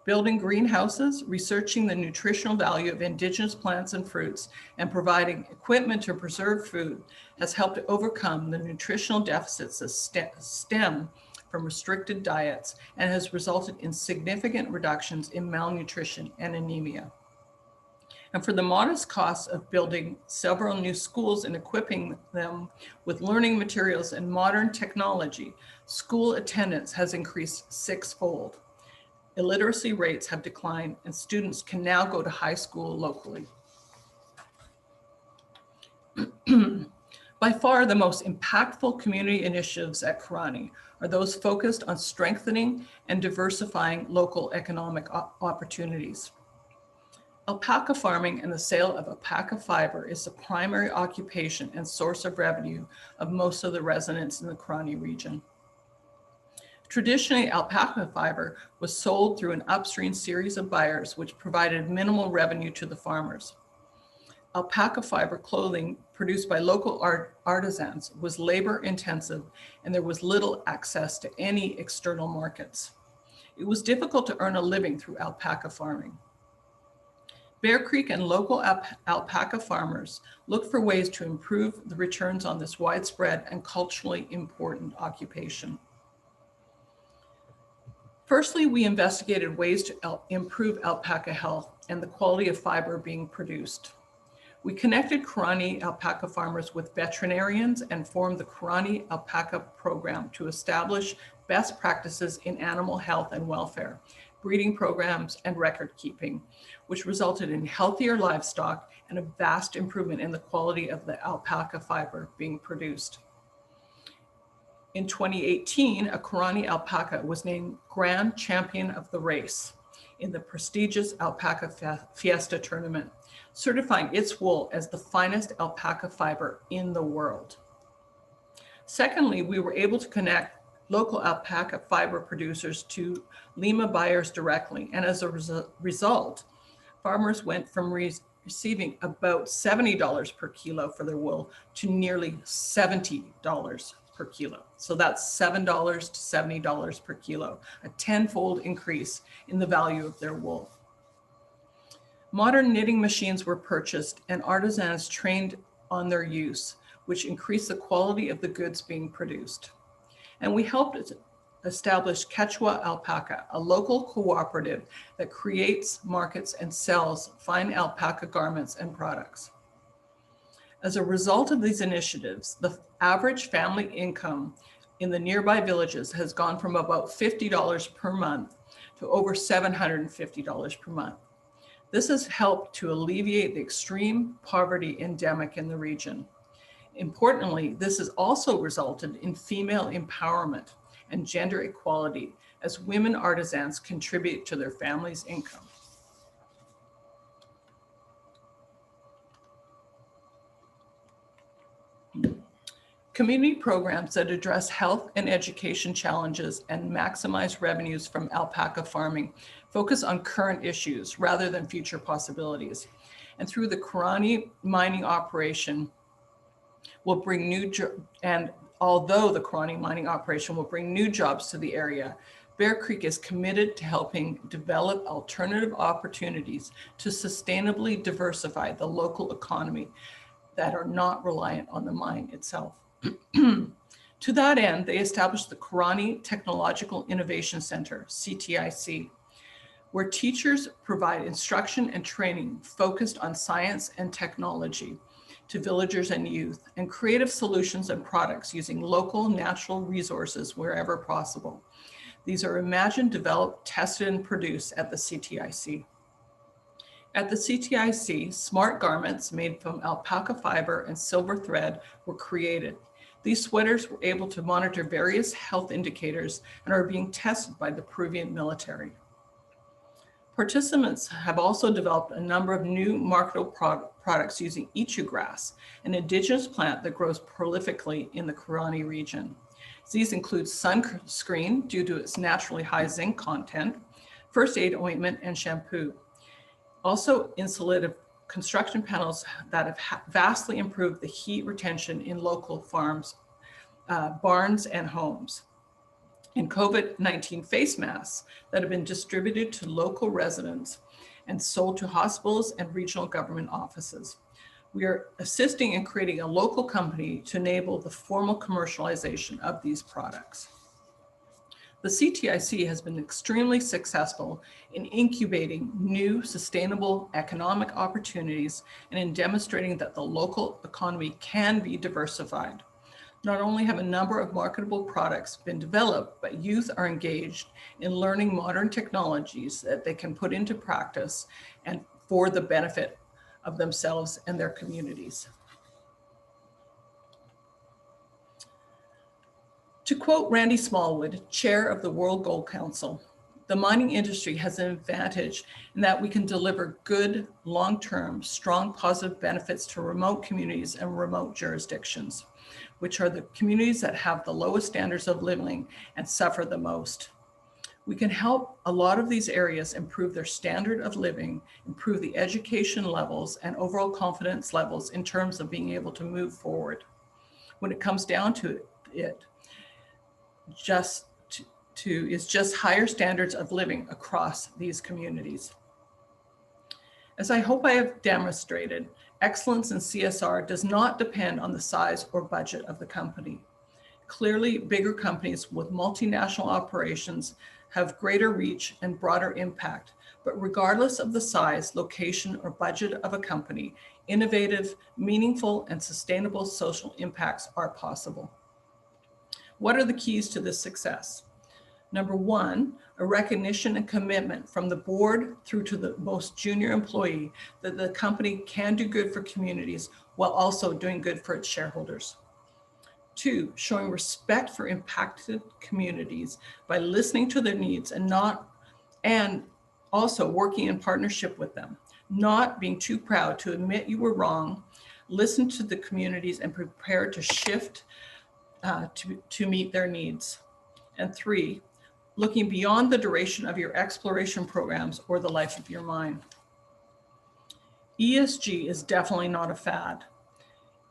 S9: Building greenhouses, researching the nutritional value of indigenous plants and fruits, and providing equipment to preserve food has helped to overcome the nutritional deficits that stem from restricted diets and has resulted in significant reductions in malnutrition and anemia. And for the modest cost of building several new schools and equipping them with learning materials and modern technology, school attendance has increased 6-fold. Illiteracy rates have declined and students can now go to high school locally. By far, the most impactful community initiatives at Karani are those focused on strengthening and diversifying local economic opportunities. Alpaca farming and the sale of alpaca fiber is the primary occupation and source of revenue of most of the residents in the Karani region. Traditionally, alpaca fiber was sold through an upstream series of buyers, which provided minimal revenue to the farmers. Alpaca fiber clothing produced by local artisans was labor intensive, and there was little access to any external markets. It was difficult to earn a living through alpaca farming. Bear Creek and local alpaca farmers looked for ways to improve the returns on this widespread and culturally important occupation. Firstly, we investigated ways to improve alpaca health and the quality of fiber being produced. We connected Karani alpaca farmers with veterinarians and formed the Karani Alpaca Program to establish best practices in animal health and welfare, breeding programs, and record keeping, which resulted in healthier livestock and a vast improvement in the quality of the alpaca fiber being produced. In 2018, a Karani alpaca was named Grand Champion of the race in the prestigious Alpaca Fiesta tournament, certifying its wool as the finest alpaca fiber in the world. Secondly, we were able to connect local alpaca fiber producers to Lima buyers directly, and as a result, farmers went from receiving about $70 per kilo for their wool to nearly $70 per kilo. So that's $7 to $70 per kilo, a 10-fold increase in the value of their wool. Modern knitting machines were purchased and artisans trained on their use, which increased the quality of the goods being produced. And we helped establish Quechua Alpaca, a local cooperative that creates, markets, and sells fine alpaca garments and products. As a result of these initiatives, the average family income in the nearby villages has gone from about $50 per month to over $750 per month. This has helped to alleviate the extreme poverty endemic in the region. Importantly, this has also resulted in female empowerment and gender equality as women artisans contribute to their family's income. Community programs that address health and education challenges and maximize revenues from alpaca farming focus on current issues rather than future possibilities. And through the Karani mining operation will bring although the Karani mining operation will bring new jobs to the area, Bear Creek is committed to helping develop alternative opportunities to sustainably diversify the local economy that are not reliant on the mine itself. To that end, they established the Karani Technological Innovation Center, CTIC, where teachers provide instruction and training focused on science and technology to villagers and youth, and creative solutions and products using local natural resources wherever possible. These are imagined, developed, tested, and produced at the CTIC. At the CTIC, smart garments made from alpaca fiber and silver thread were created. These sweaters were able to monitor various health indicators and are being tested by the Peruvian military. Participants have also developed a number of new marketable products using ichu grass, an indigenous plant that grows prolifically in the Karani region. These include sunscreen due to its naturally high zinc content, first aid ointment, and shampoo. Also insulative construction panels that have vastly improved the heat retention in local farms, barns, and homes. And COVID-19 face masks that have been distributed to local residents and sold to hospitals and regional government offices. We are assisting in creating a local company to enable the formal commercialization of these products. The CTIC has been extremely successful in incubating new sustainable economic opportunities and in demonstrating that the local economy can be diversified. Not only have a number of marketable products been developed, but youth are engaged in learning modern technologies that they can put into practice and for the benefit of themselves and their communities. To quote Randy Smallwood, chair of the World Gold Council, the mining industry has an advantage in that we can deliver good, long-term, strong, positive benefits to remote communities and remote jurisdictions, which are the communities that have the lowest standards of living and suffer the most. We can help a lot of these areas improve their standard of living, improve the education levels and overall confidence levels in terms of being able to move forward. When it comes down to it, is just higher standards of living across these communities. As I hope I have demonstrated, excellence in CSR does not depend on the size or budget of the company. Clearly, bigger companies with multinational operations have greater reach and broader impact, but regardless of the size, location, or budget of a company, innovative, meaningful, and sustainable social impacts are possible. What are the keys to this success? Number one, a recognition and commitment from the board through to the most junior employee that the company can do good for communities while also doing good for its shareholders. Two, showing respect for impacted communities by listening to their needs and also working in partnership with them, not being too proud to admit you were wrong, listen to the communities and prepare to shift to meet their needs. And three, looking beyond the duration of your exploration programs or the life of your mine. ESG is definitely not a fad.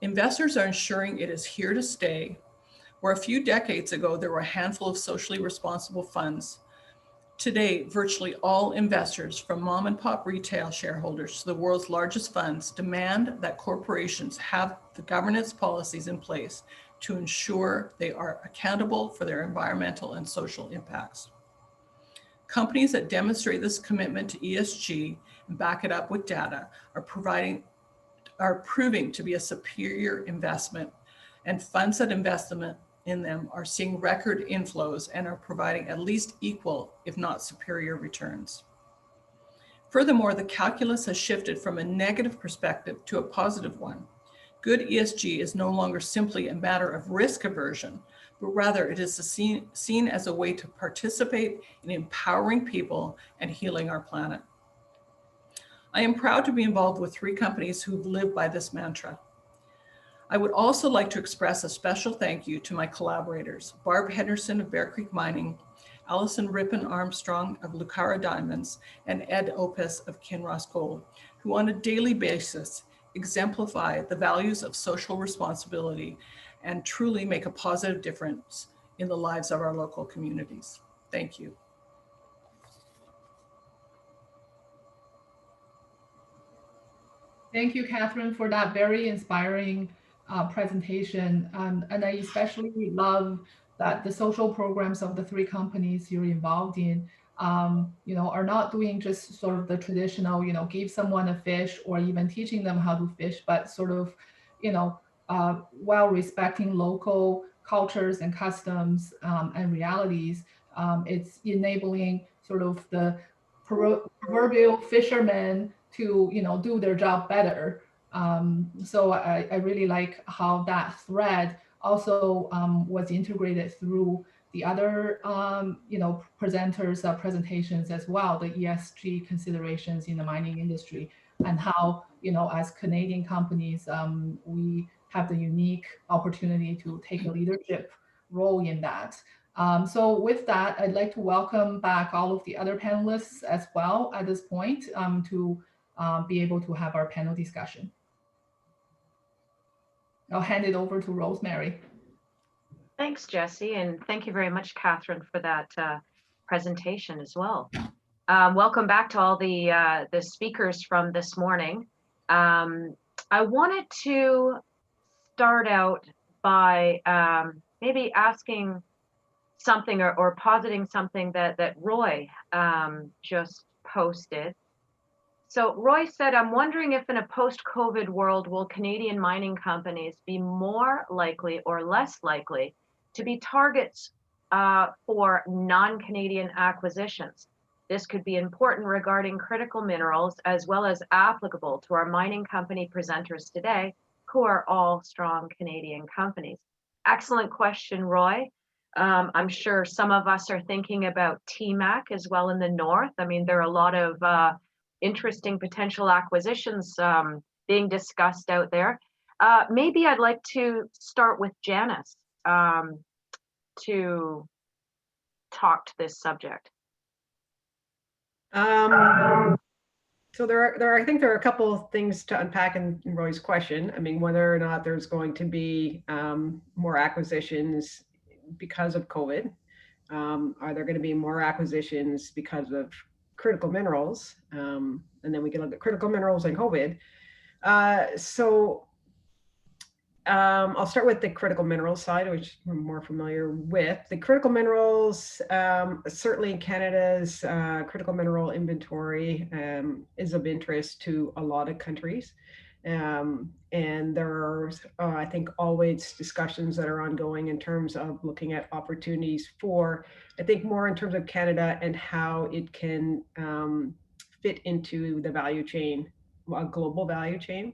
S9: Investors are ensuring it is here to stay. Where a few decades ago, there were a handful of socially responsible funds. Today, virtually all investors, from mom and pop retail shareholders to the world's largest funds, demand that corporations have the governance policies in place to ensure they are accountable for their environmental and social impacts. Companies that demonstrate this commitment to ESG and back it up with data are proving to be a superior investment, and funds that invest in them are seeing record inflows and are providing at least equal, if not superior returns. Furthermore, the calculus has shifted from a negative perspective to a positive one. Good ESG is no longer simply a matter of risk aversion, but rather it is seen as a way to participate in empowering people and healing our planet. I am proud to be involved with 3 companies who've lived by this mantra. I would also like to express a special thank you to my collaborators, Barb Henderson of Bear Creek Mining, Allison Rippon Armstrong of Lucara Diamonds, and Ed Opus of Kinross Gold, who on a daily basis exemplify the values of social responsibility and truly make a positive difference in the lives of our local communities. Thank you.
S2: Thank you, Catherine, for that very inspiring presentation. And I especially love that the social programs of the 3 companies you're involved in, are not doing just sort of the traditional, give someone a fish or even teaching them how to fish, but sort of, while respecting local cultures and customs and realities, it's enabling sort of the proverbial fishermen to do their job better. So I really like how that thread also was integrated through the other presenters' presentations as well, the ESG considerations in the mining industry, and how as Canadian companies we have the unique opportunity to take a leadership role in that. So with that, I'd like to welcome back all of the other panelists as well at this point to be able to have our panel discussion. I'll hand it over to Rosemary.
S1: Thanks, Jessie, and thank you very much, Catherine, for that presentation as well. Welcome back to all the speakers from this morning. I wanted to start out by maybe asking something or positing something that Roy just posted. So Roy said, I'm wondering if in a post-COVID world, will Canadian mining companies be more likely or less likely to be targets for non-Canadian acquisitions? This could be important regarding critical minerals as well as applicable to our mining company presenters today, who are all strong Canadian companies. Excellent question, Roy. I'm sure some of us are thinking about TMAC as well in the north. I mean, there are a lot of interesting potential acquisitions being discussed out there. Maybe I'd like to start with Janice to talk to this subject.
S8: So I think there are a couple of things to unpack in Roy's question. I mean, whether or not there's going to be more acquisitions because of COVID. Are there going to be more acquisitions because of critical minerals? And then we can look at critical minerals and COVID. I'll start with the critical minerals side, which I'm more familiar with. The critical minerals, certainly Canada's critical mineral inventory is of interest to a lot of countries. And there's, I think, always discussions that are ongoing in terms of looking at opportunities for, I think, more in terms of Canada and how it can fit into the value chain, a global value chain.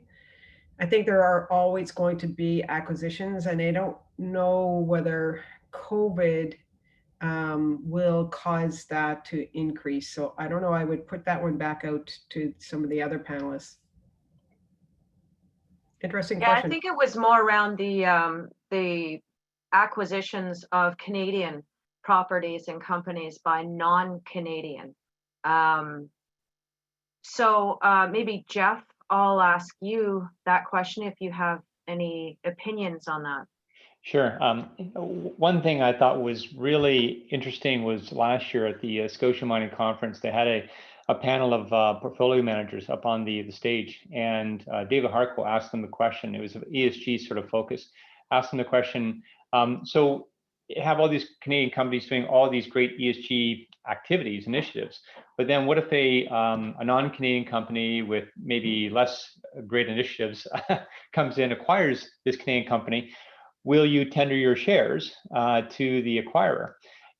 S8: I think there are always going to be acquisitions, and I don't know whether COVID will cause that to increase. So I don't know, I would put that one back out to some of the other panelists. Interesting question.
S1: I think it was more around the acquisitions of Canadian properties and companies by non-Canadian. So maybe Jeff, I'll ask you that question if you have any opinions on that.
S7: Sure. One thing I thought was really interesting was last year at the Scotia Mining Conference, they had a panel of portfolio managers up on the stage, and David Harco asked them the question. It was an ESG sort of focus. Asked them the question, so you have all these Canadian companies doing all these great ESG activities, initiatives, but then what if a non-Canadian company with maybe less great initiatives comes in, acquires this Canadian company? Will you tender your shares to the acquirer?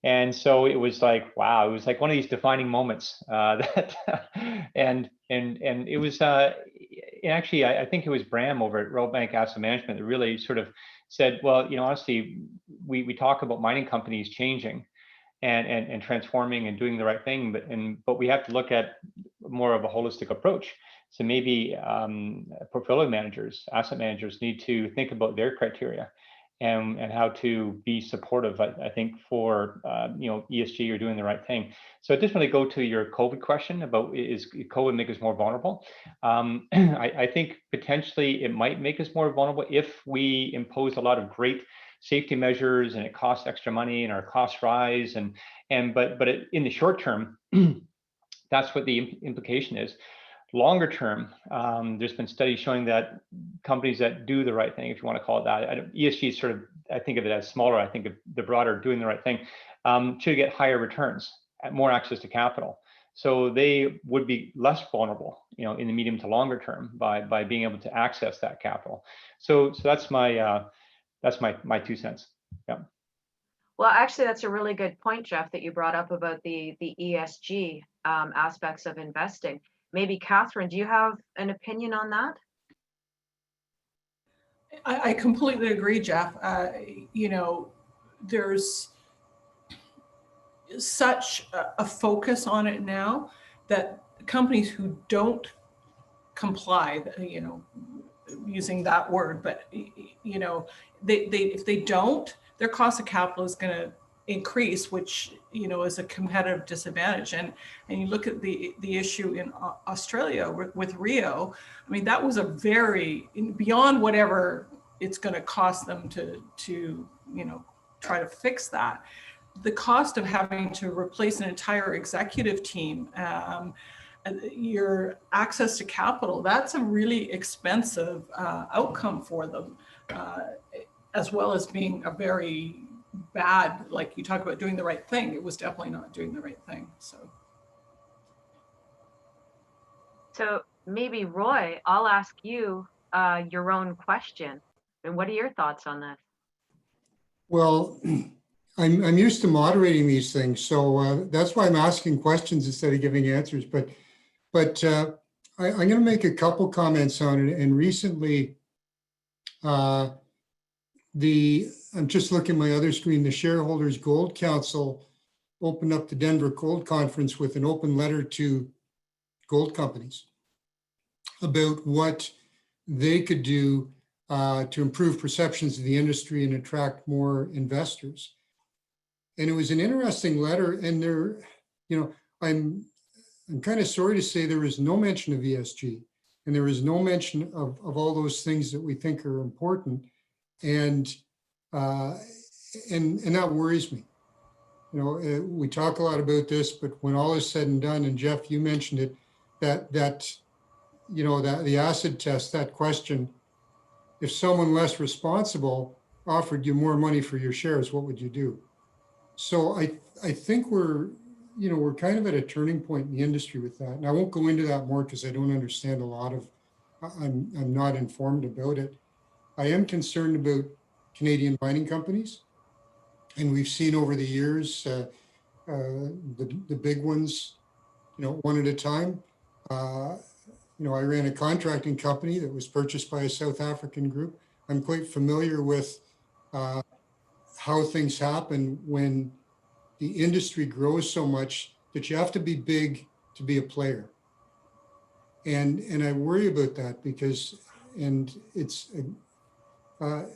S7: And so it was like, wow, it was like one of these defining moments and it was, actually, I think it was Bram over at Royal Bank Asset Management that really sort of said, well, honestly, we talk about mining companies changing and transforming and doing the right thing, but we have to look at more of a holistic approach. So maybe portfolio managers, asset managers need to think about their criteria and how to be supportive, I think, for ESG or doing the right thing. So I just want to go to your COVID question about, is COVID make us more vulnerable? I think potentially it might make us more vulnerable if we impose a lot of great safety measures and it costs extra money and our costs rise but in the short term, that's what the implication is. Longer term, there's been studies showing that companies that do the right thing, if you want to call it that, ESG is sort of, I think of it as smaller, I think of the broader doing the right thing, should get higher returns, more access to capital. So they would be less vulnerable, in the medium to longer term by being able to access that capital. So that's my 2 cents. Yeah.
S1: Well, actually, that's a really good point, Jeff, that you brought up about the ESG aspects of investing. Maybe Catherine, do you have an opinion on that?
S9: I completely agree, Jeff. There's such a focus on it now that companies who don't comply, using that word, but if they don't, their cost of capital is going to increase, which is a competitive disadvantage. And you look at the issue in Australia with Rio. I mean, that was a very beyond whatever it's going to cost them to try to fix that. The cost of having to replace an entire executive team, your access to capital, that's a really expensive outcome for them, as well as being a very bad, like you talk about doing the right thing. It was definitely not doing the right thing.
S1: So maybe Roy, I'll ask you your own question. And what are your thoughts on this?
S3: Well, I'm used to moderating these things, so that's why I'm asking questions instead of giving answers. But I'm going to make a couple comments on it. And recently, I'm just looking at my other screen. The Shareholders Gold Council opened up the Denver Gold Conference with an open letter to gold companies about what they could do to improve perceptions of the industry and attract more investors. And it was an interesting letter. And there, I'm kind of sorry to say there was no mention of ESG, and there was no mention of all those things that we think are important. And that worries me. We talk a lot about this, but when all is said and done, and Jeff, you mentioned it, that the acid test, that question, if someone less responsible offered you more money for your shares, what would you do? So I think we're kind of at a turning point in the industry with that. And I won't go into that more because I don't understand a lot of, I'm not informed about it. I am concerned about Canadian mining companies. And we've seen over the years, the big ones, one at a time. I ran a contracting company that was purchased by a South African group. I'm quite familiar with how things happen when the industry grows so much that you have to be big to be a player. And I worry about that because, and it's a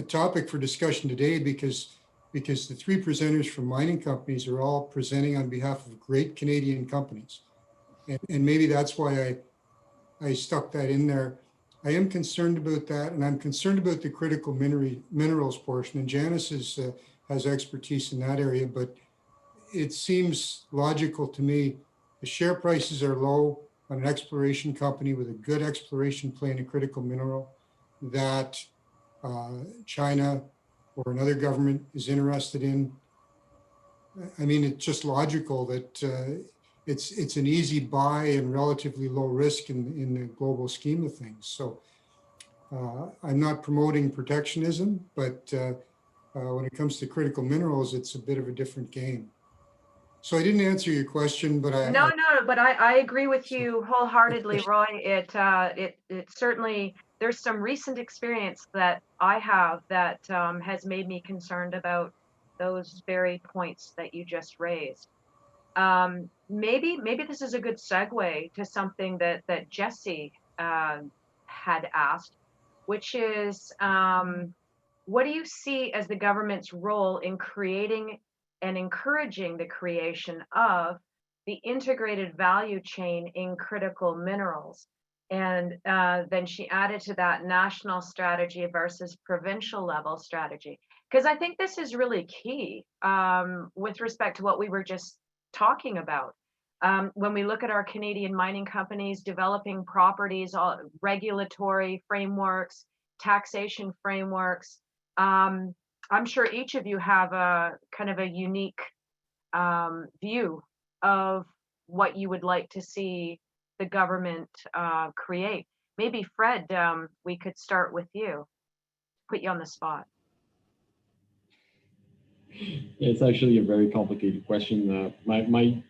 S3: topic for discussion today because the three presenters from mining companies are all presenting on behalf of great Canadian companies. And maybe that's why I stuck that in there. I am concerned about that, and I'm concerned about the critical minerals portion. And Janice has expertise in that area, but it seems logical to me. The share prices are low on an exploration company with a good exploration play in a critical mineral that China or another government is interested in. I mean, it's just logical that it's an easy buy and relatively low risk in the global scheme of things. So I'm not promoting protectionism, but when it comes to critical minerals, it's a bit of a different game. So I didn't answer your question, but
S1: but I agree with you wholeheartedly, Roy. It certainly, there's some recent experience that I have that has made me concerned about those very points that you just raised. Maybe this is a good segue to something that Jessie had asked, which is what do you see as the government's role in creating and encouraging the creation of the integrated value chain in critical minerals? And then she added to that national strategy versus provincial level strategy, because I think this is really key with respect to what we were just talking about. When we look at our Canadian mining companies developing properties, regulatory frameworks, taxation frameworks, I'm sure each of you have a kind of a unique view of what you would like to see the government create. Maybe Fred, we could start with you, put you on the spot.
S4: It's actually a very complicated question. My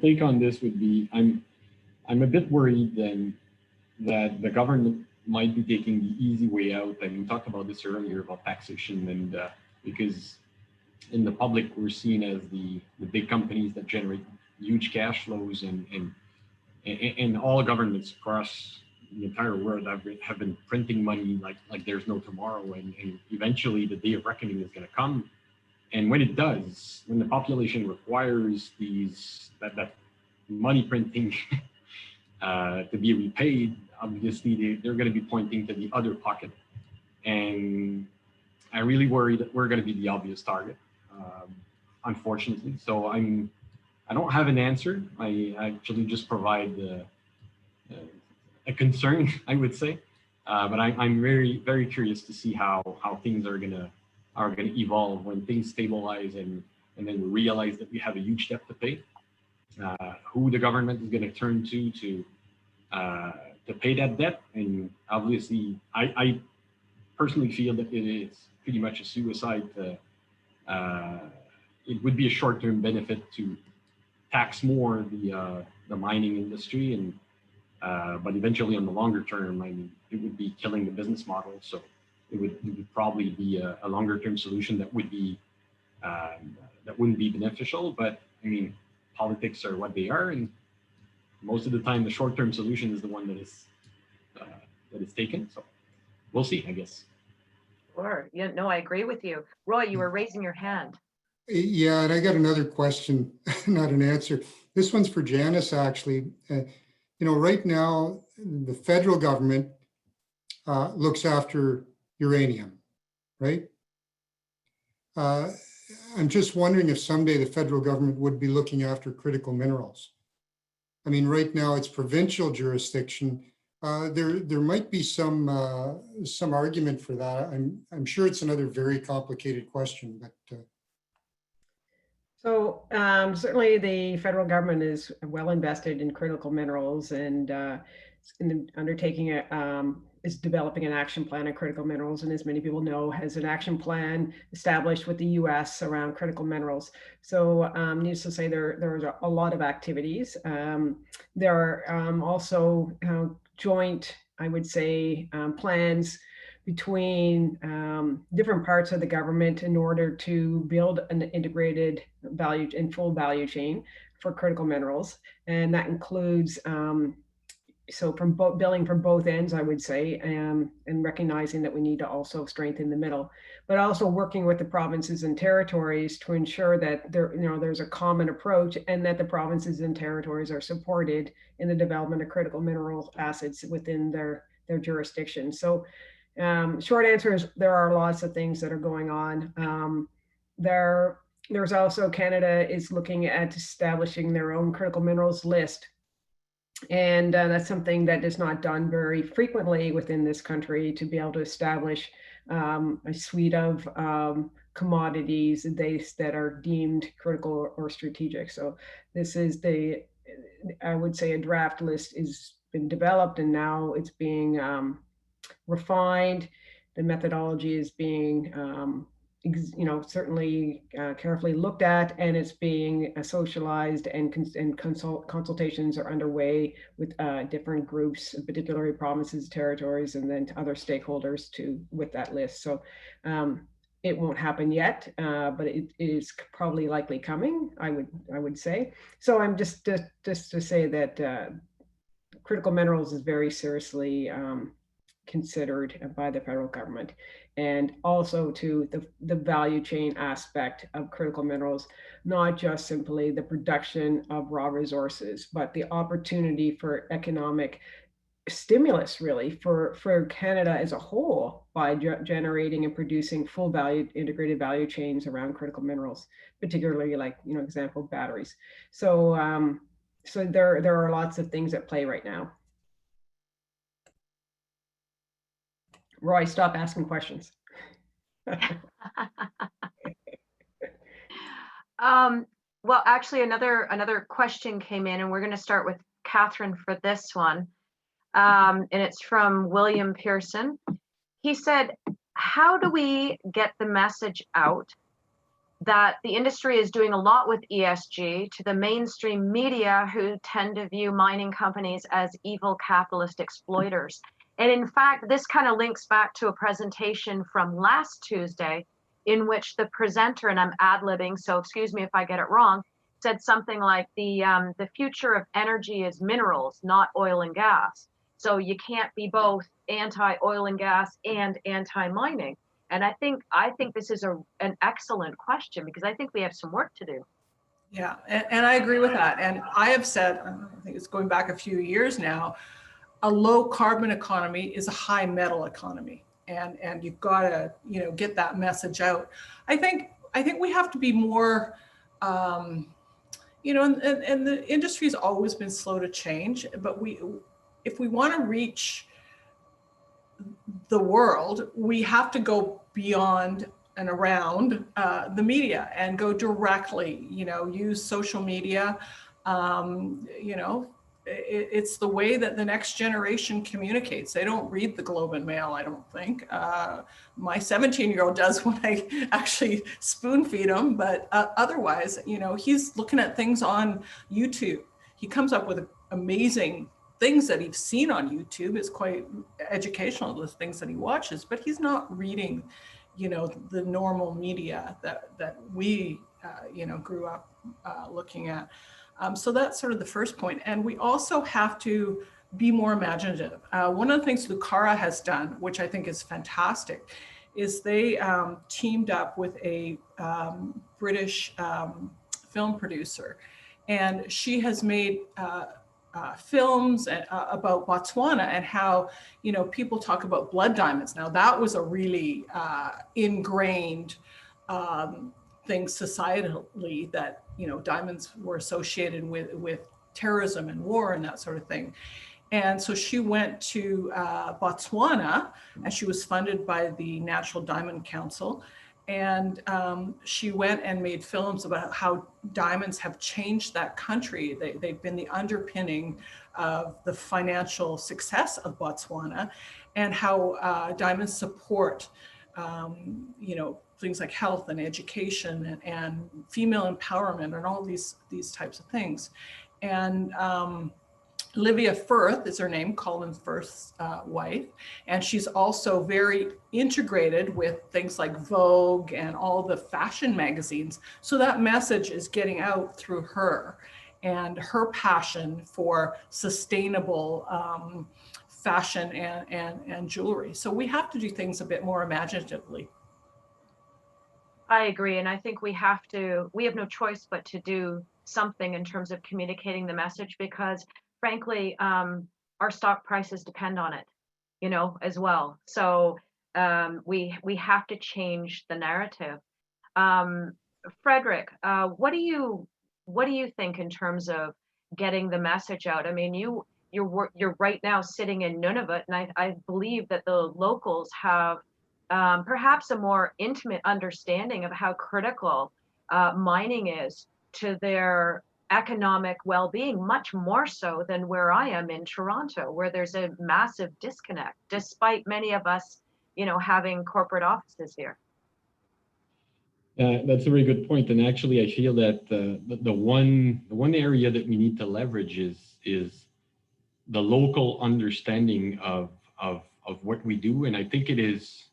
S4: take on this would be I'm a bit worried then that the government might be taking the easy way out. I mean, we talked about this earlier about taxation, and because in the public we're seen as the big companies that generate huge cash flows, and all governments across the entire world have been printing money like there's no tomorrow, and eventually the day of reckoning is going to come. And when it does, when the population requires that money printing to be repaid, obviously they're going to be pointing to the other pocket. And I really worry that we're going to be the obvious target, unfortunately. So I don't have an answer. I actually just provide a concern, I would say. But I'm very, very curious to see how things are gonna evolve when things stabilize and then we realize that we have a huge debt to pay. Who the government is going to turn to pay that debt, and obviously, I personally feel that it is pretty much a suicide. It would be a short-term benefit to tax more the mining industry, and but eventually, on the longer term, I mean, it would be killing the business model. So it would probably be a longer-term solution that would be that wouldn't be beneficial. But I mean, politics are what they are, and most of the time, the short-term solution is the one that is taken. So we'll see, I guess.
S1: Sure. Yeah, no, I agree with you. Roy, you were raising your hand.
S3: Yeah, and I got another question, not an answer. This one's for Janice, actually. Right now, the federal government looks after uranium, right? I'm just wondering if someday the federal government would be looking after critical minerals. I mean, right now it's provincial jurisdiction. There might be some argument for that. I'm sure it's another very complicated question, but.
S8: So certainly the federal government is well invested in critical minerals and undertaking is developing an action plan on critical minerals, and as many people know, has an action plan established with the U.S. around critical minerals. So needless to say, there are a lot of activities. There are also joint, I would say, plans between different parts of the government in order to build an integrated value and full value chain for critical minerals. And that includes, so from billing from both ends, I would say, and recognizing that we need to also strengthen the middle, but also working with the provinces and territories to ensure that there's a common approach and that the provinces and territories are supported in the development of critical mineral assets within their jurisdiction. So short answer is there are lots of things that are going on. There's also Canada is looking at establishing their own critical minerals list. And that's something that is not done very frequently within this country, to be able to establish a suite of commodities that are deemed critical or strategic. So this is I would say a draft list has been developed, and now it's being refined. The methodology is being certainly carefully looked at, and it's being socialized, and consultations are underway with different groups, particularly provinces, territories, and then other stakeholders with that list. So it won't happen yet, but it is probably likely coming, I would say. So I'm just to say that critical minerals is very seriously considered by the federal government, and also to the value chain aspect of critical minerals, not just simply the production of raw resources, but the opportunity for economic stimulus, really, for Canada as a whole, by generating and producing full value integrated value chains around critical minerals, particularly like, example, batteries. So so there are lots of things at play right now. Roy, stop asking questions.
S1: Well, actually, another question came in, and we're going to start with Catherine for this one. And it's from William Pearson. He said, how do we get the message out that the industry is doing a lot with ESG to the mainstream media, who tend to view mining companies as evil capitalist exploiters? And in fact, this kind of links back to a presentation from last Tuesday, in which the presenter, and I'm ad-libbing, so excuse me if I get it wrong, said something like the future of energy is minerals, not oil and gas. So you can't be both anti-oil and gas and anti-mining. And I think this is an excellent question, because I think we have some work to do.
S9: Yeah, and I agree with that. And I have said, I think it's going back a few years now, a low carbon economy is a high metal economy. And you've got to, get that message out. I think we have to be more, and the industry's always been slow to change, but if we want to reach the world, we have to go beyond and around the media and go directly, use social media. It's the way that the next generation communicates. They don't read the Globe and Mail, I don't think. My 17-year-old does when I actually spoon feed him, but otherwise, he's looking at things on YouTube. He comes up with amazing things that he's seen on YouTube. Is quite educational, the things that he watches, but he's not reading, the normal media that we, grew up looking at. So that's sort of the first point. And we also have to be more imaginative. One of the things Lucara has done, which I think is fantastic, is they teamed up with a British film producer. And she has made films about Botswana and how, people talk about blood diamonds. Now that was a really ingrained thing societally, that, diamonds were associated with terrorism and war and that sort of thing. And so she went to Botswana, and she was funded by the Natural Diamond Council. And she went and made films about how diamonds have changed that country. They've been the underpinning of the financial success of Botswana, and how diamonds support, things like health and education and female empowerment and all these types of things. And Olivia Firth is her name, Colin Firth's wife. And she's also very integrated with things like Vogue and all the fashion magazines. So that message is getting out through her and her passion for sustainable fashion and jewelry. So we have to do things a bit more imaginatively.
S1: I agree. And I think we have no choice but to do something in terms of communicating the message, because frankly, our stock prices depend on it, as well. So we have to change the narrative. Frederick, what do you think in terms of getting the message out? I mean, you're right now sitting in Nunavut, and I believe that the locals have perhaps a more intimate understanding of how critical mining is to their economic well-being, much more so than where I am in Toronto, where there's a massive disconnect, despite many of us, having corporate offices here.
S4: That's a very good point. And actually, I feel that the one area that we need to leverage is the local understanding of what we do. And I think it is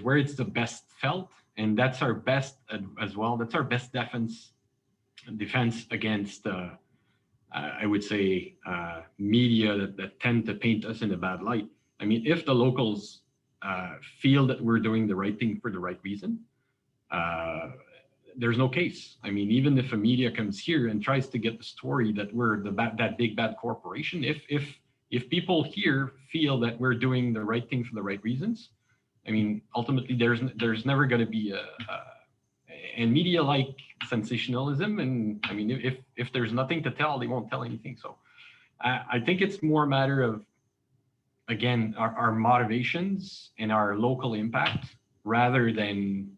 S4: where it's the best felt, and that's our best as well. That's our best defense against, I would say, media that tend to paint us in a bad light. I mean, if the locals feel that we're doing the right thing for the right reason, there's no case. I mean, even if a media comes here and tries to get the story that we're that big bad corporation, if people here feel that we're doing the right thing for the right reasons, I mean, ultimately there's never going to be and media like sensationalism, and I mean, if there's nothing to tell, they won't tell anything. So I think it's more a matter of, again, our motivations and our local impact, rather than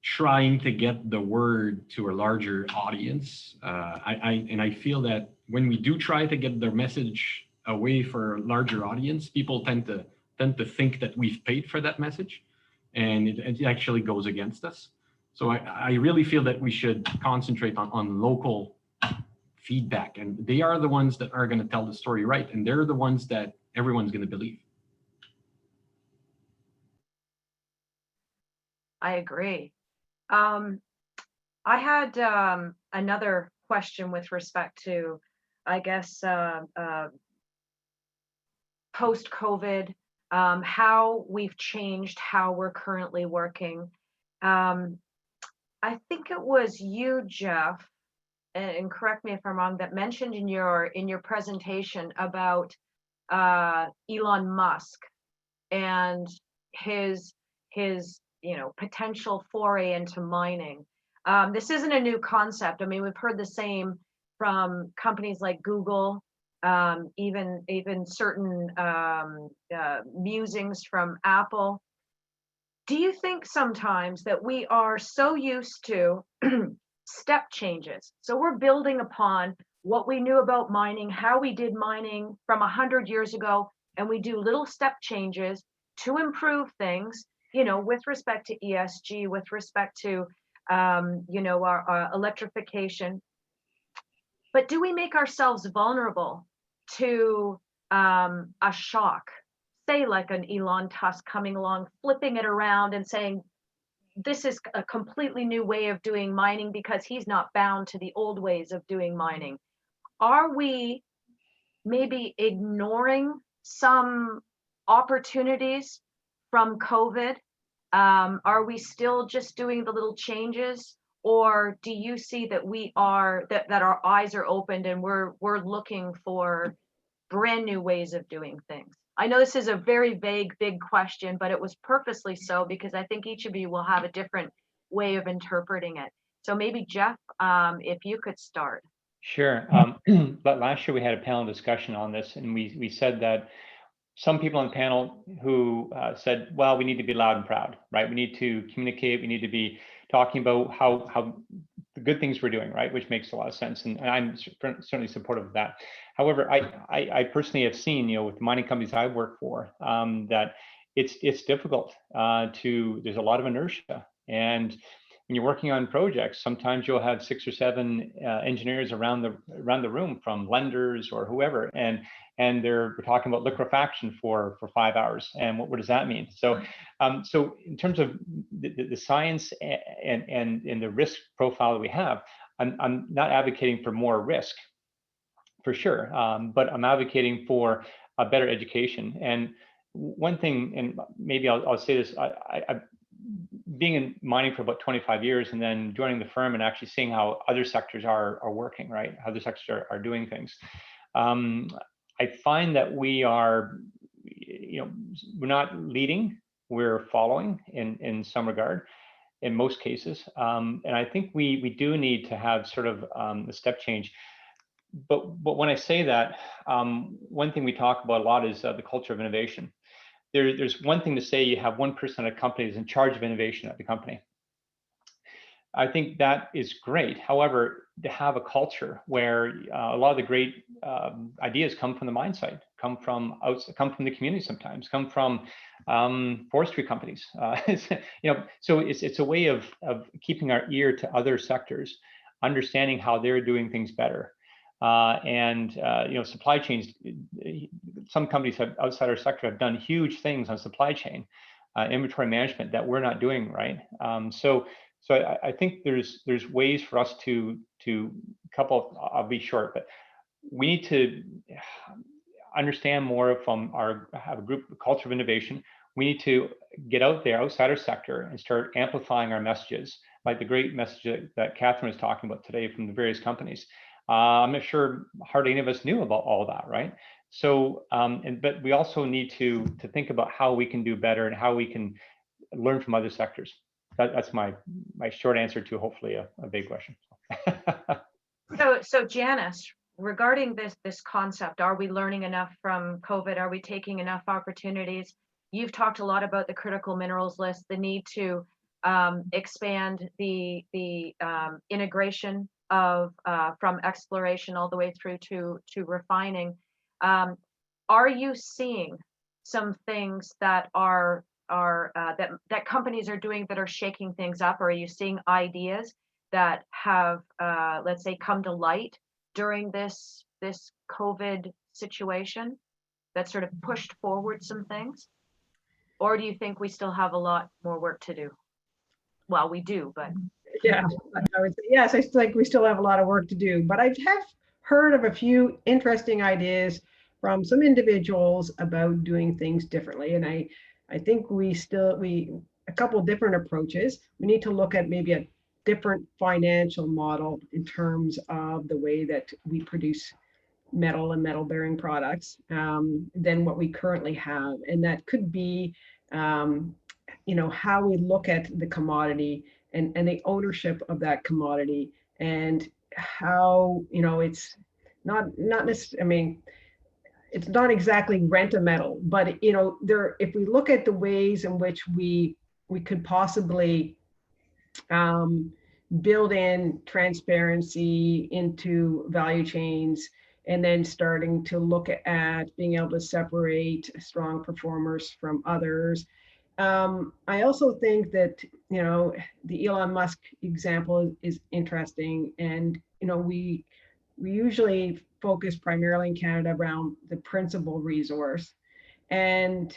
S4: trying to get the word to a larger audience. I feel that when we do try to get the message away for a larger audience, people tend to think that we've paid for that message, and it actually goes against us. So I really feel that we should concentrate on local feedback, and they are the ones that are going to tell the story right, and they're the ones that everyone's going to believe.
S1: I agree. I had another question with respect to, I guess, post-COVID, how we've changed how we're currently working. I think it was you, Jeff, and correct me if I'm wrong, that mentioned in your presentation about Elon Musk and his potential foray into mining. This isn't a new concept. I mean, we've heard the same from companies like Google, even certain musings from Apple. Do you think sometimes that we are so used to step changes? So we're building upon what we knew about mining, how we did mining from 100 years ago, and we do little step changes to improve things, with respect to ESG, with respect to, our electrification. But do we make ourselves vulnerable to a shock? Say like an Elon Musk coming along, flipping it around and saying, this is a completely new way of doing mining because he's not bound to the old ways of doing mining. Are we maybe ignoring some opportunities from COVID? Are we still just doing the little changes? Or do you see that that our eyes are opened and we're looking for brand new ways of doing things? I know this is a very vague, big question, but it was purposely so because I think each of you will have a different way of interpreting it. So maybe Jeff, if you could start.
S7: Sure. But last year we had a panel discussion on this, and we said that some people on the panel who said, well, we need to be loud and proud, right? We need to communicate. We need to be talking about how the good things we're doing, right? Which makes a lot of sense. And I'm certainly supportive of that. However, I personally have seen, with the mining companies I work for, that it's difficult there's a lot of inertia. And when you're working on projects, sometimes you'll have 6 or 7 engineers around the room from lenders or whoever, and we're talking about liquefaction for 5 hours. And what does that mean? So in terms of the science and the risk profile that we have, I'm not advocating for more risk, for sure, but I'm advocating for a better education. And one thing, and maybe I'll say this, I being in mining for about 25 years and then joining the firm and actually seeing how other sectors are working, right? How other sectors are doing things. I find that we are, we're not leading, we're following in some regard, in most cases. And I think we do need to have sort of a step change. But when I say that, one thing we talk about a lot is the culture of innovation. There's one thing to say you have one person at a company who's in charge of innovation at the company. I think that is great. However, to have a culture where a lot of the great ideas come from the mine site, come from the community sometimes, come from forestry companies. So it's a way of keeping our ear to other sectors, understanding how they're doing things better. Supply chains, some companies outside our sector have done huge things on supply chain, inventory management that we're not doing, right? So I think there's ways for us to couple, I'll be short, but we need to understand more from have a group culture of innovation. We need to get out there outside our sector and start amplifying our messages, like the great message that Catherine was talking about today from the various companies. I'm not sure hardly any of us knew about all of that, right? So, but we also need to think about how we can do better and how we can learn from other sectors. That's my short answer to hopefully a big question.
S1: So Janice, regarding this concept, are we learning enough from COVID? Are we taking enough opportunities? You've talked a lot about the critical minerals list, the need to expand the integration of from exploration all the way through to refining. Are you seeing some things that that companies are doing that are shaking things up? Or are you seeing ideas that have let's say come to light during this COVID situation that sort of pushed forward some things? Or do you think we still have a lot more work to do? Well, we do, but
S8: yeah, I would say yes. I think we still have a lot of work to do, but I have heard of a few interesting ideas from some individuals about doing things differently. And I think a couple of different approaches. We need to look at maybe a different financial model in terms of the way that we produce metal and metal bearing products than what we currently have. And that could be, how we look at the commodity and the ownership of that commodity, and how, it's not necessarily, I mean, it's not exactly rent a metal, but if we look at the ways in which we could possibly build in transparency into value chains, and then starting to look at being able to separate strong performers from others. I also think that, the Elon Musk example is interesting. And, we usually focus primarily in Canada around the principal resource. And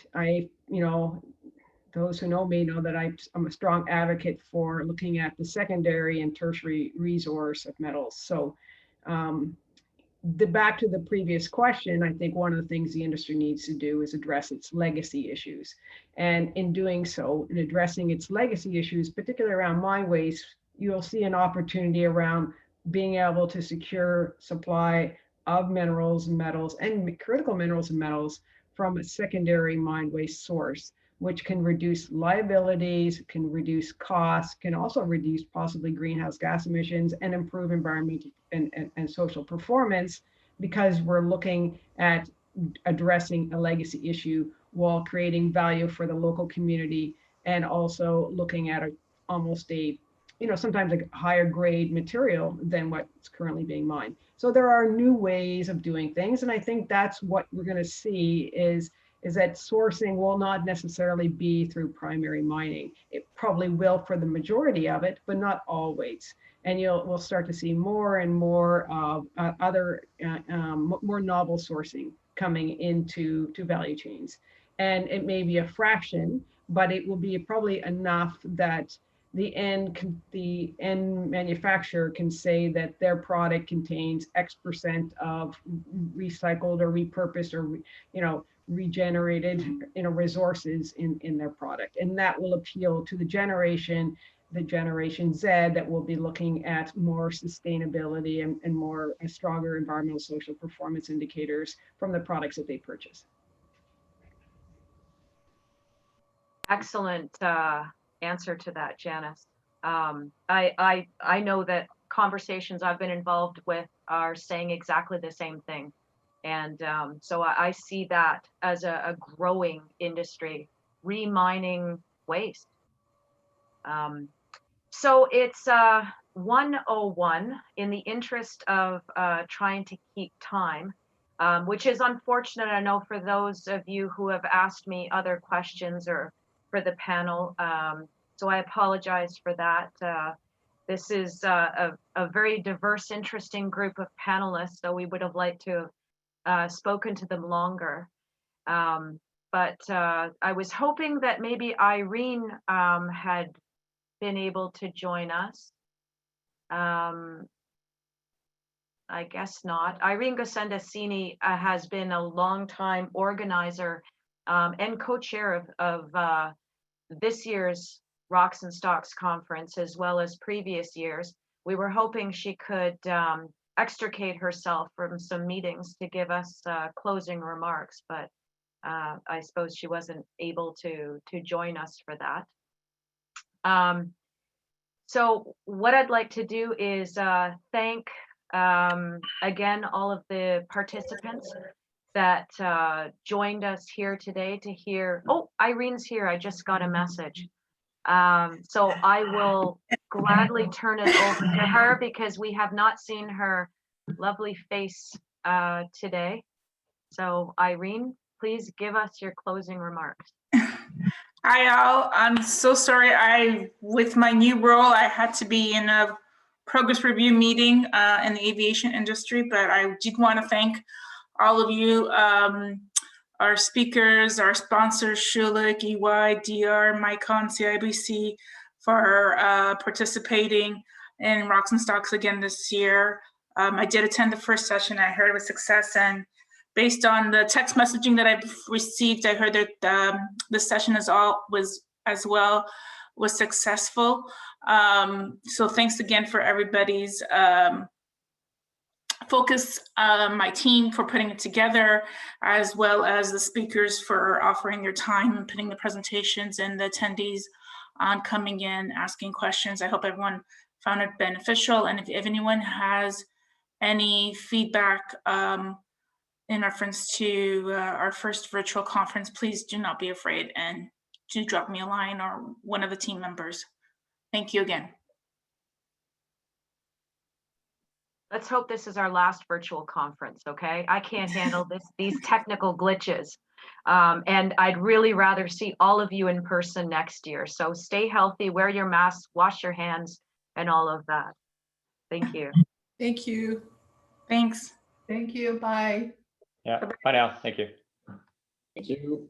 S8: those who know me know that I'm a strong advocate for looking at the secondary and tertiary resource of metals. So back to the previous question, I think one of the things the industry needs to do is address its legacy issues. And in doing so, in addressing its legacy issues, particularly around mine waste, you'll see an opportunity around being able to secure supply of minerals and metals and critical minerals and metals from a secondary mine waste source, which can reduce liabilities, can reduce costs, can also reduce possibly greenhouse gas emissions and improve environmental and social performance, because we're looking at addressing a legacy issue while creating value for the local community, and also looking at almost sometimes a higher grade material than what's currently being mined. So there are new ways of doing things. And I think that's what we're going to see is that sourcing will not necessarily be through primary mining. It probably will for the majority of it, but not always. And we'll start to see more and more of other more novel sourcing coming into value chains. And it may be a fraction, but it will be probably enough that the end manufacturer can say that their product contains X% of recycled or repurposed or regenerated resources in their product. And that will appeal to the generation Z that will be looking at more sustainability and more stronger environmental social performance indicators from the products that they purchase.
S1: Excellent answer to that, Janice. I know that conversations I've been involved with are saying exactly the same thing. And so I see that as a growing industry, remining waste. So it's 1:01. In the interest of trying to keep time, which is unfortunate, I know, for those of you who have asked me other questions or for the panel. So I apologize for that. This is a very diverse, interesting group of panelists, so we would have liked to have spoken to them longer. But I was hoping that maybe Irene had been able to join us. I guess not. Irene Gosendasini has been a longtime organizer and co-chair of this year's Rocks and Stocks conference, as well as previous years. We were hoping she could extricate herself from some meetings to give us closing remarks, but I suppose she wasn't able to join us for that. So what I'd like to do is thank again all of the participants that joined us here today to hear. Oh, Irene's here. I just got a message. So I will gladly turn it over to her because we have not seen her lovely face today. So Irene, please give us your closing remarks.
S10: Hi all, I'm so sorry. With my new role, I had to be in a progress review meeting in the aviation industry, but I did want to thank all of you, our speakers, our sponsors, Schulich, EY, DR, Micon, CIBC, for participating in Rocks and Stocks again this year. I did attend the first session. I heard it was a success, and based on the text messaging that I've received, I heard that the session was successful. So thanks again for everybody's focus, my team for putting it together, as well as the speakers for offering their time and putting the presentations, and the attendees on coming in, asking questions. I hope everyone found it beneficial. And if anyone has any feedback in reference to our first virtual conference, please do not be afraid and do drop me a line or one of the team members. Thank you again.
S1: Let's hope this is our last virtual conference, okay? I can't handle these technical glitches. And I'd really rather see all of you in person next year. So stay healthy, wear your masks, wash your hands, and all of that. Thank you.
S9: Thank you.
S10: Thanks.
S2: Thank you. Bye.
S7: Yeah, bye now. Thank you.
S4: Thank you.